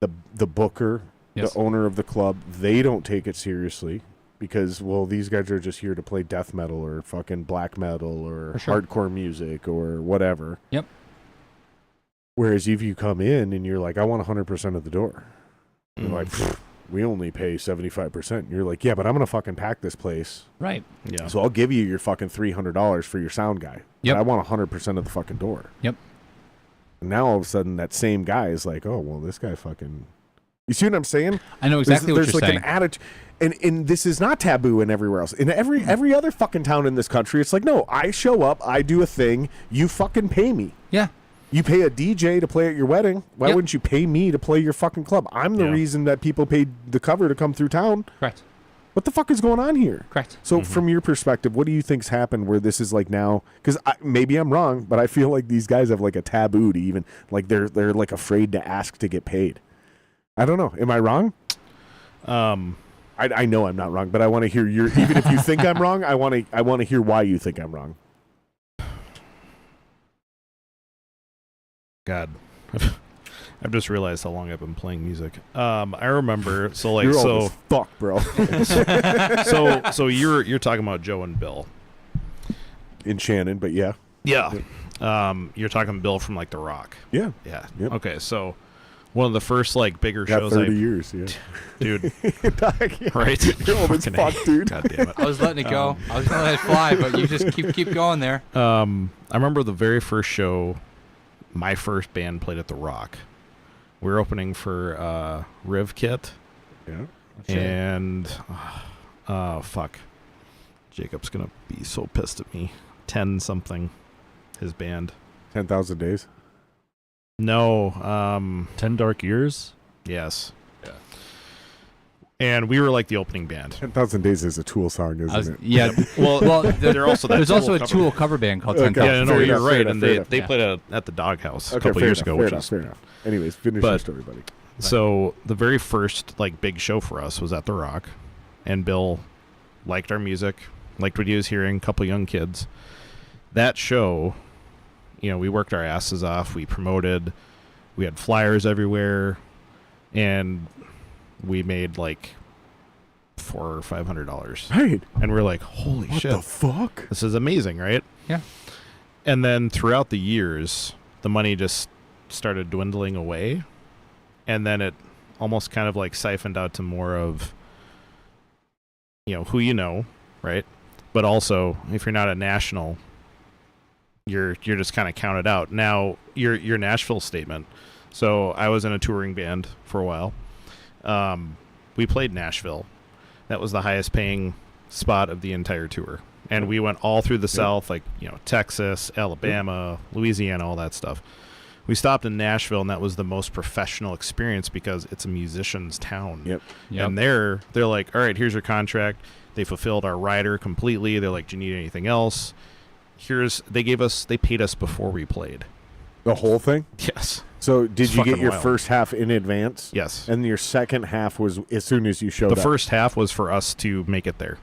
The booker, Yes. the owner of the club, they don't take it seriously. Because, well, these guys are just here to play death metal or fucking black metal or sure. hardcore music or whatever. Yep. Whereas if you come in and you're like, I want 100% of the door. You're like, we only pay 75%. You're like, yeah, but I'm going to fucking pack this place. Right. Yeah. So I'll give you your fucking $300 for your sound guy. Yep. But I want 100% of the fucking door. Yep. And now all of a sudden that same guy is like, oh, well, this guy fucking... You see what I'm saying? I know exactly what There's you're like saying. an attitude, and this is not taboo in everywhere else. In every other fucking town in this country, it's like, no, I show up, I do a thing, you fucking pay me. Yeah. You pay a DJ to play at your wedding. Why Yep. wouldn't you pay me to play your fucking club? I'm the reason that people paid the cover to come through town. Correct. What the fuck is going on here? Correct. So from your perspective, what do you think's happened where this is like now? Because maybe I'm wrong, but I feel like these guys have like a taboo to even, like they're like afraid to ask to get paid. I don't know. Am I wrong? I know I'm not wrong, but I want to hear your. Even if you think I'm wrong, I want to hear why you think I'm wrong. God. I've just realized how long I've been playing music. I remember, so like, You're so old as fuck, bro. so you're talking about Joe and Bill In Shannon, but yeah. Yeah. You're talking Bill from like The Rock. Yeah. Yeah. Yep. Okay, so one of the first like bigger Got shows 30 years, yeah. dude, Yeah. right? You're old as Fucking fuck, A. dude. God damn it. I was letting it go. I was gonna let it fly, but you just keep going there. I remember the very first show my first band played at The Rock. We were opening for Riv Kit. Yeah. And fuck. Jacob's gonna be so pissed at me. 10 something, his band. 10,000 Days. No, 10 Dark Years? yes. Yeah. And we were like the opening band. 10,000 Days is a Tool song, isn't it? Yeah. Well, they're also that There's also a cover Tool cover band called Okay. 10,000. Yeah, no, Fair you're enough, right. fair And enough, they yeah. played at the Doghouse a Okay, couple fair years enough, ago, fair which enough, is fair enough. Anyways, finish But- your story, buddy. so the very first like big show for us was at The Rock, and Bill liked our music, liked what he was hearing. A couple young kids. That show, you know, we worked our asses off. We promoted. We had flyers everywhere, and we made like $400 or $500. Right. And we're like, holy What shit, the fuck? this is amazing, right? Yeah. And then throughout the years, the money just started dwindling away. And then it almost kind of like siphoned out to more of, you know, who you know, right? But also, if you're not a national, you're just kind of counted out. Now, your Nashville statement. So I was in a touring band for a while. We played Nashville. That was the highest paying spot of the entire tour. And we went all through the South, like, you know, Texas, Alabama, Louisiana, all that stuff. We stopped in Nashville, and that was the most professional experience because it's a musician's town. Yep. And they're like, all right, here's your contract. They fulfilled our rider completely. They're like, do you need anything else? They paid us before we played. The whole thing? Yes. So did It's you get fucking your wild. first half in advance? Yes. And your second half was as soon as you showed The up? first half was for us to make it there.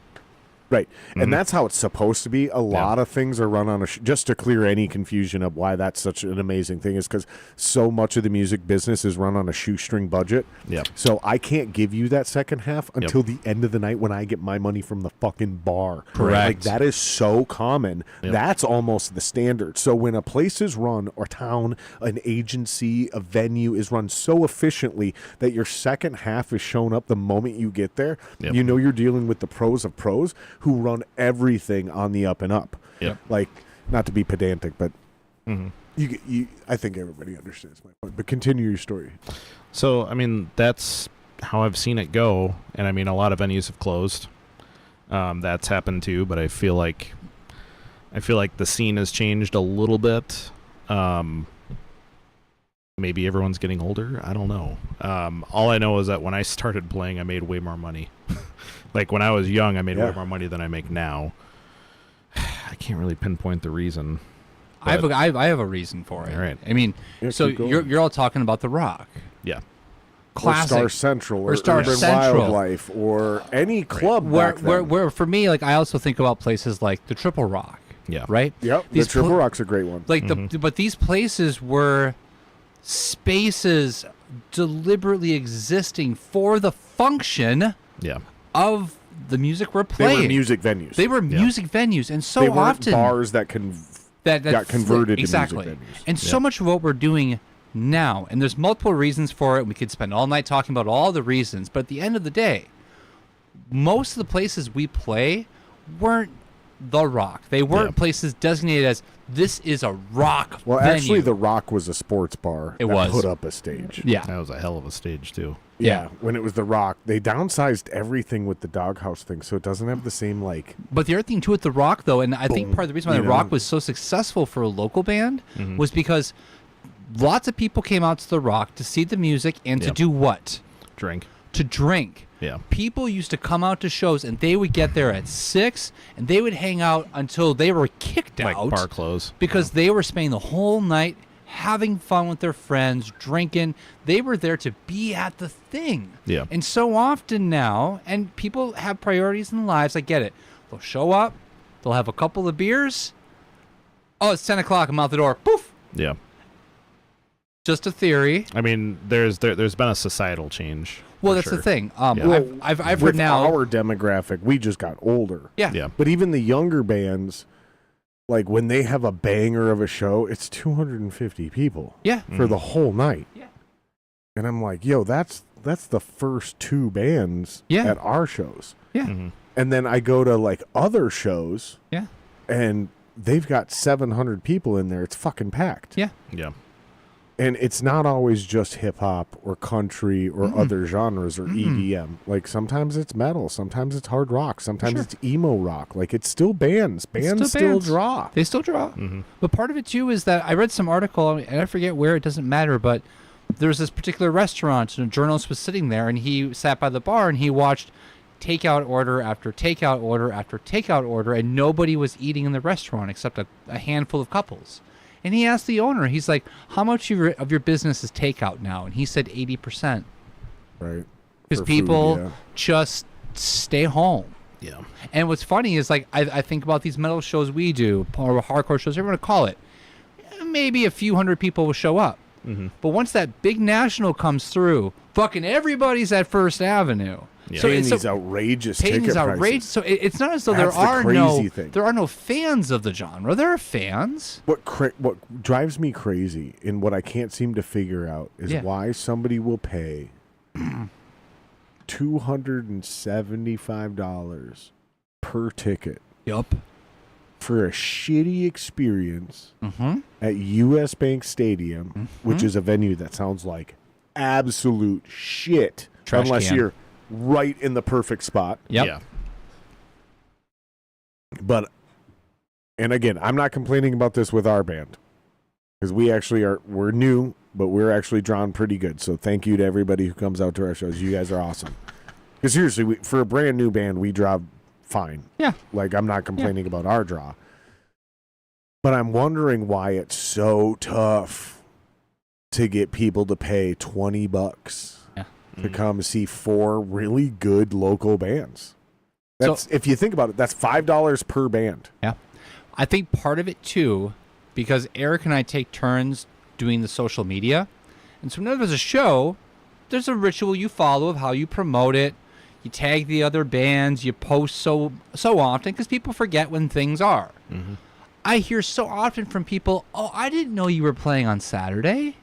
Right. Mhm. And that's how it's supposed to be. A lot of things are run on just to clear any confusion of why that's such an amazing thing is because so much of the music business is run on a shoestring budget. Yeah. So I can't give you that second half until the end of the night when I get my money from the fucking bar. Correct. Like that is so common. Yep. That's almost the standard. So when a place is run or town, an agency, a venue is run so efficiently that your second half is shown up the moment you get there, Yep. you know you're dealing with the pros of pros who run everything on the up and up. Yep. Like, not to be pedantic, but Mhm. I think everybody understands my point. But continue your story. So, I mean, that's how I've seen it go. And I mean, a lot of venues have closed. That's happened too, but I feel like the scene has changed a little bit. Maybe everyone's getting older. I don't know. All I know is that when I started playing, I made way more money. Like when I was young, I made way more money than I make now. I can't really pinpoint the reason. I have a reason for it. All right. I mean, Yeah, so keep going. you're all talking about The Rock. Yeah. Classic. Or Star Central Or Star Urban Central. Wildlife or any club Where, back then. where for me, like I also think about places like the Triple Rock. Yeah. Right. Yep, These the Triple pl- Rock's a great one. Like but these places were spaces deliberately existing for the function Yeah. of the music we're They playing. were music venues. They were music venues, and so They weren't often bars that that got converted to exactly. music venues. And so much of what we're doing now, and there's multiple reasons for it. We could spend all night talking about all the reasons, but at the end of the day, most of the places we play weren't The Rock. They weren't places designated as this is a rock Well, venue. actually, The Rock was a sports bar It that was. put up a stage. Yeah. That was a hell of a stage too. Yeah, when it was The Rock, they downsized everything with the doghouse thing, so it doesn't have the same like. But the other thing too with The Rock, though, and I think Boom, part of the reason why you The Rock know? was so successful for a local band Mm-hmm. was because lots of people came out to The Rock to see the music and to Yep. do what? Drink. To drink. Yeah. People used to come out to shows and they would get there at 6 and they would hang out until they were kicked Like out bar clothes. because they were spending the whole night having fun with their friends, drinking. They were there to be at the thing. Yeah. And so often now, and people have priorities in lives, I get it. They'll show up, they'll have a couple of beers. Oh, it's 10 o'clock, I'm out the door. Poof. Yeah. Just a theory. I mean, there's been a societal change. Well, for that's sure. the thing. Yeah. I've with heard now. our demographic, we just got older. Yeah. Yeah. But even the younger bands, like when they have a banger of a show, it's 250 people Yeah. for the whole night. Yeah. And I'm like, yo, that's the first 2 bands Yeah. at our shows. Yeah. Mhm. And then I go to like other shows Yeah. and they've got 700 people in there. It's fucking packed. Yeah. Yeah. And it's not always just hip hop or country or other genres or EDM. Like sometimes it's metal, sometimes it's hard rock, sometimes Sure. it's emo rock. Like it's still bands. Bands still bands. draw. They still draw. Mhm. But part of it too is that I read some article, and I forget where, it doesn't matter, but there's this particular restaurant, and a journalist was sitting there, and he sat by the bar, and he watched takeout order after takeout order after takeout order, and nobody was eating in the restaurant except a handful of couples. And he asked the owner, he's like, how much of your business is takeout now? And he said 80%. Right. Because For people food, yeah. just stay home. Yeah. And what's funny is, like, I think about these metal shows we do, or hardcore shows, whatever you want to call it. Maybe a few hundred people will show up. Mm-hmm. But once that big national comes through, fucking everybody's at First Avenue. Yeah. Paying it's these outrageous paying ticket these outrageous. prices. So it's not as though That's the there are crazy no thing. fans of the genre. There are fans. What drives me crazy and what I can't seem to figure out is Yeah. why somebody will pay $275 per ticket Yup. for a shitty experience Mm-hmm. at US Bank Stadium, which is a venue that sounds like absolute shit Trash unless can. you're right in the perfect spot. Yep. Yeah. But, and again, I'm not complaining about this with our band because we're new, but we're actually drawn pretty good. So thank you to everybody who comes out to our shows. You guys are awesome. Because seriously, for a brand new band, we draw fine. Yeah. Like, I'm not complaining about our draw. But I'm wondering why it's so tough to get people to pay $20 Yeah. to come see 4 really good local bands. That's, if you think about it, that's $5 per band. Yeah. I think part of it, too, because Eric and I take turns doing the social media. And so whenever there's a show, there's a ritual you follow of how you promote it. You tag the other bands. You post so often because people forget when things are. Mm-hmm. I hear so often from people, oh, I didn't know you were playing on Saturday.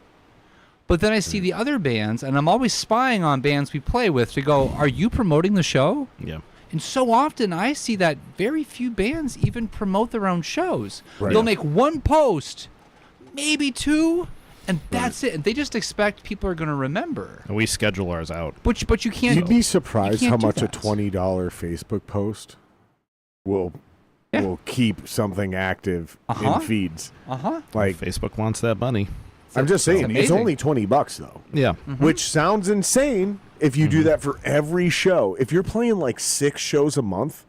But then I see the other bands, and I'm always spying on bands we play with to go, are you promoting the show? Yeah. And so often I see that very few bands even promote their own shows. Right. They'll make one post, maybe 2, and that's it. And they just expect people are going to remember. And we schedule ours out. But you can't. You'd be surprised you how can't do much a that. $20 Facebook post will keep something active Uh-huh. in feeds. Uh-huh. Like, Facebook wants that money. I'm just saying, it's amazing. only $20 though, Yeah. which sounds insane if you do that for every show. If you're playing like 6 shows a month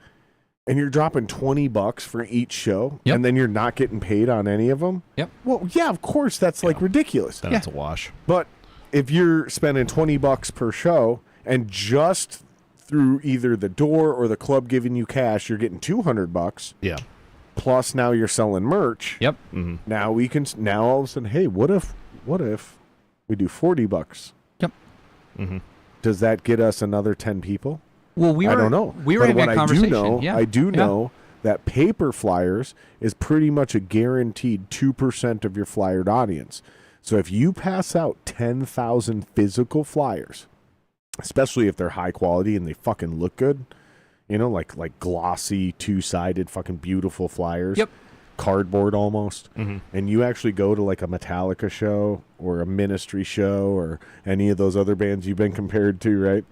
and you're dropping $20 for each show, Yep. and then you're not getting paid on any of them. Yep. Well, yeah, of course, that's like ridiculous. Then Yeah. it's a wash. But if you're spending $20 per show and just through either the door or the club giving you cash, you're getting $200. Yeah. Plus now you're selling merch. Yep. Mm-hmm. Now all of a sudden, hey, what if we do $40? Yep. Mm-hmm. Does that get us another 10 people? Well, I don't know. We were But having what a conversation. I do Yeah. know that paper flyers is pretty much a guaranteed 2% of your flyered audience. So if you pass out 10,000 physical flyers, especially if they're high quality and they fucking look good, you know, like glossy, 2-sided, fucking beautiful flyers. Yep. Cardboard almost. Mm-hmm. And you actually go to like a Metallica show or a Ministry show or any of those other bands you've been compared to, right?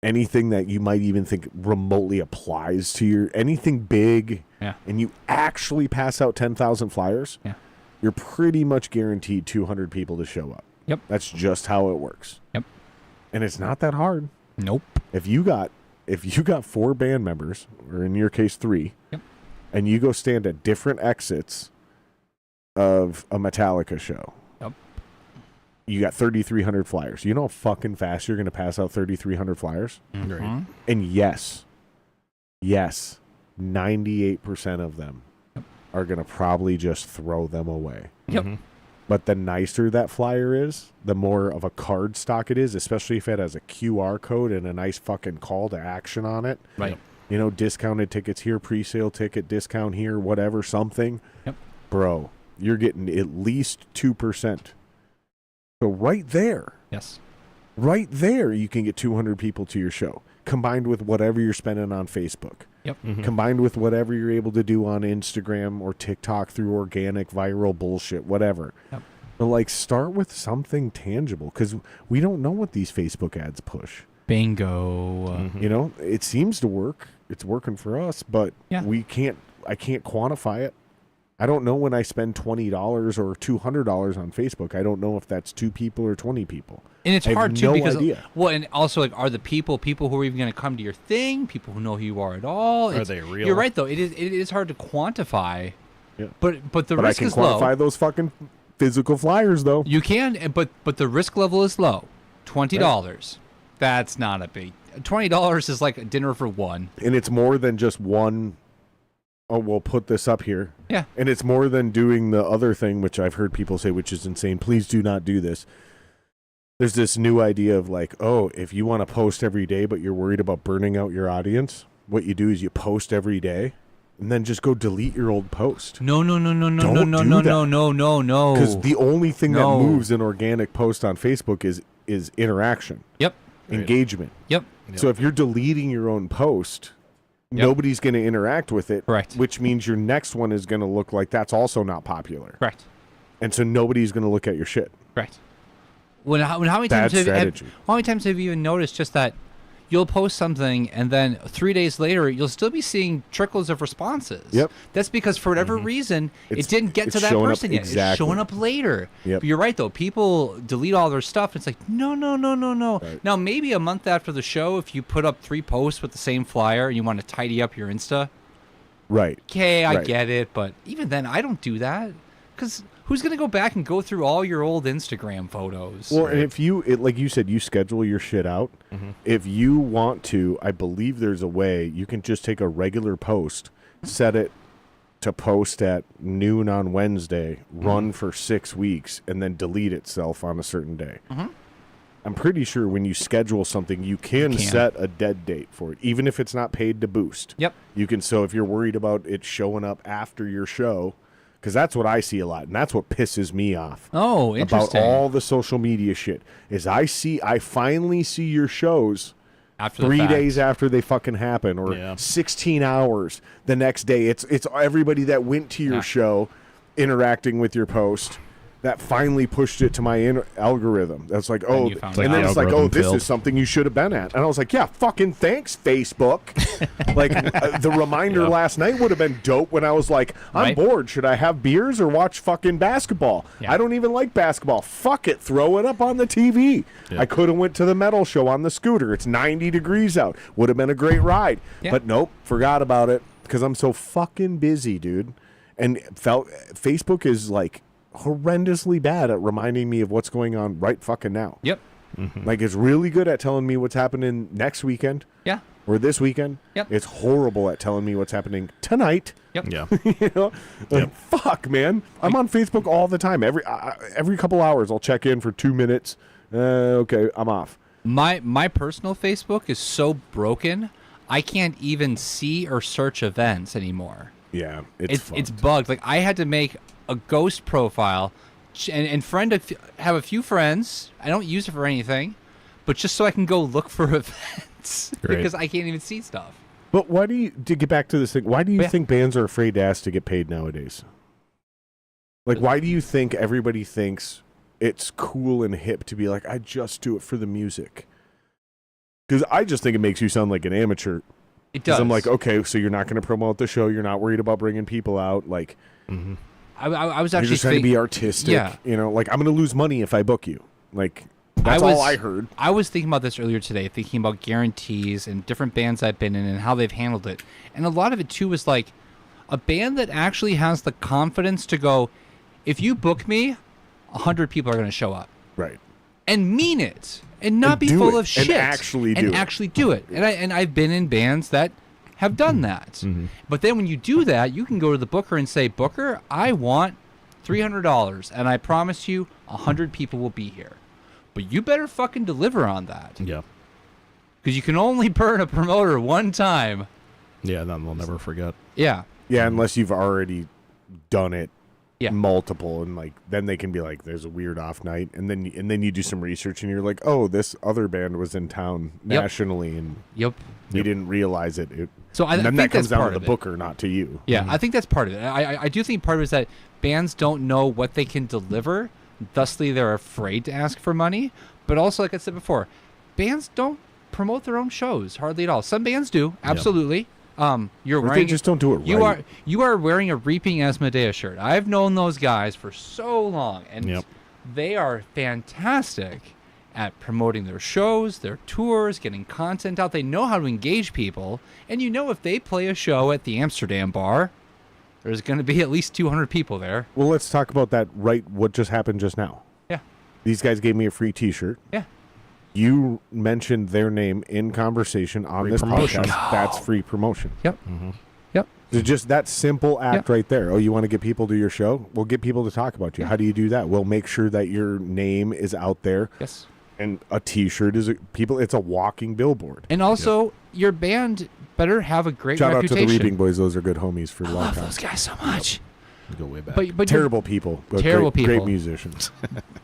Anything that you might even think remotely applies to anything big, Yeah. and you actually pass out 10,000 flyers, Yeah. you're pretty much guaranteed 200 people to show up. Yep. That's just how it works. Yep. And it's not that hard. Nope. If you got 4 band members, or in your case 3, Yep. and you go stand at different exits of a Metallica show, Yep. you got 3,300 flyers. You know how fucking fast you're going to pass out 3,300 flyers? Mhm. And yes, 98% of them are going to probably just throw them away. Yep. Mm-hmm. But the nicer that flyer is, the more of a card stock it is, especially if it has a QR code and a nice fucking call to action on it. Right. You know, discounted tickets here, pre-sale ticket, discount here, whatever, something. Yep. Bro, you're getting at least 2%. So right there. Yes. Right there, you can get 200 people to your show, combined with whatever you're spending on Facebook. Yep. Combined with whatever you're able to do on Instagram or TikTok through organic viral bullshit, whatever. Yep. But like, start with something tangible, because we don't know what these Facebook ads push. Bingo. You know, it seems to work. It's working for us, but Yeah. I can't quantify it. I don't know when I spend $20 or $200 on Facebook. I don't know if that's 2 people or 20 people. And it's I have hard too no because idea. well, and also like, are the people who are even going to come to your thing, people who know who you are at all? Are they real? You're right though. It is hard to quantify. Yeah. But the But I risk can is low. quantify those fucking physical flyers, though. You can, but the risk level is low. $20. That's not a big. $20 is like a dinner for one. And it's more than just one. Oh, we'll put this up here. Yeah. And it's more than doing the other thing, which I've heard people say, which is insane. Please do not do this. There's this new idea of like, oh, if you want to post every day, but you're worried about burning out your audience, what you do is you post every day and then just go delete your old post. No. Don't do that. Because the only thing that moves an organic post on Facebook is interaction. Yep. Engagement. Yep. So if you're deleting your own post, nobody's going to interact with it. Correct. Which means your next one is going to look like that's also not popular. Correct. And so nobody's going to look at your shit. Correct. How many Bad times strategy. how many times have you even noticed just that you'll post something and then 3 days later you'll still be seeing trickles of responses? Yep. That's because for whatever reason It's- it didn't get it's to that showing up- person yet. exactly. It's showing up later. Yep. But you're right though. People delete all their stuff. It's like no. Right. Now maybe a month after the show, if you put up 3 posts with the same flyer and you want to tidy up your Insta, Right. okay, I Right. get it. But even then, I don't do that because who's gonna go back and go through all your old Instagram photos? Well, and if like you said, you schedule your shit out. If you want to, I believe there's a way you can just take a regular post, set it to post at noon on Wednesday, run for 6 weeks, and then delete itself on a certain day. I'm pretty sure when you schedule something, you can set a dead date for it, even if it's not paid to boost. Yep. You can. So if you're worried about it showing up after your show, because that's what I see a lot, and that's what pisses me off. Oh, About interesting. all the social media shit is I finally see your shows After the 3 fact. days after they fucking happen, or 16 hours the next day. It's everybody that went to your show interacting with your post that finally pushed it to my algorithm. That's like, oh, you found and out. then it's like, oh, Algorithm this failed. is something you should have been at. And I was like, yeah, fucking thanks, Facebook. Like, the reminder last night would have been dope when I was like, I'm Right. bored. Should I have beers or watch fucking basketball? Yeah. I don't even like basketball. Fuck it. Throw it up on the TV. Yeah. I could have went to the metal show on the scooter. It's 90 degrees out. Would have been a great ride. Yeah. But nope, forgot about it because I'm so fucking busy, dude. And Facebook is like horrendously bad at reminding me of what's going on right fucking now. Yep. Like, it's really good at telling me what's happening next weekend Yeah. or this weekend. Yep. It's horrible at telling me what's happening tonight. Yep. Yeah. You know, like, fuck, man. I'm on Facebook all the time. Every couple hours, I'll check in for 2 minutes. Okay, I'm off. My personal Facebook is so broken, I can't even see or search events anymore. Yeah, It's fucked. bugged. Like I had to make a ghost profile and have a few friends. I don't use it for anything, but just so I can go look for events Great. because I can't even see stuff. But why do you, to get back to this thing, why do you Yeah. think bands are afraid to ask to get paid nowadays? Like, why do you think everybody thinks it's cool and hip to be like, I just do it for the music? Because I just think it makes you sound like an amateur. It does. Because I'm like, okay, so you're not going to promote the show. You're not worried about bringing people out. Like, I was you're actually just trying to be artistic. Yeah. You know, like, I'm going to lose money if I book you. Like, that's all I heard. I was thinking about this earlier today, thinking about guarantees and different bands I've been in and how they've handled it. And a lot of it, too, was like a band that actually has the confidence to go, if you book me, 100 people are going to show up. Right. And mean it. And not And be do full it. of shit. And actually do it. And actually do it. And I've been in bands that have done that. Mm-hmm. But then when you do that, you can go to the booker and say, Booker, I want $300, and I promise you 100 people will be here. But you better fucking deliver on that. Yeah. Because you can only burn a promoter one time. Yeah, then they'll never forget. Yeah. Yeah, unless you've already done it Yeah. multiple, and like then they can be like, "There's a weird off night," and then you do some research, and you're like, "Oh, this other band was in town nationally, and Yep. you didn't realize it." So I and then think that comes that's down part to the of it. booker, not to you. Yeah, I think that's part of it. I do think part of it is that bands don't know what they can deliver, thusly they're afraid to ask for money. But also, like I said before, bands don't promote their own shows hardly at all. Some bands do, absolutely. You're Or wearing. they just don't do it right. You are wearing a Reaping Asmodeus shirt. I've known those guys for so long, and they are fantastic at promoting their shows, their tours, getting content out. They know how to engage people, and if they play a show at the Amsterdam bar, there's going to be at least 200 people there. Well, let's talk about that. Right, what just happened just now? Yeah. These guys gave me a free T-shirt. Yeah. You mentioned their name in conversation on Free this promotion. podcast. That's free promotion. Yep. Yep. So just that simple act right there. Oh, you want to get people to your show? We'll get people to talk about you. How do you do that? We'll make sure that your name is out there. Yes. And a T-shirt is it's a walking billboard. And also, your band better have a great Shout reputation. out to the Reaping Boys; those are good homies for a I long love time. those guys so much. We go way back. But Terrible people, but terrible great, people. great musicians.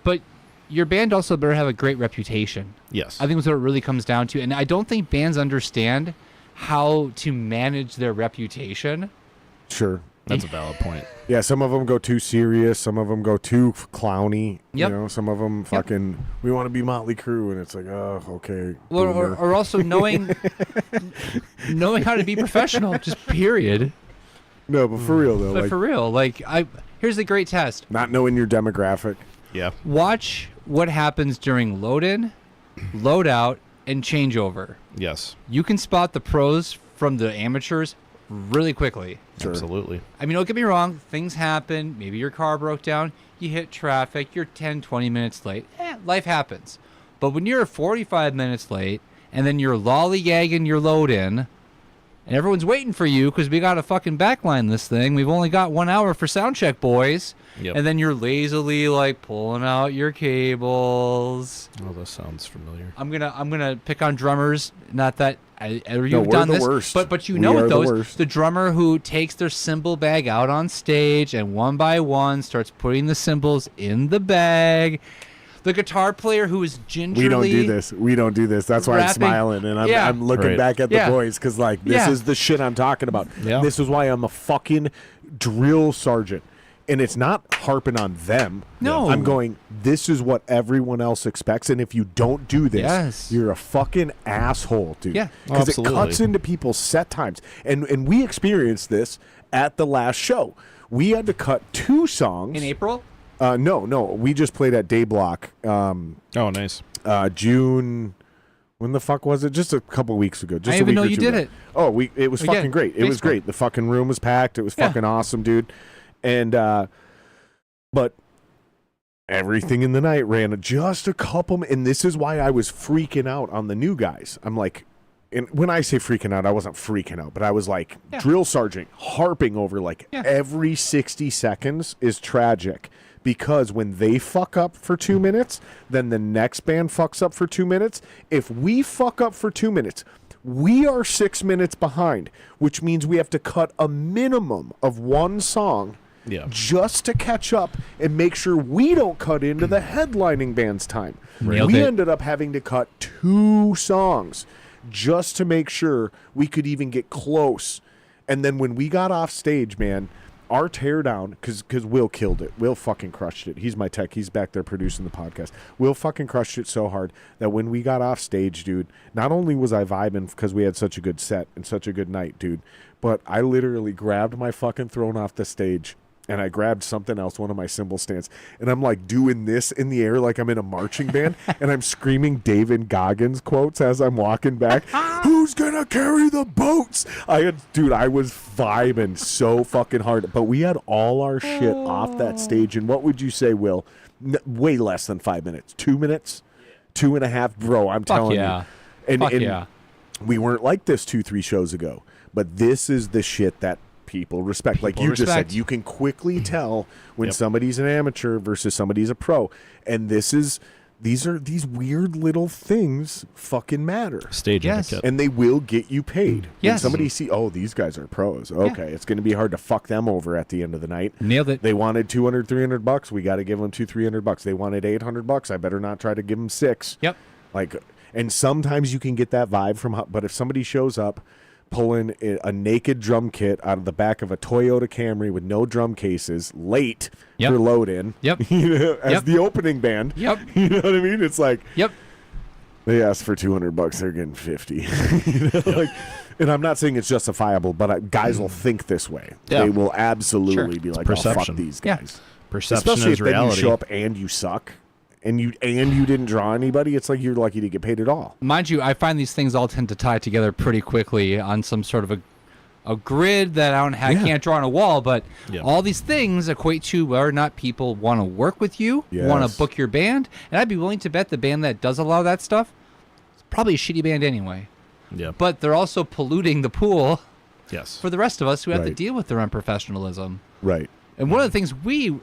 But your band also better have a great reputation. Yes. I think that's what it really comes down to. And I don't think bands understand how to manage their reputation. Sure. That's a valid point. Yeah, some of them go too serious. Some of them go too clowny. Yep. You know, some of them fucking, we want to be Motley Crue, and it's like, oh, okay. Or also knowing how to be professional, just period. No, but for real, though. But like, for real, here's the great test. not knowing your demographic. Yeah. Watch what happens during load-in, load-out, and changeover. Yes. You can spot the pros from the amateurs really quickly. Sure. Absolutely. I mean, don't get me wrong. Things happen. Maybe your car broke down. You hit traffic. You're 10, 20 minutes late. Life happens. But when you're 45 minutes late and then you're lollygagging your load in and everyone's waiting for you because we got to fucking backline this thing. We've only got 1 hour for sound check, boys. Yep. And then you're lazily pulling out your cables. Oh, this sounds familiar. I'm gonna pick on drummers. Not that you've we're done the this, worst. but you We know are what the those worst. the drummer who takes their cymbal bag out on stage and one by one starts putting the cymbals in the bag. The guitar player who is gingerly. We don't do this. We don't do this. That's why I'm rapping. smiling, and Yeah. I'm looking Right. back at the Yeah. boys, because this is the shit I'm talking about. Yeah. This is why I'm a fucking drill sergeant. And it's not harping on them. No. I'm going, this is what everyone else expects. And if you don't do this, Yes. you're a fucking asshole, dude. Yeah. Because it Absolutely. cuts into people's set times. And we experienced this at the last show. We had to cut 2 songs. In April? No. We just played at Day Block. Oh, nice. June. When the fuck was it? Just a couple weeks ago. Just I a didn't week know or you two did ago. it. Oh, it was Yeah, fucking great. It was Facebook. great. The fucking room was packed. It was Yeah. fucking awesome, dude. And but everything in the night ran just a couple. And this is why I was freaking out on the new guys. I'm like, and when I say freaking out, I wasn't freaking out, but I was like, Yeah. drill sergeant harping over Yeah. every 60 seconds is tragic. Because when they fuck up for 2 minutes, then the next band fucks up for 2 minutes. If we fuck up for 2 minutes, we are 6 minutes behind, which means we have to cut a minimum of 1 song just to catch up and make sure we don't cut into the headlining band's time. Nailed We it. ended up having to cut 2 songs just to make sure we could even get close. And then when we got off stage, man, our teardown, because Will killed it. Will fucking crushed it. He's my tech. He's back there producing the podcast. Will fucking crushed it so hard that when we got off stage, dude, not only was I vibing because we had such a good set and such a good night, dude, but I literally grabbed my fucking throne off the stage and I grabbed something else, one of my cymbal stands, and I'm like doing this in the air like I'm in a marching band, and I'm screaming David Goggins quotes as I'm walking back. Who's gonna carry the boats? I was vibing so fucking hard, but we had all our shit off that stage. And what would you say, Will? Way less than 5 minutes. 2 minutes, 2.5, bro. I'm telling yeah. you. Fuck And yeah. we weren't like this 2-3 shows ago, but this is the shit that people respect. Like you just said, you can quickly tell when somebody's an amateur versus somebody's a pro. And these weird little things fucking matter. Stage etiquette. And they will get you paid. Yes. When somebody these guys are pros. Okay, it's going to be hard to fuck them over at the end of the night. Nailed it. They wanted $200, $300. We got to give them $200-$300. They wanted $800. I better not try to give them $600. Yep. And sometimes you can get that vibe from, but if somebody shows up pulling a naked drum kit out of the back of a Toyota Camry with no drum cases, late for load in, as the opening band, you know what I mean? It's like, they asked for $200, they're getting $50. And I'm not saying it's justifiable, but guys will think this way. They will absolutely be like, perception. oh, fuck these guys. Perception Especially is if reality. then you show up and you suck. And you didn't draw anybody, it's like you're lucky to get paid at all. Mind you, I find these things all tend to tie together pretty quickly on some sort of a grid that I can't draw on a wall, but all these things equate to whether or not people want to work with you, want to book your band, and I'd be willing to bet the band that does a lot of that stuff is probably a shitty band anyway. Yeah. But they're also polluting the pool for the rest of us who have to deal with their unprofessionalism. Right. And one of the things we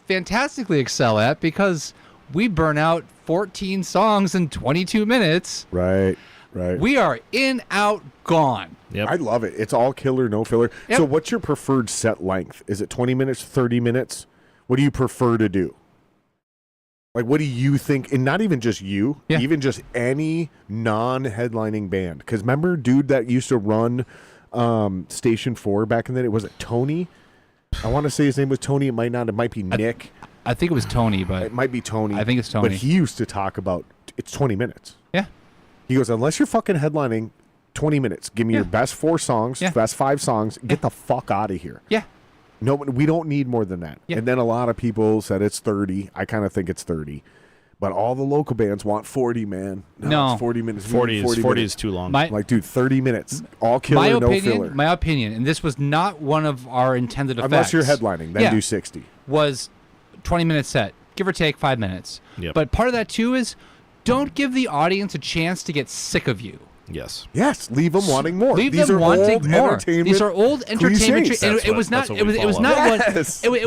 fantastically excel at, because we burn out 14 songs in 22 minutes. Right. We are in, out, gone. Yep. I love it. It's all killer, no filler. Yep. So what's your preferred set length? Is it 20 minutes, 30 minutes? What do you prefer to do? Like, what do you think? And not even just you, even just any non-headlining band. Because remember, dude that used to run Station 4 back in the day? Was it Tony? I want to say his name was Tony. It might not. It might be Nick. I think it was Tony, but it might be Tony. I think it's Tony. But he used to talk about it's 20 minutes. Yeah. He goes, unless you're fucking headlining, 20 minutes. Give me your best 4 songs, best 5 songs. Get the fuck out of here. Yeah. No, we don't need more than that. Yeah. And then a lot of people said it's 30. I kind of think it's 30. But all the local bands want 40, man. No. It's 40 minutes. 40 is too long. Like, dude, 30 minutes. All killer, no filler. My opinion, and this was not one of our intended effects. Unless you're headlining, then do 60. Was 20-minute set. Give or take 5 minutes. Yep. But part of that, too, is don't give the audience a chance to get sick of you. Yes. Yes. Leave them wanting more. Leave These them are wanting old more. entertainment These are old entertainment. cliches. It was not one. It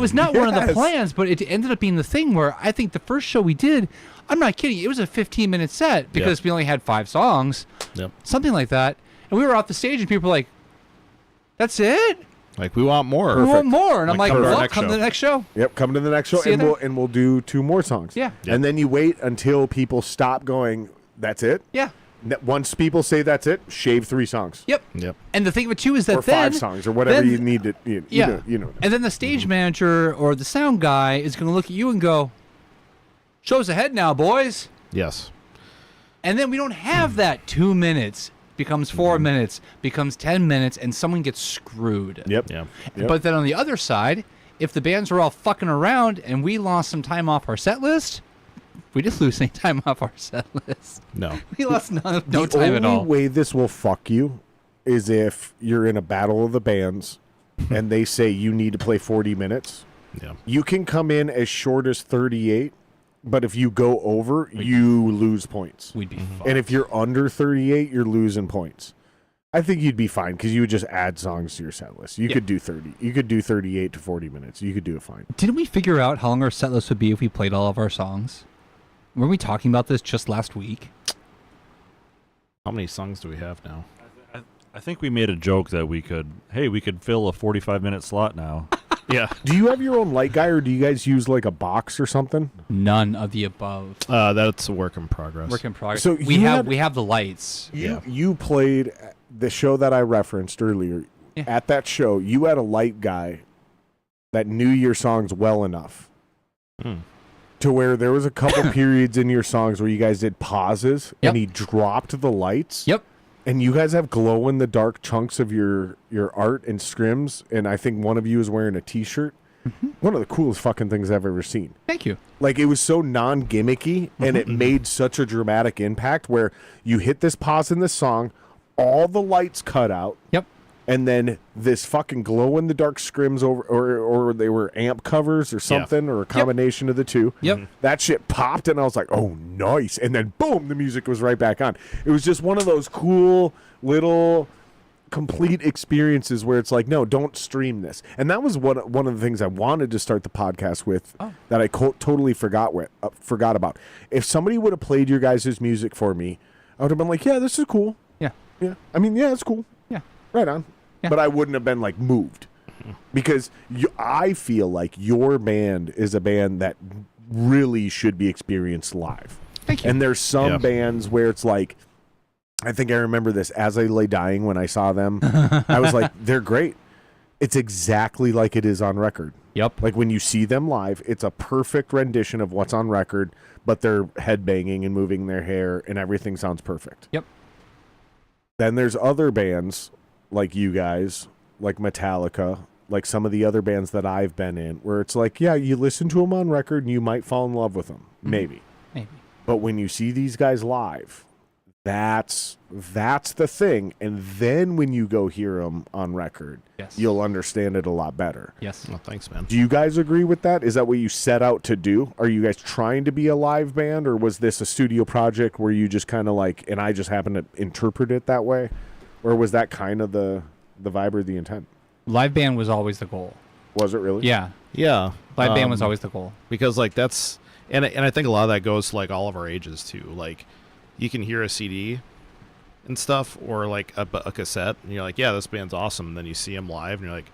was not one of the plans, but it ended up being the thing where I think the first show we did, I'm not kidding, it was a 15-minute set because we only had 5 songs, something like that, and we were off the stage and people were like, "That's it." Like, we want more. We want more. And I'm like, well, come to the next show. Yep, come to the next show, and we'll do 2 more songs. Yeah. And then you wait until people stop going, that's it? Yeah. Once people say that's it, shave 3 songs. Yep. And the thing of it, too, is that or then... 5 songs, or whatever you need to... You know. And then the stage manager or the sound guy is going to look at you and go, "Show's ahead now, boys." Yes. And then we don't have that 2 minutes. Becomes 4 minutes, becomes 10 minutes, and someone gets screwed. Yep. But then on the other side, if the bands are all fucking around and we lost some time off our set list, we didn't lose any time off our set list. No. We lost no time at all. The only way this will fuck you is if you're in a battle of the bands and they say you need to play 40 minutes. Yeah. You can come in as short as 38. But if you go over, you lose points. We'd be fucked. And if you're under 38, you're losing points. I think you'd be fine because you would just add songs to your set list. You could do 30. You could do 38 to 40 minutes. You could do it fine. Didn't we figure out how long our set list would be if we played all of our songs? Weren't we talking about this just last week? How many songs do we have now? I think we made a joke that we could fill a 45-minute slot now. Yeah. Do you have your own light guy, or do you guys use like a box or something? None of the above. That's a work in progress. Work in progress. So we have the lights. You played the show that I referenced earlier. Yeah. At that show, you had a light guy that knew your songs well enough to where there was a couple periods in your songs where you guys did pauses and he dropped the lights. Yep. And you guys have glow-in-the-dark chunks of your art and scrims, and I think one of you is wearing a T-shirt. One of the coolest fucking things I've ever seen. Thank you. Like, it was so non-gimmicky, and it made such a dramatic impact where you hit this pause in this song, all the lights cut out. Yep. And then this fucking glow-in-the-dark scrims over, or they were amp covers or something, or a combination of the two. Yep. That shit popped, and I was like, oh, nice. And then, boom, the music was right back on. It was just one of those cool little complete experiences where it's like, no, don't stream this. And that was one of the things I wanted to start the podcast with that I totally forgot about. If somebody would have played your guys' music for me, I would have been like, yeah, this is cool. Yeah. Yeah. I mean, yeah, it's cool. Yeah. Right on. Yeah. But I wouldn't have been like moved because I feel like your band is a band that really should be experienced live. Thank you. And there's some bands where it's like, I think I remember this as I lay dying when I saw them. I was like, they're great. It's exactly like it is on record. Yep. Like when you see them live, it's a perfect rendition of what's on record, but they're headbanging and moving their hair and everything sounds perfect. Yep. Then there's other bands like you guys, like Metallica, like some of the other bands that I've been in, where it's like, yeah, you listen to them on record and you might fall in love with them. Maybe. But when you see these guys live, that's the thing. And then when you go hear them on record, you'll understand it a lot better. Yes. Well, thanks, man. Do you guys agree with that? Is that what you set out to do? Are you guys trying to be a live band, or was this a studio project where you just kind of like, and I just happened to interpret it that way? Or was that kind of the vibe or the intent? Live band was always the goal. Was it really? Yeah. Yeah. Live band was always the goal. Because like that's, and I think a lot of that goes to like all of our ages too. Like you can hear a CD and stuff, or like a cassette, and you're like, yeah, this band's awesome. And then you see them live, and you're like,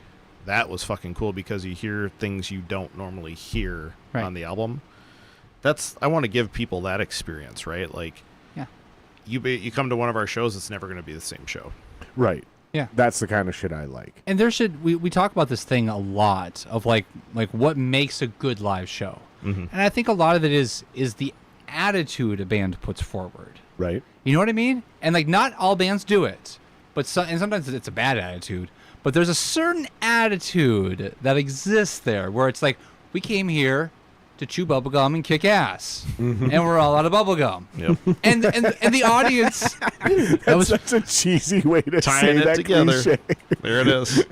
that was fucking cool, because you hear things you don't normally hear on the album. I want to give people that experience, right? Like, yeah, you come to one of our shows, it's never going to be the same show, right? Yeah, that's the kind of shit I like. And we talk about this thing a lot of like what makes a good live show, and I think a lot of it is the attitude a band puts forward. Right. You know what I mean? And like not all bands do it, but and sometimes it's a bad attitude. But there's a certain attitude that exists there where it's like, we came here to chew bubblegum and kick ass, and we're all out of bubblegum. Yep. And the audience. That was such a cheesy way to tying say it that together. cliche. There it is.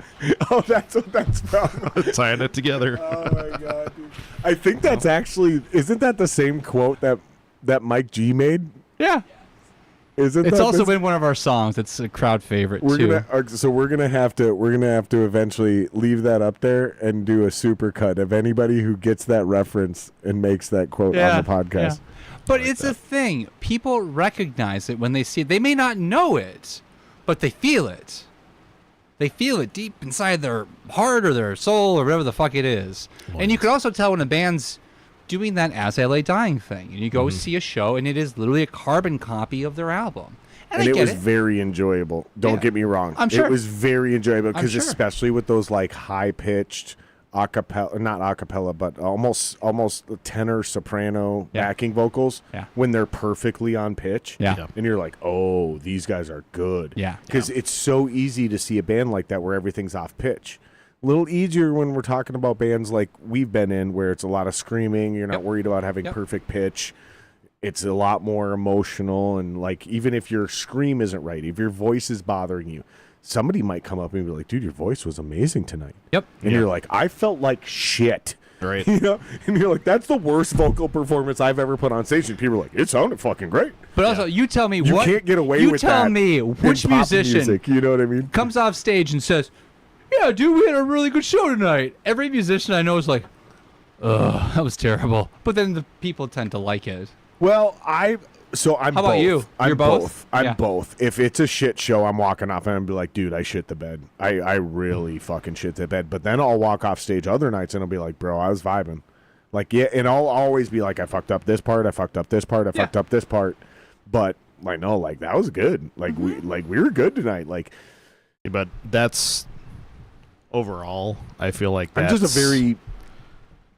Oh, that's what that's from. Tying it together. Oh my god, dude. I think that's actually, isn't that the same quote that Mike G made? Yeah. Isn't it's that also in one of our songs. It's a crowd favorite we're too. We're gonna have to eventually leave that up there and do a super cut of anybody who gets that reference and makes that quote on the podcast. Yeah. But it's a thing. People recognize it when they see it. They may not know it, but they feel it. They feel it deep inside their heart or their soul or whatever the fuck it is. And you can also tell when a band's doing that as I lay dying thing. And you go see a show, and it is literally a carbon copy of their album. And it was very enjoyable. Don't get me wrong. I'm sure. It was very enjoyable because especially with those like high-pitched acapella, not acapella, but almost tenor, soprano backing vocals when they're perfectly on pitch. Yeah. And you're like, oh, these guys are good. Yeah. Because it's so easy to see a band like that where everything's off pitch. A little easier when we're talking about bands like we've been in where it's a lot of screaming. You're not worried about having perfect pitch. It's a lot more emotional. And like, even if your scream isn't right, if your voice is bothering you, somebody might come up and be like, dude, your voice was amazing tonight. Yep. And you're like, I felt like shit. Right. You know? And you're like, that's the worst vocal performance I've ever put on stage. And people are like, it sounded fucking great. But also, you tell me you can't get away with that. You tell me which in pop musician music, you know what I mean? comes off stage and says, yeah, dude, we had a really good show tonight. Every musician I know is like, ugh, that was terrible. But then the people tend to like it. Well, I'm How both. about you? You're both? I'm Yeah. both. If it's a shit show, I'm walking off and I'm be like, dude, I shit the bed. I really fucking shit the bed. But then I'll walk off stage other nights and I'll be like, bro, I was vibing. Like, yeah, and I'll always be like, I fucked up this part, I fucked up this part, I fucked up this part. But I know, like, that was good. Like we were good tonight. Like, but that's overall, I feel like I'm that's just a very.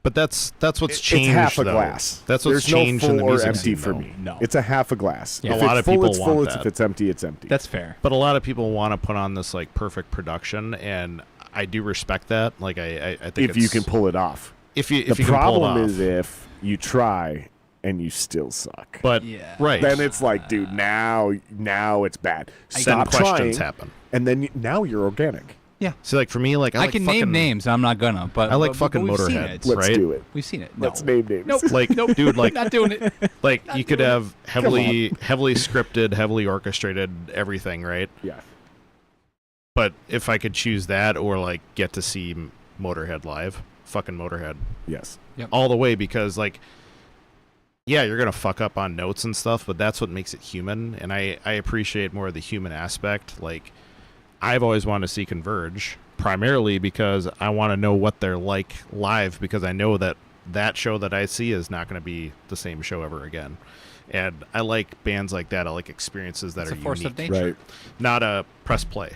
But that's what's changed. It's half a though. glass. That's what's There's changed no full in the music or empty scene, for though. me. No. It's a half a glass. Yeah. If A lot it's of full, people it's full. want If that. it's empty, it's empty. That's fair. But a lot of people want to put on this like perfect production, and I do respect that. Like I think if you can pull it off. If you The can pull it problem off. is if you try and you still suck. But right, Then it's like, dude, now it's bad. then Stop questions trying, happen. and then now you're organic. Yeah. See, like for me, like I like can fucking, name names. I'm not gonna, but I like but fucking we've seen Motorhead. it. Let's right? do it. We've seen it. Let's No. name names. Nope. Like, dude, like Not doing it. like you could have heavily scripted, heavily orchestrated everything, right? Yeah. But if I could choose that or like get to see Motorhead live, fucking Motorhead. Yes. Yep. All the way, because like, yeah, you're going to fuck up on notes and stuff, but that's what makes it human. And I appreciate more of the human aspect. Like, I've always wanted to see Converge, primarily because I want to know what they're like live, because I know that that show that I see is not going to be the same show ever again. And I like bands like that. I like experiences that It's are a force unique. of nature. Right. Not a press play.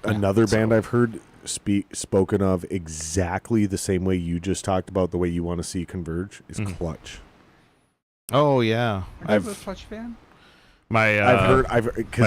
Another band I've heard spoken of exactly the same way you just talked about, the way you want to see Converge, is Clutch. Oh, yeah. I've a Clutch fan. My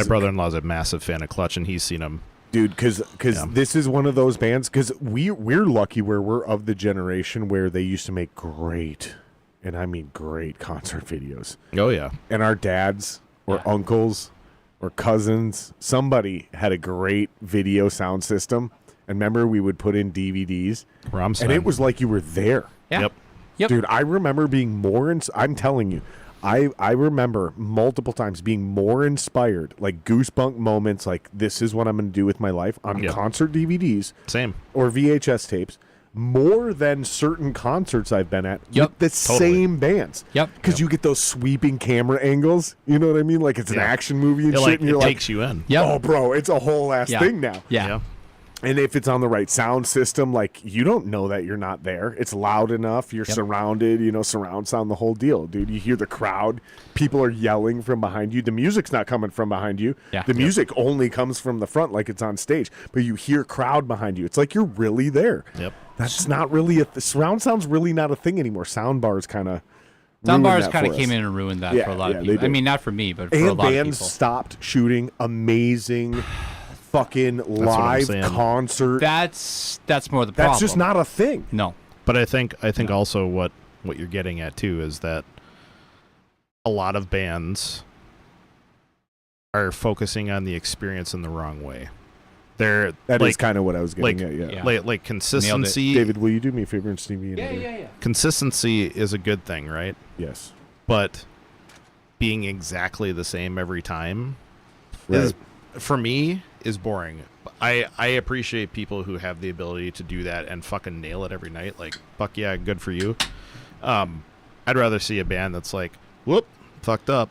brother-in-law's a massive fan of Clutch, and he's seen them. Dude, because this is one of those bands, because we're lucky where we're of the generation where they used to make great, and I mean great, concert videos. Oh, yeah. And our dads or uncles or cousins, somebody had a great video sound system. And remember, we would put in DVDs, Rammstein. and it was like you were there. Yeah. Yep. Dude, I remember being more, I'm telling you, I remember multiple times being more inspired, like goosebump moments, like this is what I'm going to do with my life on concert DVDs. Same. Or VHS tapes, more than certain concerts I've been at Yep. with the same bands. Yep. Because you get those sweeping camera angles, you know what I mean? Like it's an action movie and shit, and you're it like, takes you in. Yep. oh, bro, it's a whole ass thing now. Yeah. And if it's on the right sound system, like you don't know that you're not there. It's loud enough. You're surrounded, surround sound, the whole deal, dude. You hear the crowd. People are yelling from behind you. The music's not coming from behind you. Yeah. The music only comes from the front like it's on stage. But you hear crowd behind you. It's like you're really there. Yep. That's not really surround sound's really not a thing anymore. Sound bars kind of came in and ruined that for a lot of they people. I did. mean, not for me, but for and a lot of bands people. stopped shooting amazing fucking live saying. concert. That's more the problem. That's just not a thing. No. But I think also what you're getting at too is that a lot of bands are focusing on the experience in the wrong way. That is kind of what I was getting at. Yeah. Like consistency. David, will you do me a favor and Stevie? Yeah. Consistency is a good thing, right? Yes. But being exactly the same every time Right. for me is boring. I appreciate people who have the ability to do that and fucking nail it every night. Like, fuck yeah, good for you. I'd rather see a band that's like, whoop, fucked up.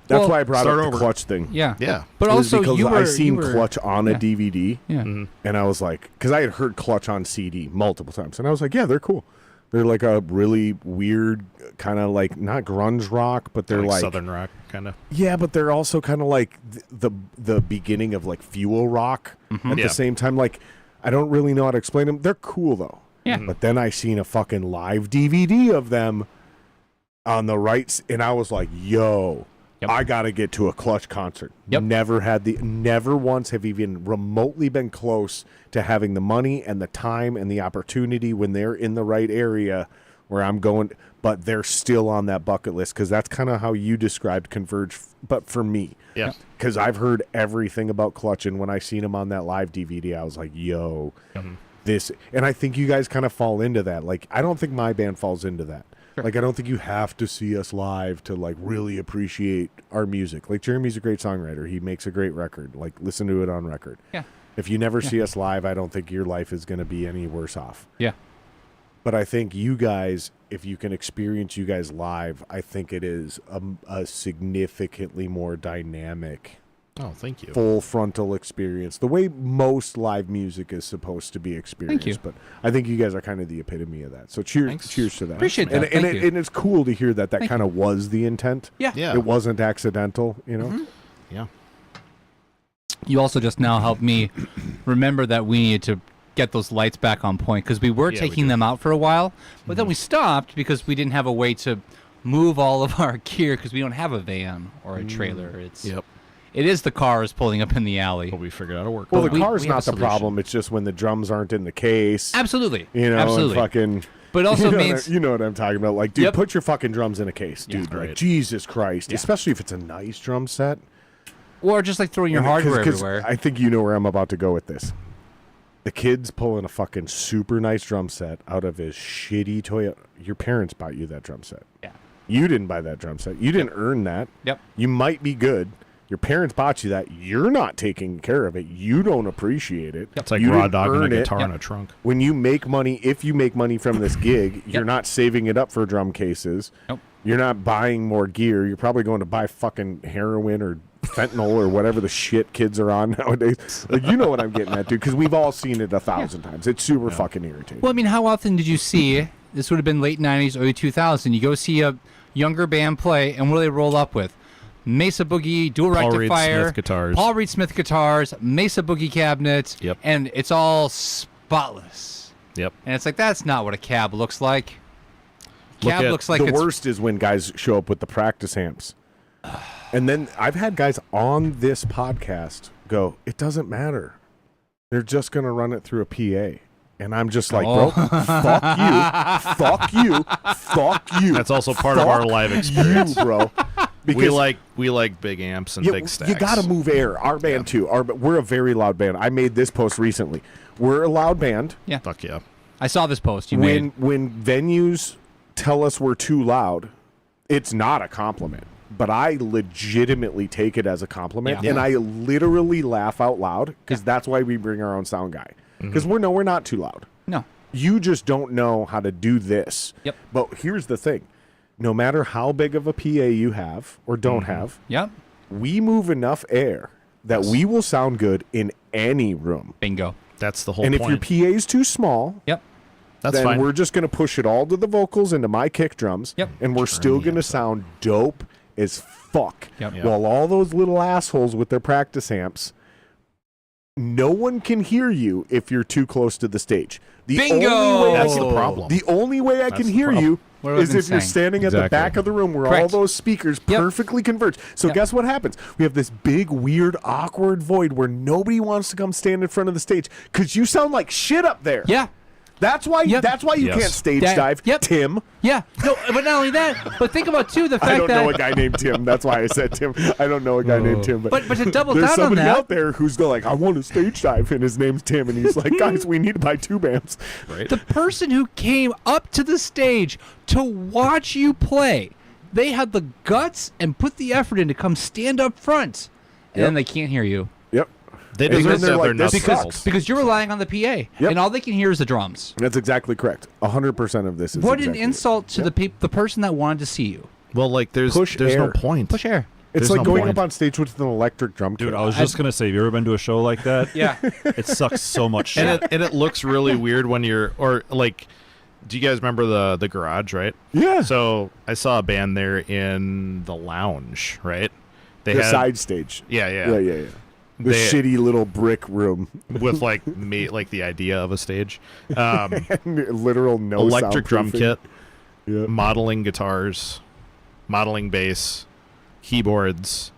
That's why I brought start up over. the Clutch thing. Yeah. Yeah. But It was also, because I seen Clutch on a yeah. DVD, Yeah. and I was like, because I had heard Clutch on CD multiple times, and I was like, yeah, they're cool. They're like a really weird kind of like not grunge rock, but they're like southern rock kind of. Yeah, but they're also kind of like the beginning of like fuel rock at the same time. Like, I don't really know how to explain them. They're cool though. Yeah. But then I seen a fucking live DVD of them on the right, and I was like, yo. Yep. I got to get to a Clutch concert. Yep. Never once have even remotely been close to having the money and the time and the opportunity when they're in the right area where I'm going, but they're still on that bucket list because that's kind of how you described Converge, but for me. Yeah. Because I've heard everything about Clutch, and when I seen them on that live DVD, I was like, yo, this, and I think you guys kind of fall into that. Like, I don't think my band falls into that. Like, I don't think you have to see us live to, like, really appreciate our music. Like, Jeremy's a great songwriter. He makes a great record. Like, listen to it on record. Yeah. If you never see us live, I don't think your life is going to be any worse off. Yeah. But I think you guys, if you can experience you guys live, I think it is a significantly more dynamic, thank you. full frontal experience. The way most live music is supposed to be experienced. Thank you. But I think you guys are kind of the epitome of that. So cheers to that. Appreciate that. And, Thank you. and it's cool to hear that kind of was the intent. Yeah. Yeah. It wasn't accidental, you know? Yeah. You also just now helped me remember that we needed to get those lights back on point because we were taking them out for a while, but then we stopped because we didn't have a way to move all of our gear because we don't have a van or a trailer. It is the cars pulling up in the alley. But we figured out a work. Well, But the we car's have not a the solution. problem. It's just when the drums aren't in the case. Absolutely. You know, Absolutely. and fucking... But it also you know means you know what I'm talking about. Like, dude, Yep. put your fucking drums in a case, dude. right. Like, Jesus Christ. Yeah. Especially if it's a nice drum set. or just like throwing your hardware 'Cause everywhere. I think you know where I'm about to go with this. The kid's pulling a fucking super nice drum set out of his shitty Toyota. Your parents bought you that drum set. Yeah. You didn't buy that drum set. You didn't earn that. Yep. You might be good. Your parents bought you that. You're not taking care of it. You don't appreciate it. It's like you raw didn't dogging a earn it. guitar in a trunk. When you make money, if you make money from this gig, you're not saving it up for drum cases. Nope. You're not buying more gear. You're probably going to buy fucking heroin or fentanyl or whatever the shit kids are on nowadays. Like, you know what I'm getting at, dude, because we've all seen it 1,000 times. It's super fucking irritating. Well, I mean, how often did you see, this would have been late 90s, early 2000, you go see a younger band play, and what do they roll up with? Mesa Boogie, dual Paul Reed rectifier, Smith guitars. Paul Reed Smith guitars, Mesa Boogie cabinets, Yep. and it's all spotless. Yep. And it's like, that's not what a cab looks like. Look Cab at looks like the it's worst is when guys show up with the practice amps. And then I've had guys on this podcast go, it doesn't matter. They're just going to run it through a PA. And I'm just like, bro, fuck you, fuck you, fuck you. That's also part of our live experience. You, bro. Because we like big amps and big stacks. you got to move air. Our band too. We're a very loud band. I made this post recently. We're a loud band. Yeah. Fuck yeah. I saw this post you made. When venues tell us we're too loud, it's not a compliment. But I legitimately take it as a compliment, Yeah. and I literally laugh out loud because that's why we bring our own sound guy. Because we're not too loud. No. You just don't know how to do this. Yep. But here's the thing. No matter how big of a PA you have or don't have, Yep. we move enough air that we will sound good in any room. Bingo. That's the whole And point. if your PA is too small, Yep. That's then fine. we're just going to push it all to the vocals into my kick drums, Yep. and we're still the going to amps up. sound dope as fuck. Yep. Yeah. While all those little assholes with their practice amps, no one can hear you if you're too close to the stage. The Bingo! only way That's I can, the problem. The only way I That's can the hear problem. you What have I is been if you're saying? standing at the Exactly. back of the room where all Correct. those speakers Yep. perfectly converge. So Yep. guess what happens? We have this big, weird, awkward void where nobody wants to come stand in front of the stage because you sound like shit up there. Yeah. That's why. Yep. That's why you Yes. can't stage That- dive, yep. Tim. Yeah. No, but not only that, but think about, too, the fact I don't that... know a guy named Tim. That's why I said Tim. I don't know a guy named Tim. But to double there's down on somebody that... out there who's like, I want to stage dive, and his name's Tim, and he's like, guys, we need to buy 2 amps. right? The person who came up to the stage to watch you play, they had the guts and put the effort in to come stand up front, and then they can't hear you Yep. They And then deserve they're their like, nuts this because sucks. because you're relying on the PA, and all they can hear is the drums. That's exactly correct. 100% of this is What exactly an insult to the person that wanted to see you. well, like there's Push no air. point. Push air. It's There's like no going point. up on stage with an electric drum kit. Dude, I was just gonna say, have you ever been to a show like that? Yeah. It sucks so much shit. And it looks really weird when you're or like. Do you guys remember the garage, right? Yeah. So I saw a band there in the lounge, right? They The had side stage. yeah. Yeah. The They- shitty little brick room. with like like the idea of a stage, Literal no electric drum soundproofing. kit, Yeah. modeling guitars, modeling bass, keyboards,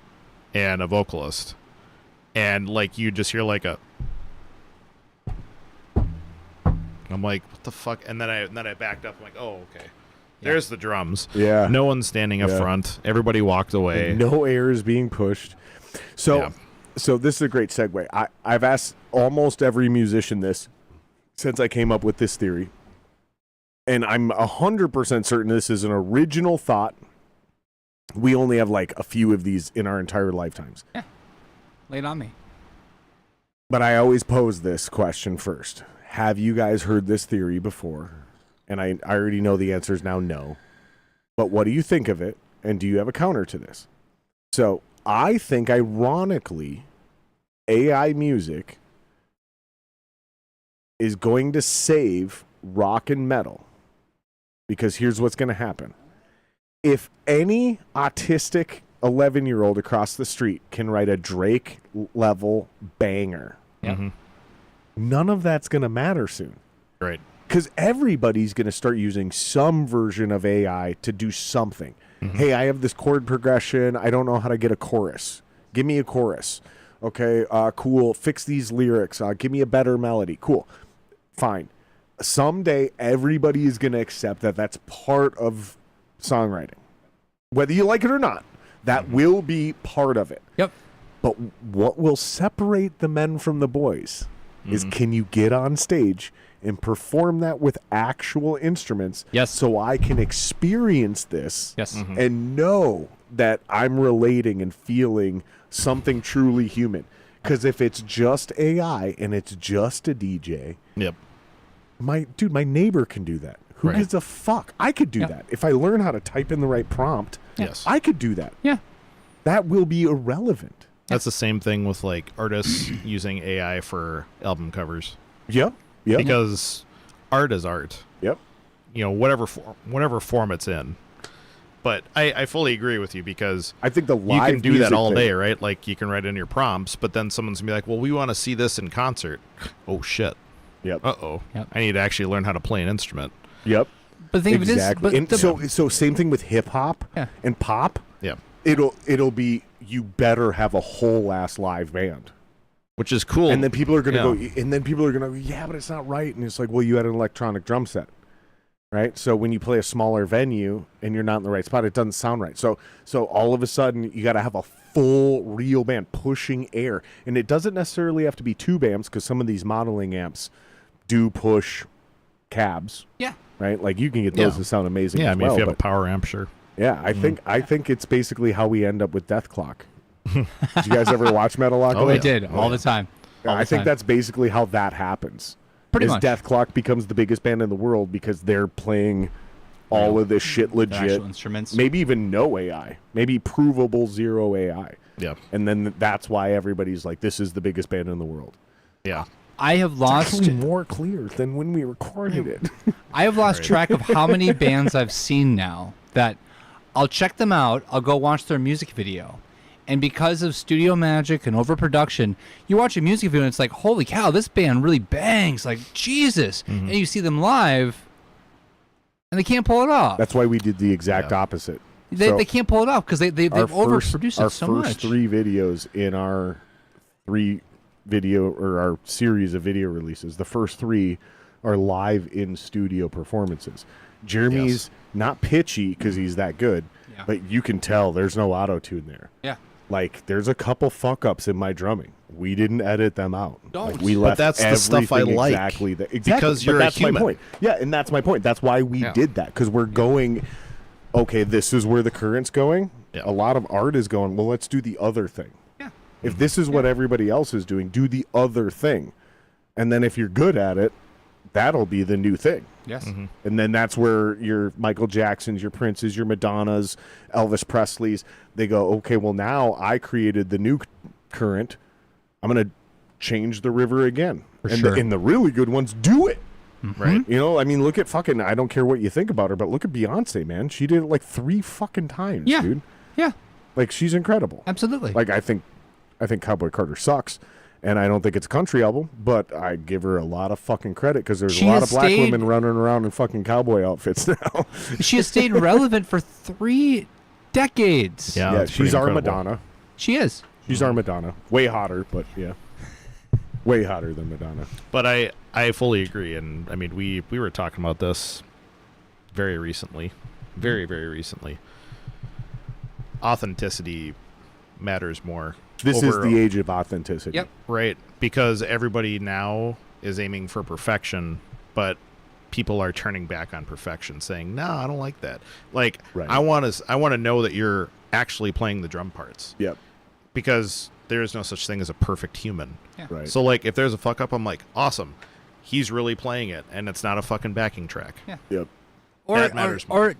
and a vocalist, and like you just hear like a. I'm like, what the fuck? And then I backed up. I'm like, oh, okay. There's the drums. Yeah. No one's standing up Yeah. front. Everybody walked away. No air is being pushed. So, Yeah. so this is a great segue. I've asked almost every musician this since I came up with this theory, and I'm 100% certain this is an original thought. We only have like a few of these in our entire lifetimes. Lay it on me. But I always pose this question first. Have you guys heard this theory before? And I already know the answer is now no. But what do you think of it? And do you have a counter to this? So I think, ironically, AI music is going to save rock and metal. Because here's what's going to happen. If any autistic 11-year-old across the street can write a Drake-level banger, Mhm. none of that's going to matter soon. Right. Because everybody's going to start using some version of AI to do something. Hey, I have this chord progression. I don't know how to get a chorus. Give me a chorus. Okay, cool. Fix these lyrics. Give me a better melody. Cool. Fine. Someday, everybody is going to accept that that's part of songwriting. Whether you like it or not, that will be part of it. Yep. But what will separate the men from the boys is, can you get on stage and perform that with actual instruments? Yes. So I can experience this Yes. and know that I'm relating and feeling something truly human. Because if it's just AI and it's just a DJ, Yep. my neighbor can do that. Who Right. gives a fuck? I could do Yeah. that. If I learn how to type in the right prompt, Yes. I could do that. Yeah. That will be irrelevant. That's the same thing with like artists using AI for album covers. Yep. Yep. Because art is art. Yep. You know, whatever form it's in. But I fully agree with you because I think the you live can do that music all thing- day, right? Like you can write in your prompts, but then someone's gonna be like, "Well, we want to see this in concert." Oh shit! Yep. Uh-oh. Yep. I need to actually learn how to play an instrument. Yep. But the thing Exactly. of it is, And but so same thing with hip hop Yeah. and pop. Yeah, It'll be you better have a whole ass live band. which is cool. And then people are gonna Yeah. go, and then people are gonna go, yeah, but it's not right. And it's like, well, you had an electronic drum set, right? So when you play a smaller venue and you're not in the right spot, it doesn't sound right. So all of a sudden, you got to have a full real band pushing air, and it doesn't necessarily have to be tube amps because some of these modeling amps do push cabs, yeah. right? Like you can get those Yeah. to sound amazing. yeah, I as mean, well, if you have but- a power amp, sure. yeah, I think it's basically how we end up with Death Clock. Did you guys ever watch Metalocalypse? Oh, I yeah. did all the time. All I the think time. that's basically how that happens. Pretty is much. Death Clock becomes the biggest band in the world because they're playing all of this shit The legit. actual instruments. Maybe even no AI. Maybe provable zero AI. Yeah, And then that's why everybody's like, this is the biggest band in the world. yeah. I have lost. Actually more clear than when we recorded it. I have lost track of how many bands I've seen now that I'll check them out. I'll go watch their music video. And because of studio magic and overproduction, you watch a music video and it's like, holy cow, this band really bangs. Like, Jesus. Mm-hmm. And you see them live and they can't pull it off. That's why we did the exact opposite. They can't pull it off because they've overproduced our it so first much. 3 videos in our 3 video or our series of video releases, the first 3 are live in studio performances. Jeremy's not pitchy because he's that good, Yeah. but you can tell there's no auto tune there. Yeah. Like there's a couple fuck ups in my drumming. We didn't edit them out. Don't. Like, we But left that's the stuff I everything like, exactly because you're a that's my human. point. Yeah, and that's my point. That's why we Yeah. did that because we're going. Okay, this is where the current's going. Yeah. A lot of art is going. Well, let's do the other thing. Yeah. If this is what everybody else is doing, do the other thing, and then if you're good at it, that'll be the new thing. Yes. Mm-hmm. And then that's where your Michael Jacksons, your Princes, your Madonnas, Elvis Presleys, they go, okay, well, now I created the new current. I'm going to change the river again. And, sure. and the really good ones do it. Right. You know, I mean, look at fucking, I don't care what you think about her, but look at Beyonce, man. She did it like 3 fucking times, Yeah. dude. Yeah. Like, she's incredible. Absolutely. Like, I think Cowboy Carter sucks. And I don't think it's a country album, but I give her a lot of fucking credit because there's She a lot has of black stayed- women running around in fucking cowboy outfits now. She has stayed relevant for 3 decades. Yeah, Yeah, that's she's pretty our incredible. Madonna. She is. She's our Madonna. Way hotter, but yeah. Way hotter than Madonna. But I fully agree, and I mean we were talking about this very recently, very recently. Authenticity matters more. This is over- the age of authenticity. Yep. right, because everybody now is aiming for perfection, but people are turning back on perfection, saying, "No, I don't like that." Like Right. I want to know that you're actually playing the drum parts, Yep. because there is no such thing as a perfect human. Right. So like if there's a fuck up, I'm like, awesome. He's really playing it and it's not a fucking backing track. Yeah. Yep. Or That matters or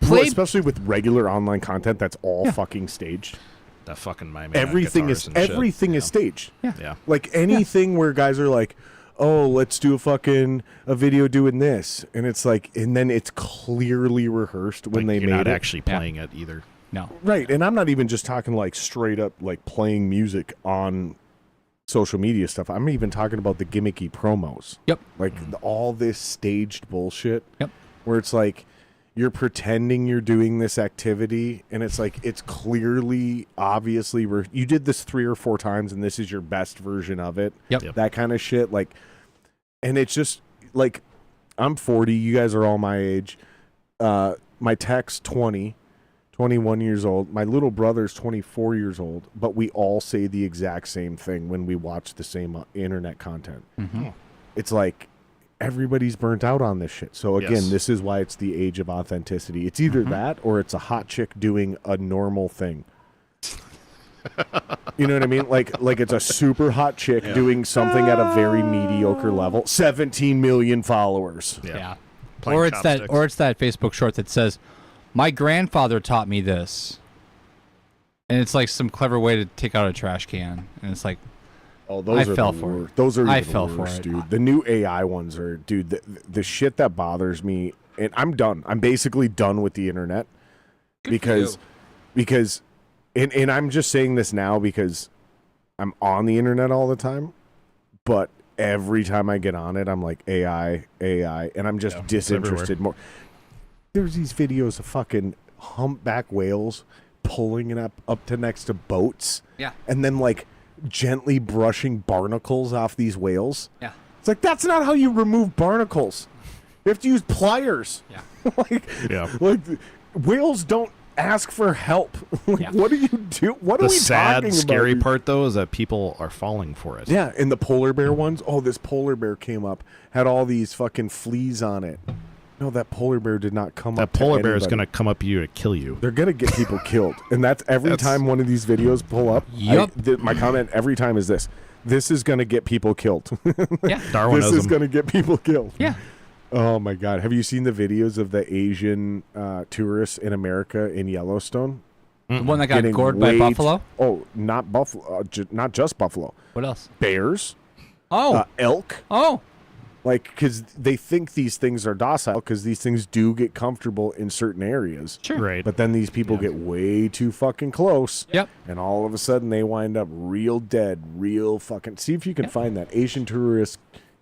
Well, play. especially with regular online content that's all fucking staged. That fucking my Everything is staged. Yeah. Like anything where guys are like, "Oh, let's do a video doing this," and it's like, and then it's clearly rehearsed when Like, they you're made not it. actually playing it either. No. Right, and I'm not even just talking like straight up like playing music on social media stuff. I'm even talking about the gimmicky promos. Yep. Like all this staged bullshit. Yep. Where it's like you're pretending you're doing this activity and it's like it's clearly obviously you did this 3 or 4 times and this is your best version of it. Yep. That kind of shit, like, and it's just like I'm 40, you guys are all my age. My tech's 21 years old. My little brother's 24 years old, but we all say the exact same thing when we watch the same internet content. Mm-hmm. It's like everybody's burnt out on this shit. So again, Yes. this is why it's the age of authenticity. It's either that or it's a hot chick doing a normal thing. You know what I mean? Like it's a super hot chick doing something at a very mediocre level. 17 million followers. Yeah. Playing Or it's chopsticks. that Facebook short that says, "My grandfather taught me this," and it's like some clever way to take out a trash can, and it's like, Oh, those I are fell the for it. worst. Those are I even the fell for worst, it. dude. The new AI ones are, dude. The shit that bothers me, and I'm done. I'm basically done with the internet because, and I'm just saying this now because I'm on the internet all the time, but every time I get on it, I'm like AI, and I'm just disinterested more. There's these videos of fucking humpback whales pulling it up to next to boats, and then like gently brushing barnacles off these whales. Yeah. It's like, that's not how you remove barnacles. You have to use pliers. Yeah. like whales don't ask for help. What do you do? What are The we sad, talking scary about? part, though, is that people are falling for it. Yeah, and the polar bear ones. Oh, this polar bear came up, had all these fucking fleas on it. No, that polar bear did not come up. That polar to bear is anybody. going to come up to you to kill you. They're gonna get people killed, and that's every time one of these videos pull up. Yep. My comment every time is this: this is gonna get people killed. Yeah. Darwinism. This is gonna get people killed. Yeah. Oh my God! Have you seen the videos of the Asian tourists in America in Yellowstone? The one that got Getting gored by way buffalo. Oh, not buffalo. Not just buffalo. What else? Bears. Oh. Elk. Oh. Like, because they think these things are docile, because these things do get comfortable in certain areas. Sure. Right. But then these people get way too fucking close. Yep. And all of a sudden they wind up real dead, real fucking. See if you can find that Asian tourist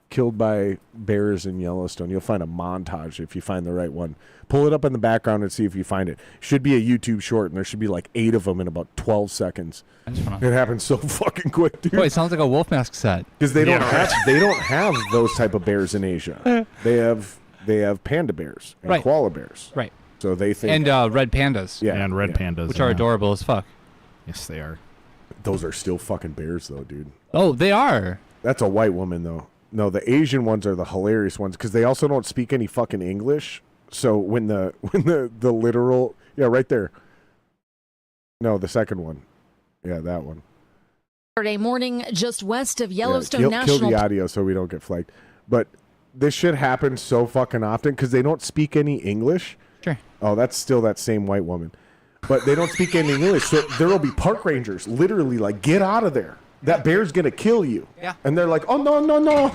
killed by bears in Yellowstone. You'll find a montage if you find the right one. Pull it up in the background and see if you find it. Should be a YouTube short, and there should be like 8 of them in about 12 seconds. I just wanna... It happens so fucking quick, dude. Boy, it sounds like a Wolf Mask set. Because they don't have those type of bears in Asia. They have panda bears and Right. koala bears. Right. So they think And red pandas. yeah, and red yeah. pandas. Which are adorable as fuck. Yes, they are. Those are still fucking bears though, dude. Oh, they are. That's a white woman though. No, the Asian ones are the hilarious ones because they also don't speak any fucking English. So when the literal right there. No, the second one. Yeah, that one. Saturday morning, just west of Yellowstone kill National the audio so we don't get flagged. But this shit happens so fucking often because they don't speak any English. Sure. Oh, that's still that same white woman. But they don't speak any English. So there will be park rangers literally like, get out of there. That bear's going to kill you. Yeah. And they're like, oh, no.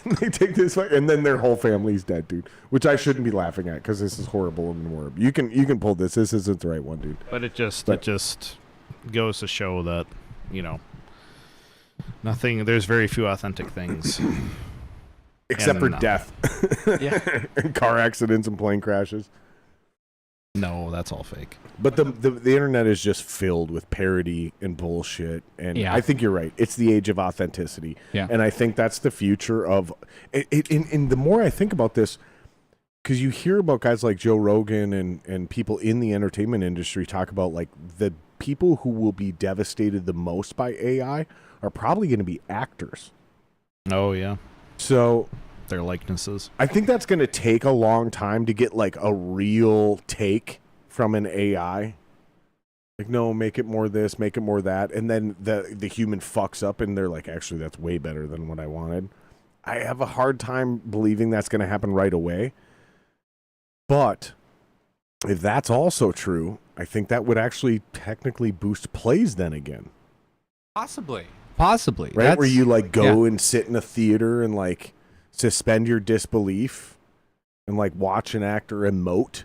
They take this way. And then their whole family's dead, dude. Which I shouldn't be laughing at because this is horrible and horrible. You can pull this. This isn't the right one, dude. But it just goes to show that, nothing. There's very few authentic things. Except for And, death. Yeah. And car accidents and plane crashes. No, that's all fake. But the internet is just filled with parody and bullshit. And Yeah. I think you're right. It's the age of authenticity. Yeah. And I think that's the future of it. And the more I think about this, because you hear about guys like Joe Rogan and people in the entertainment industry talk about like the people who will be devastated the most by AI are probably going to be actors. Oh, yeah. So Their likenesses. I think that's going to take a long time to get like a real take from an AI. Like, no, make it more this, make it more that. And then the human fucks up and they're like, actually, that's way better than what I wanted. I have a hard time believing that's going to happen right away. But if that's also true, I think that would actually technically boost plays then again. Possibly. Right? Where you like go and sit in a theater and like suspend your disbelief and like watch an actor emote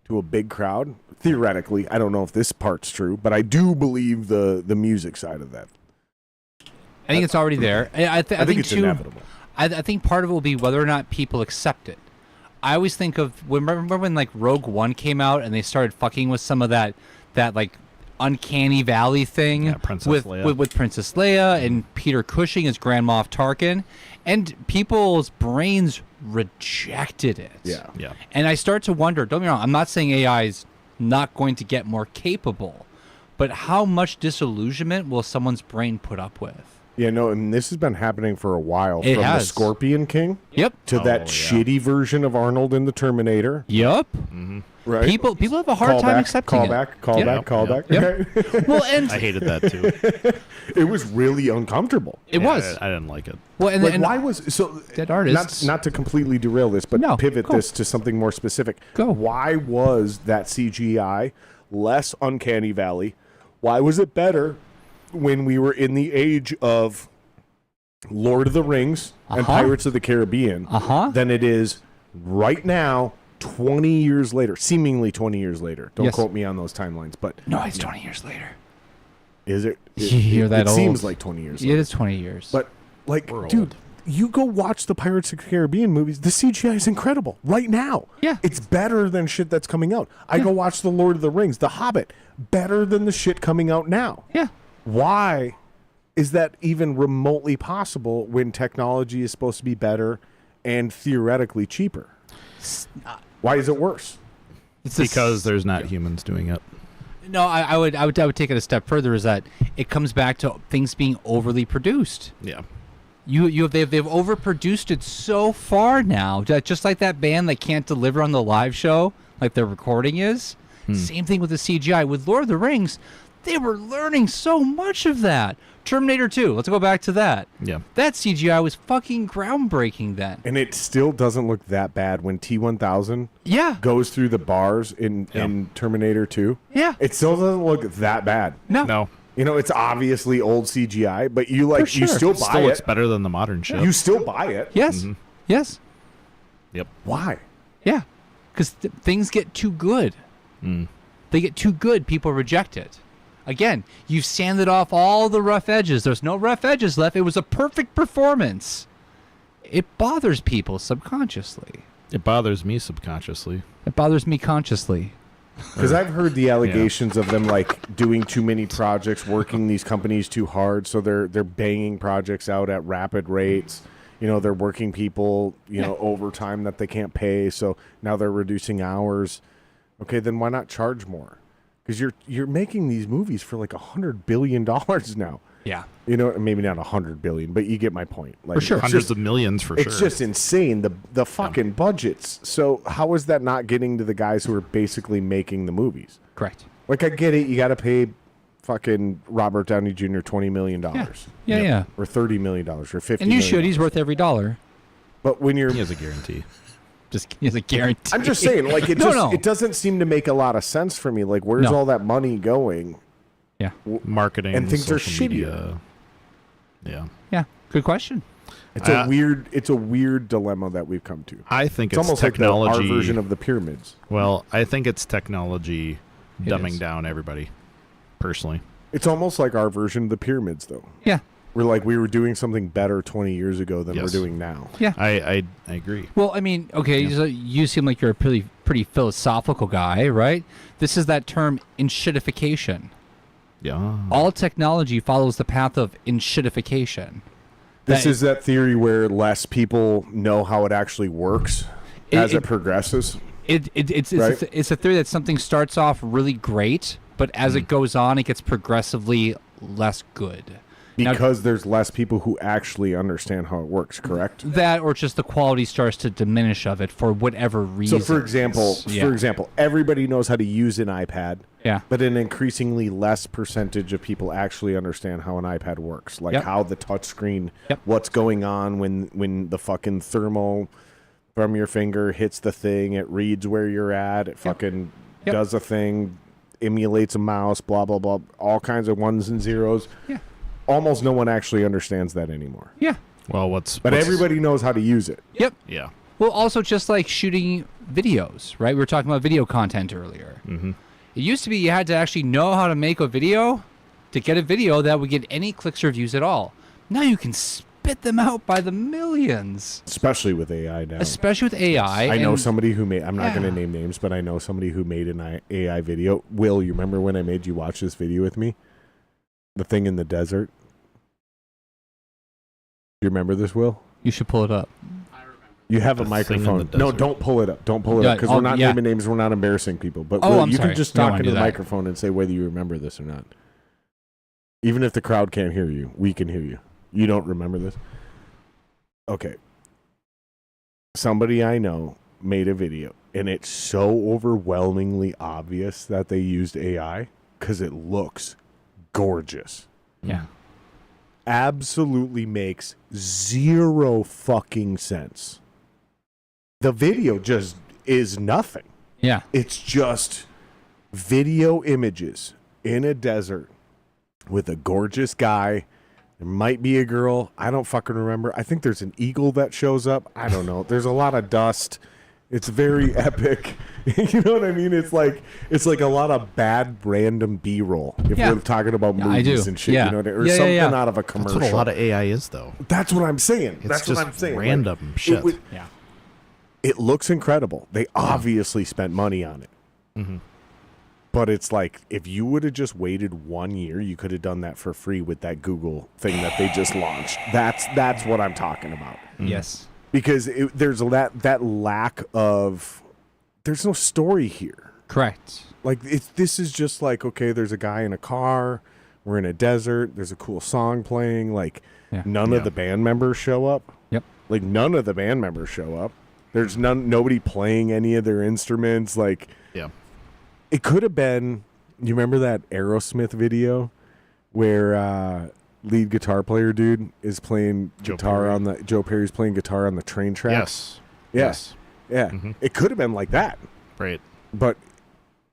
to a big crowd. Theoretically, I don't know if this part's true, but I do believe the music side of that. I think it's already there. I think it's too, inevitable. I think part of it will be whether or not people accept it. I always think of remember when like Rogue One came out and they started fucking with some of that like uncanny valley thing with Princess Leia and Peter Cushing as Grand Moff Tarkin, and people's brains rejected it. Yeah. And I start to wonder, don't get me wrong, I'm not saying AI is not going to get more capable, but how much disillusionment will someone's brain put up with? Yeah, no, and this has been happening for a while. It From has. the Scorpion King Yep. to that shitty version of Arnold in the Terminator. Yep. Mm-hmm. Right. People have a hard time accepting it. Callback. Yep. Well, and I hated that too. It was really uncomfortable. it was. I didn't like it. Well, and, Like, and why was so? dead artists. Not to completely derail this, but No, pivot go. this to something more specific. Go. Why was that CGI less uncanny valley? Why was it better when we were in the age of Lord of the Rings and Pirates of the Caribbean than it is right now, 20 years later, seemingly 20 years later. Don't Yes. quote me on those timelines, but no, it's 20 years later. is it? You're that it old. seems like 20 years It later. is 20 years. But, like, We're dude, old. you go watch the Pirates of the Caribbean movies. The CGI is incredible right now. Yeah. It's better than shit that's coming out. I go watch The Lord of the Rings, The Hobbit, better than the shit coming out now. yeah. Why is that even remotely possible when technology is supposed to be better and theoretically cheaper? Why is it worse? It's Because there's not humans doing it. No, I would take it a step further. Is that it comes back to things being overly produced. Yeah. They've overproduced it so far now that just like that band that can't deliver on the live show like their recording is. Same thing with the CGI. With Lord of the Rings, they were learning so much of that. Terminator 2, let's go back to that. Yeah. That CGI was fucking groundbreaking then. And it still doesn't look that bad when T-1000 Yeah. goes through the bars in Terminator 2. Yeah. It still doesn't look that bad. No. You know, it's obviously old CGI, but you like For you sure. still It buy still looks it. better than the modern shit. You still buy it. Yes. Yes. Yep. Why? Yeah. Because things get too good. They get too good, people reject it. Again, you've sanded off all the rough edges. There's no rough edges left. It was a perfect performance. It bothers people subconsciously. It bothers me subconsciously. It bothers me consciously. Because I've heard the allegations of them like doing too many projects, working these companies too hard, so they're banging projects out at rapid rates. You know, they're working people, overtime that they can't pay, so now they're reducing hours. Okay, then why not charge more? Because you're making these movies for like $100 billion now. Yeah. You know, maybe not $100 billion, but you get my point. Like, For sure. it's Hundreds just- of millions for sure. It's just insane, the fucking budgets. So how is that not getting to the guys who are basically making the movies? Correct. Like, I get it. You got to pay fucking Robert Downey Jr. $20 million. Yeah. Or $30 million or $50 And you million. should. He's worth every dollar. But when you're... He has a guarantee. He's a guarantee. I'm just saying, like, it No. it doesn't seem to make a lot of sense for me. Like, where's No. all that money going? Yeah. Marketing And things are social shittier. media. Yeah. Yeah. Good question. It's a weird dilemma that we've come to. I think It's it's almost technology. like our version of the pyramids. Well, I think it's technology It dumbing is. down everybody. Personally. It's almost like our version of the pyramids, though. Yeah. We were doing something better 20 years ago than we're Yes. doing now. Yeah. I agree. Well, I mean, okay, so you seem like you're a pretty philosophical guy, right? This is that term enshittification. Yeah. All technology follows the path of enshittification. This is that theory where less people know how it actually works as it progresses. It's Right? it's a theory that something starts off really great, but as it goes on, it gets progressively less good. Now, Because there's less people who actually understand how it works, correct? that or just the quality starts to diminish of it for whatever reason. So, for example, everybody knows how to use an iPad, Yeah. but an increasingly less percentage of people actually understand how an iPad works, like Yep. how the touch screen, Yep. what's going on when the fucking thermal from your finger hits the thing, it reads where you're at, it fucking Yep. does a thing, emulates a mouse, blah, blah, blah, all kinds of ones and zeros. Yeah. Almost no one actually understands that anymore. Yeah. Well, But everybody knows how to use it. Yep. Yeah. Well, also just like shooting videos, right? We were talking about video content earlier. Mm-hmm. It used to be you had to actually know how to make a video to get a video that would get any clicks or views at all. Now you can spit them out by the millions, Especially with AI now. especially with AI. I know and- somebody who made, I'm not going Yeah. to name names, but I know somebody who made an AI video. Will, you remember when I made you watch this video with me? The thing in the desert? You remember this, Will? You should pull it up. You have a The thing in microphone. the No, desert. don't pull it up. Don't pull it Yeah, up because I'll- we're not yeah. naming names. We're not embarrassing people. But Oh, Will, I'm you sorry. can just Don't talk wanna into do the that. microphone and say whether you remember this or not. Even if the crowd can't hear you, we can hear you. You don't remember this? Okay. Somebody I know made a video. and it's so overwhelmingly obvious that they used AI because it looks gorgeous. Yeah. Absolutely makes zero fucking sense. The video just is nothing. Yeah. It's just video images in a desert with a gorgeous guy. There might be a girl. I don't fucking remember. I think there's an eagle that shows up. I don't know. There's a lot of dust. It's very epic. You know what I mean? It's like a lot of bad random B-roll. If we're talking about movies and shit, you know, or something out of a commercial. That's what a lot of AI is, though. That's what I'm saying. That's what I'm saying. Random shit. It looks incredible. They obviously spent money on it. Mm-hmm. But it's like, if you would have just waited 1 year, you could have done that for free with that Google thing that they just launched. That's what I'm talking about. Yes. Because there's that lack of, there's no story here. Correct. Like, this is just like, okay, there's a guy in a car, we're in a desert, there's a cool song playing, like, none of the band members show up. Yep. Like, none of the band members show up. There's nobody playing any of their instruments, like... Yeah. It could have been, you remember that Aerosmith video where lead guitar player dude is playing guitar on the, Joe Perry's playing guitar on the train tracks? Yes. Yeah. Mm-hmm. It could have been like that. Right. But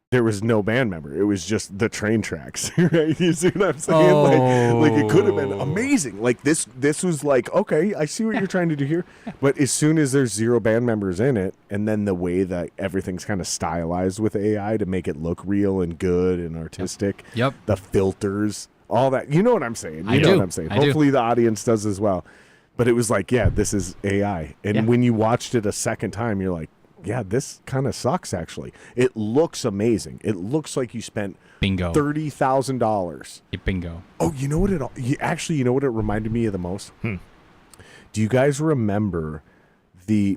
there was no band member. It was just the train tracks. Right? You see what I'm saying? Like it could have been amazing. Like this was like, okay, I see what you're trying to do here. But as soon as there's 0 band members in it, and then the way that everything's kind of stylized with AI to make it look real and good and artistic. Yep. The filters, all that. You know what I'm saying? I know do. what I'm saying. I do. Hopefully the audience does as well. But it was like, yeah, this is AI. And when you watched it a second time, you're like, yeah, this kind of sucks, actually. It looks amazing. It looks like you spent bingo $30,000. Bingo. Oh, you know what you know what it reminded me of the most? Do you guys remember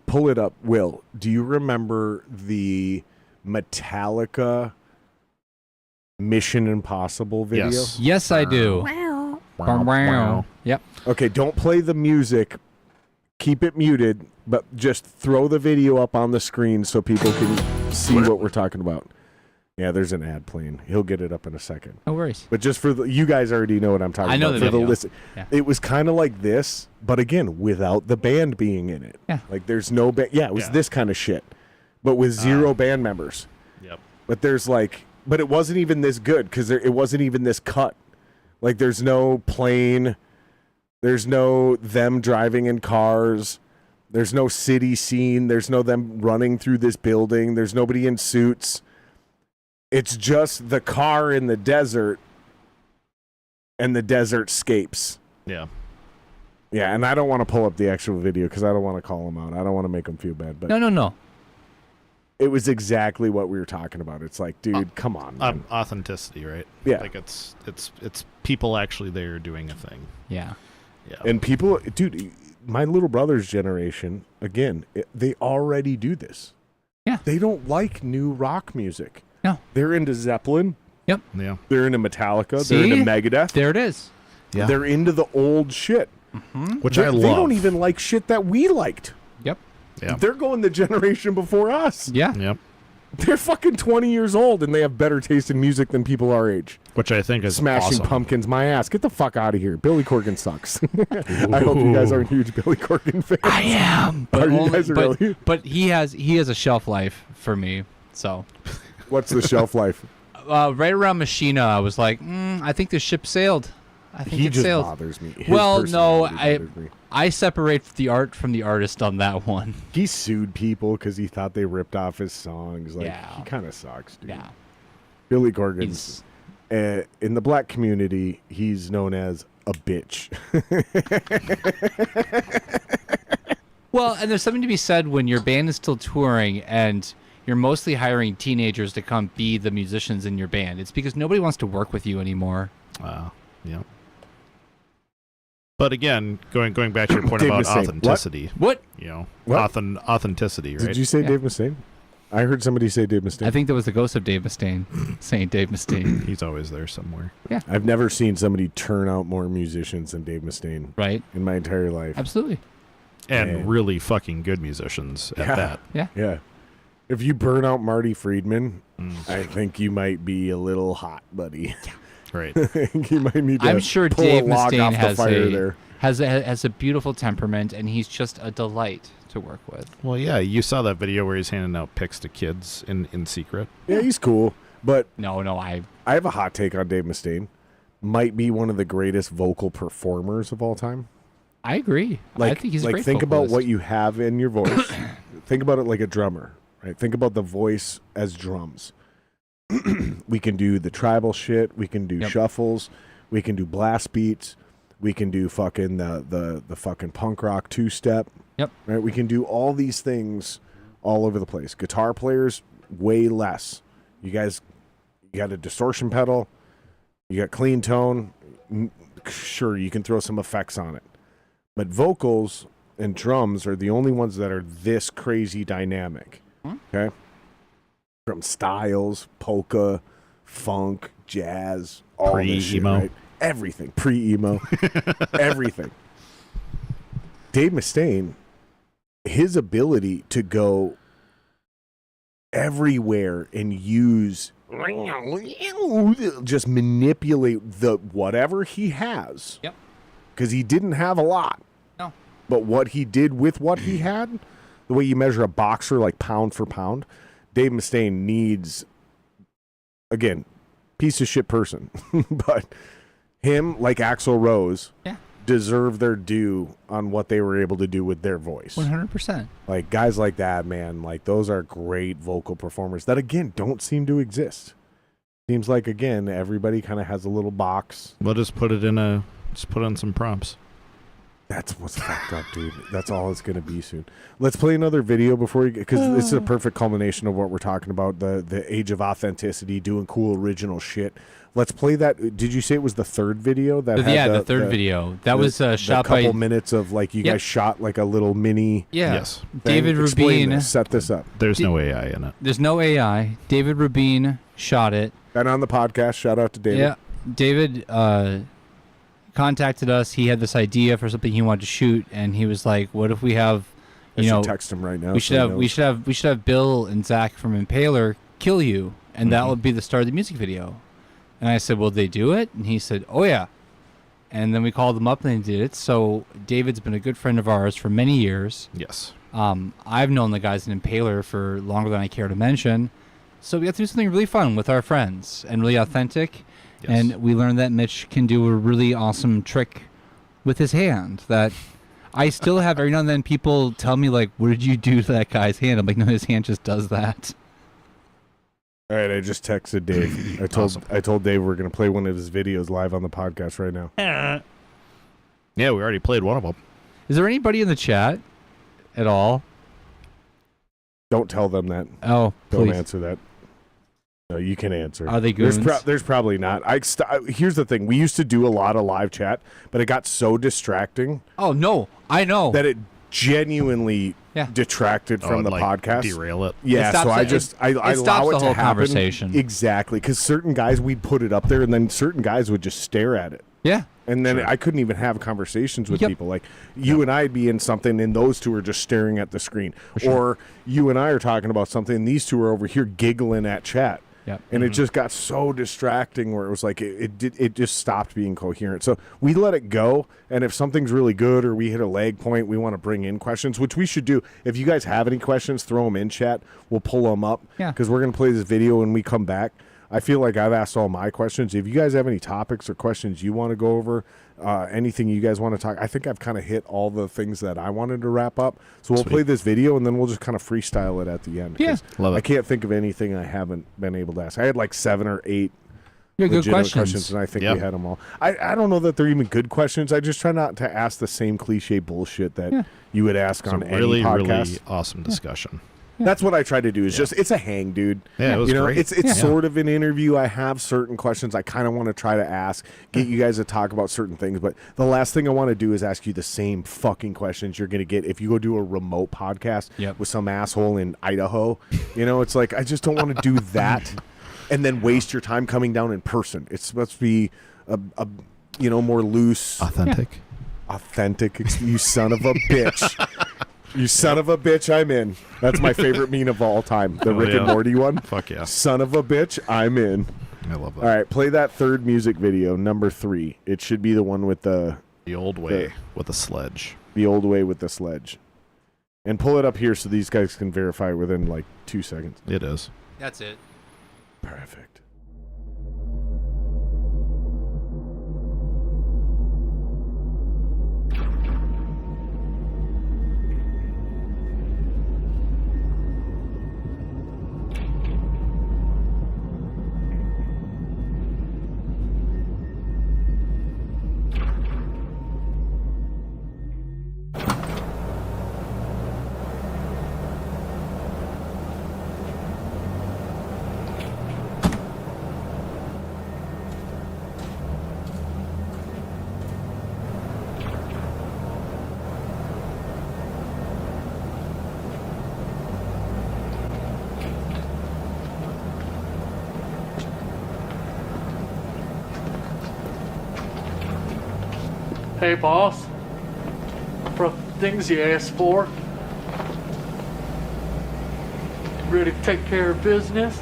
pull it up, Will, do you remember the Metallica Mission Impossible video? Yes, I do. Wow. Yep. Okay, don't play the music. Keep it muted, but just throw the video up on the screen so people can see what we're talking about. Yeah, there's an ad playing. He'll get it up in a second. No worries. But just for you guys already know what I'm talking about. I know the for video. the listen. Yeah. It was kind of like this, but again, without the band being in it. Yeah. Like there's no band. Yeah, it was this kind of shit, but with 0 band members. Yep. But there's like, but it wasn't even this good because it wasn't even this cut. Like there's no plane. There's no them driving in cars. There's no city scene. There's no them running through this building. There's nobody in suits. It's just the car in the desert and the desert scapes. Yeah. Yeah, and I don't want to pull up the actual video because I don't want to call them out. I don't want to make them feel bad. But No. It was exactly what we were talking about. It's like, dude, come on, man. Authenticity, right? Yeah. Like it's people actually there doing a thing. Yeah. Yeah. And people, dude, my little brother's generation, again, they already do this. Yeah. They don't like new rock music. No. They're into Zeppelin. Yep. Yeah. They're into Metallica. See? They're into Megadeth. There it is. Yeah. They're into the old shit. Mm-hmm. Which I love. They don't even like shit that we liked. Yep. Yeah. They're going the generation before us. Yeah. Yep. They're fucking 20 years old and they have better taste in music than people our age. Which I think is Smashing awesome. Pumpkins, my ass. Get the fuck out of here. Billy Corgan sucks. I hope you guys aren't huge Billy Corgan fans. I am. But Are you guys really? But he has a shelf life for me. So What's the shelf life? right around Machina, I was like, I think the ship sailed. I think He it just sailed. bothers me. His Well, no, personality bothers me. I separate the art from the artist on that one. He sued people because he thought they ripped off his songs. Like, Yeah. he kind of sucks, dude. Yeah. Billy Corgan's in the black community, he's known as a bitch. Well, and there's something to be said when your band is still touring and you're mostly hiring teenagers to come be the musicians in your band. It's because nobody wants to work with you anymore. Yeah. But again, going back to your point Dave about Mustaine. authenticity. What? You know, What? authenticity, right? Did you say Dave Mustaine? I heard somebody say Dave Mustaine. I think that was the ghost of Dave Mustaine saying Dave Mustaine. He's always there somewhere. I've never seen somebody turn out more musicians than Dave Mustaine Right? in my entire life. Absolutely. And Yeah. really fucking good musicians at that. Yeah. Yeah. If you burn out Marty Friedman, I think you might be a little hot, buddy. Right. You might need to I'm sure pull Dave a log Mustaine off the has fire there. has a beautiful temperament, and he's just a delight to work with. Well, yeah, you saw that video where he's handing out pics to kids in secret. Yeah, he's cool. But No, I have a hot take on Dave Mustaine. Might be one of the greatest vocal performers of all time. agree. I think he's a great think about vocalist. what you have in your voice. Think about it like a drummer, right? Think about the voice as drums. We can do the tribal shit. We can do shuffles. We can do blast beats. We can do fucking the fucking punk rock two-step. Yep. Right? We can do all these things all over the place. Guitar players, way less. You guys, you got a distortion pedal. You got clean tone. Sure, you can throw some effects on it. But vocals and drums are the only ones that are this crazy dynamic. Okay? From styles, polka, funk, jazz, all this shit, Pre-emo. right? Everything. Pre-emo. Everything. Dave Mustaine, his ability to go everywhere and use just manipulate the whatever he has. Yep. Because he didn't have a lot. No. But what he did with what he had, the way you measure a boxer like pound for pound, Dave Mustaine needs, again, piece of shit person. But him, like Axl Rose, deserve their due on what they were able to do with their voice. 100%. Like guys like that, man, like those are great vocal performers that, again, don't seem to exist. Seems like, again, everybody kind of has a little box. We'll just put on some prompts. That's what's fucked up, dude. That's all it's going to be soon. Let's play another video before we get, because this is a perfect culmination of what we're talking about, the age of authenticity, doing cool original shit. Let's play that. Did you say it was the third video? That had the third video. That was shot by... a couple by... minutes of, like, you guys shot, like, a little mini... Yeah. Yes. David Explain Rubin. this. Set this up. There's no AI in it. There's no AI. David Rubin shot it. And on the podcast, shout out to David. Yeah. David contacted us. He had this idea for something he wanted to shoot, and he was like, what if we have, I should text him right now. we should have Bill and Zach from Impaler kill you, and that would be the start of the music video. And I said, will they do it? And he said, oh yeah. And then we called them up and they did it. So David's been a good friend of ours for many years. Yes. I've known the guys in Impaler for longer than I care to mention. So we got to do something really fun with our friends and really authentic. Yes. And we learned that Mitch can do a really awesome trick with his hand that I still have. Every now and then people tell me, like, what did you do to that guy's hand? I'm like, no, his hand just does that. All right, I just texted Dave. I told Dave we're going to play one of his videos live on the podcast right now. Yeah, we already played one of them. Is there anybody in the chat at all? Don't tell them that. Oh, Don't please. answer that. No, you can answer. Are they goons? There's probably not. Here's the thing. We used to do a lot of live chat, but it got so distracting. Oh, no. I know. That it genuinely detracted from the podcast. Derail it. Yeah, so I allow it to happen. Conversation. Exactly, because certain guys, we'd put it up there, and then certain guys would just stare at it. Yeah. And then I couldn't even have conversations with people. Like, you and I'd be in something, and those two are just staring at the screen. Or you and I are talking about something, and these two are over here giggling at chat. Yep. And it just got so distracting where it was like it just stopped being coherent. So we let it go, and if something's really good or we hit a lag point, we want to bring in questions, which we should do. If you guys have any questions, throw them in chat. We'll pull them up because we're going to play this video when we come back. I feel like I've asked all my questions. If you guys have any topics or questions you want to go over, anything you guys want to talk, I think I've kind of hit all the things that I wanted to wrap up. So we'll play this video, and then we'll just kind of freestyle it at the end. Yeah. Love it. I can't think of anything I haven't been able to ask. I had like 7 or 8 good legitimate questions. and I think we had them all. I don't know that they're even good questions. I just try not to ask the same cliche bullshit that you would ask on any podcast. Really awesome discussion. That's what I try to do. Is just it's a hang, dude. Yeah, it was great. It's sort of an interview. I have certain questions I kind of want to try to ask, get you guys to talk about certain things. But the last thing I want to do is ask you the same fucking questions you're going to get if you go do a remote podcast with some asshole in Idaho. You know, it's like I just don't want to do that and then waste your time coming down in person. It's supposed to be a more loose, authentic. You son of a bitch. You son of a bitch, I'm in. That's my favorite meme of all time. The Rick and Morty one. Fuck yeah. Son of a bitch, I'm in. I love that. All right, play that third music video, number 3. It should be the one with the old way with the sledge. The old way with the sledge. And pull it up here so these guys can verify within like 2 seconds. It is. That's it. Perfect. Hey, boss. For things you asked for. Ready to take care of business?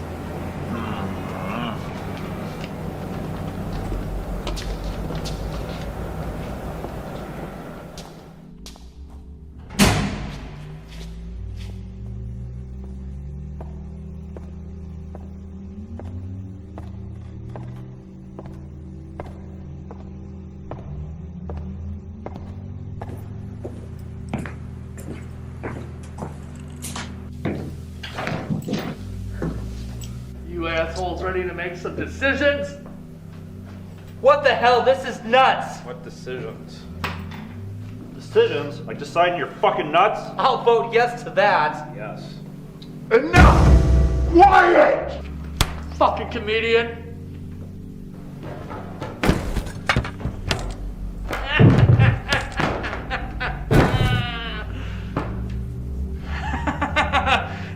You assholes ready to make some decisions? What the hell? This is nuts! What decisions? Decisions? Like deciding you're fucking nuts? I'll vote yes to that. Yes. Enough! Quiet! Fucking comedian.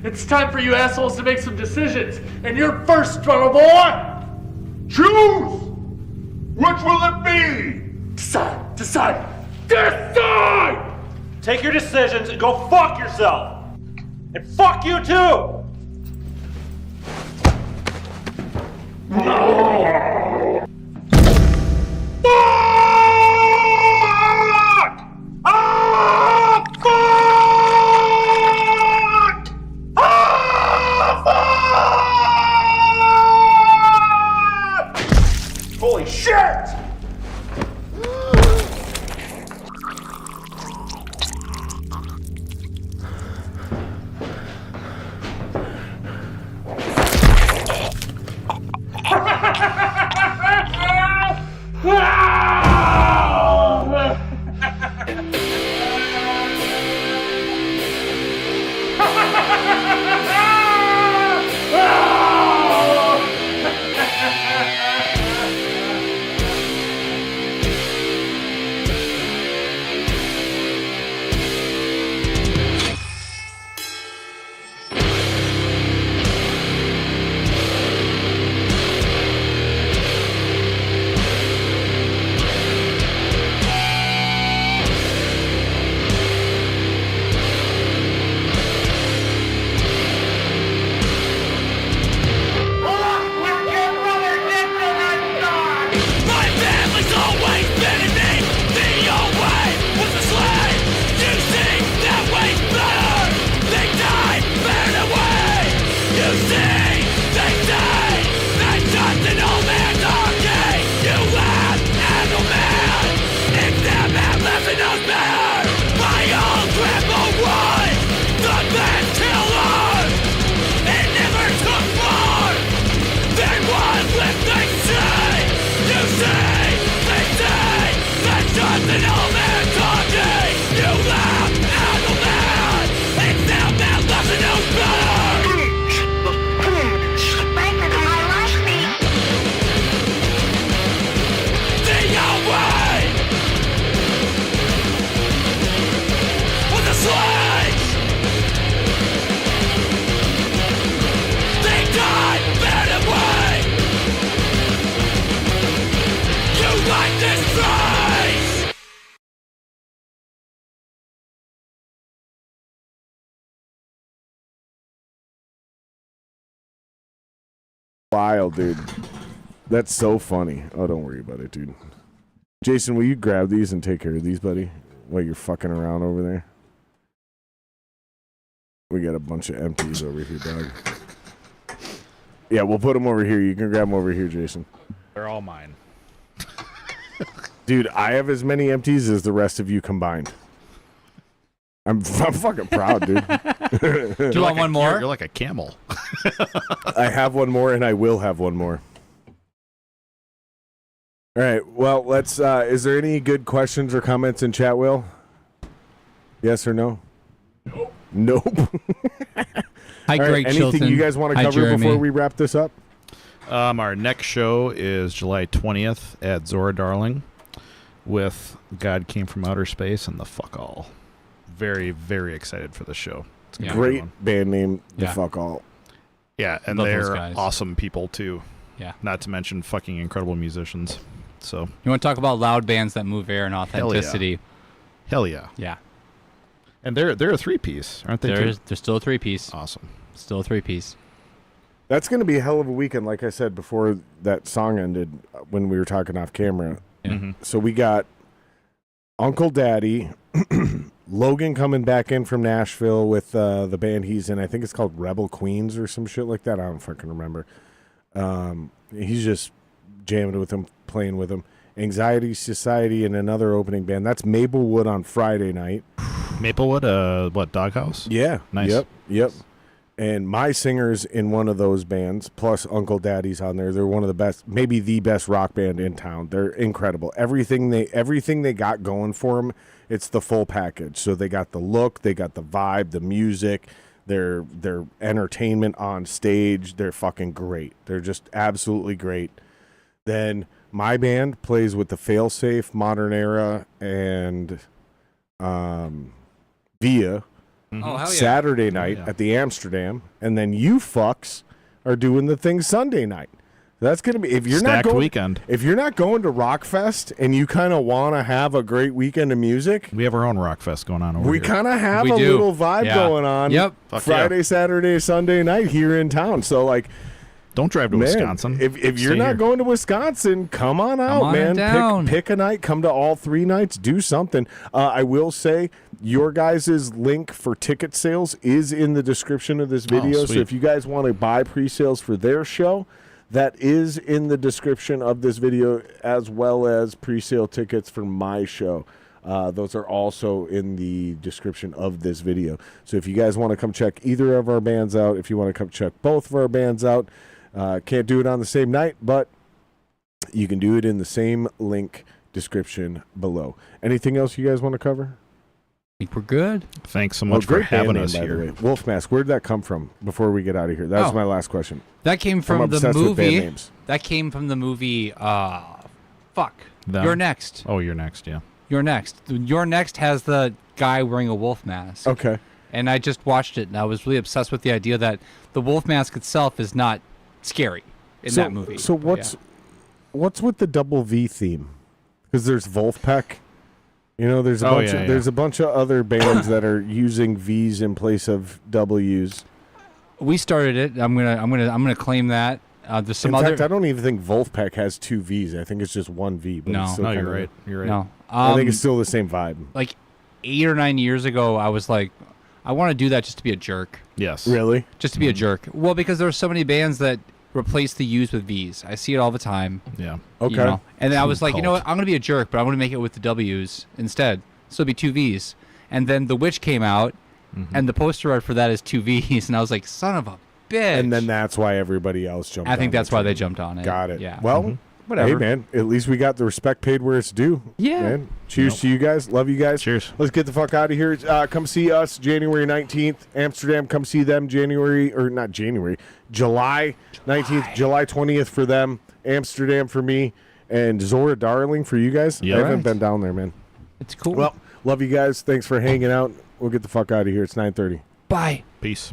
It's time for you assholes to make some decisions. And you're first, drummer boy! Choose! Which will it be? Decide! Decide! Decide! Take your decisions and go fuck yourself! And fuck you too! No! Fuck! Ah! Fuck! Ah! Fuck! Holy shit! Wild, dude. That's so funny. Oh, don't worry about it, dude. Jason, will you grab these and take care of these, buddy, while you're fucking around over there? We got a bunch of empties over here, dog. Yeah, we'll put them over here. You can grab them over here, Jason. They're all mine. Dude, I have as many empties as the rest of you combined. I'm fucking proud, dude. Do you want one more? You're like a camel. I have one more, and I will have one more. All right. Well, let's. Is there any good questions or comments in chat, Will? Yes or no? Nope. Hi, Greg anything Chilton. you guys want to Hi, cover Jeremy. before we wrap this up? Our next show is July 20th at Zora Darling with God Came From Outer Space and The Fuck All. Very, very excited for the show. It's gonna be a good Great one. band name, The Yeah. Fuck All. Yeah, and Love those they're guys. awesome people, too. Yeah. Not to mention fucking incredible musicians. So, You want to talk about loud bands that move air and authenticity? hell yeah. Yeah. And they're a three-piece, aren't they? They're too? still a three-piece. Awesome. Still a three-piece. That's going to be a hell of a weekend, like I said before that song ended when we were talking off camera. Yeah. Mhm. So we got Uncle Daddy, Logan coming back in from Nashville with the band he's in. I think it's called Rebel Queens or some shit like that. I don't fucking remember. He's just jamming with him, playing with him. Anxiety Society and another opening band. That's Maplewood on Friday night. Maplewood, what, Doghouse? Yeah. Nice. Yep. And my singer's in one of those bands, plus Uncle Daddy's on there. They're one of the best, maybe the best rock band in town. They're incredible. Everything they got going for them, it's the full package. So they got the look, they got the vibe, the music, their entertainment on stage. They're fucking great. They're just absolutely great. Then my band plays with the Failsafe, Modern Era, and Via. Oh, hell yeah. Saturday night at the Amsterdam, and then you fucks are doing the thing Sunday night. That's gonna be if you're Stacked not going weekend. If you're not going to Rockfest and you kind of want to have a great weekend of music, We have our own rock fest going on over we here. kind of have We a do. little vibe Yeah. going on. Yep. Fuck Friday, yeah. Saturday, Sunday night here in town. So like, Don't drive to man, Wisconsin. If you're Stay not here. going to Wisconsin, come on out, on man. down. Pick a night. Come to all 3 nights. Do something. I will say your guys' link for ticket sales is in the description of this video. So sweet. if you guys want to buy pre-sales for their show, that is in the description of this video, as well as pre-sale tickets for my show. Those are also in the description of this video. So if you guys want to come check either of our bands out, if you want to come check both of our bands out, can't do it on the same night, but you can do it in the same link description below. Anything else you guys want to cover? I think we're good. Thanks so much for great band having name, us by the here. way. Wolf Mask, where'd that come from before we get out of here? That was Oh. my last question. That came from the obsessed with band movie. names. That came from the movie. Them. You're Next. Oh, you're next, yeah. You're Next. You're Next has the guy wearing a wolf mask. Okay. And I just watched it, and I was really obsessed with the idea that the wolf mask itself is not scary in that movie. So But what's with the double V theme? Because there's Wolfpack. You know, there's a bunch. There's a bunch of other bands that are using V's in place of W's. we started it. I'm gonna claim that. There's some in other. fact, I don't even think Wolfpack has 2 V's. I think it's just 1 V. But No. it's still No, kind you're of right. You're right. No, I think it's still the same vibe. like 8 or 9 years ago. I was like, I want to do that just to be a jerk. Yes. Really? Just to be a jerk. Well, because there are so many bands that replace the U's with V's. I see it all the time. Yeah. Okay. You know? And then I was like, you know Cult. what? I'm going to be a jerk, but I'm going to make it with the W's instead. So it'll be 2 V's. And then The Witch came out, and the poster art for that is 2 V's. And I was like, son of a bitch. And then that's why everybody else jumped on I think that's why they train. jumped on it. Got it. Yeah. Well, Whatever. hey, man, at least we got the respect paid where it's due. Yeah. Man. Cheers to you guys. Love you guys. Cheers. Let's get the fuck out of here. Come see us January 19th. Amsterdam, come see them July 19th, July 20th for them. Amsterdam for me. And Zora Darling for you guys. Yeah. I haven't Right. been down there, man. It's cool. Well, love you guys. Thanks for hanging out. We'll get the fuck out of here. It's 9:30. Bye. Peace.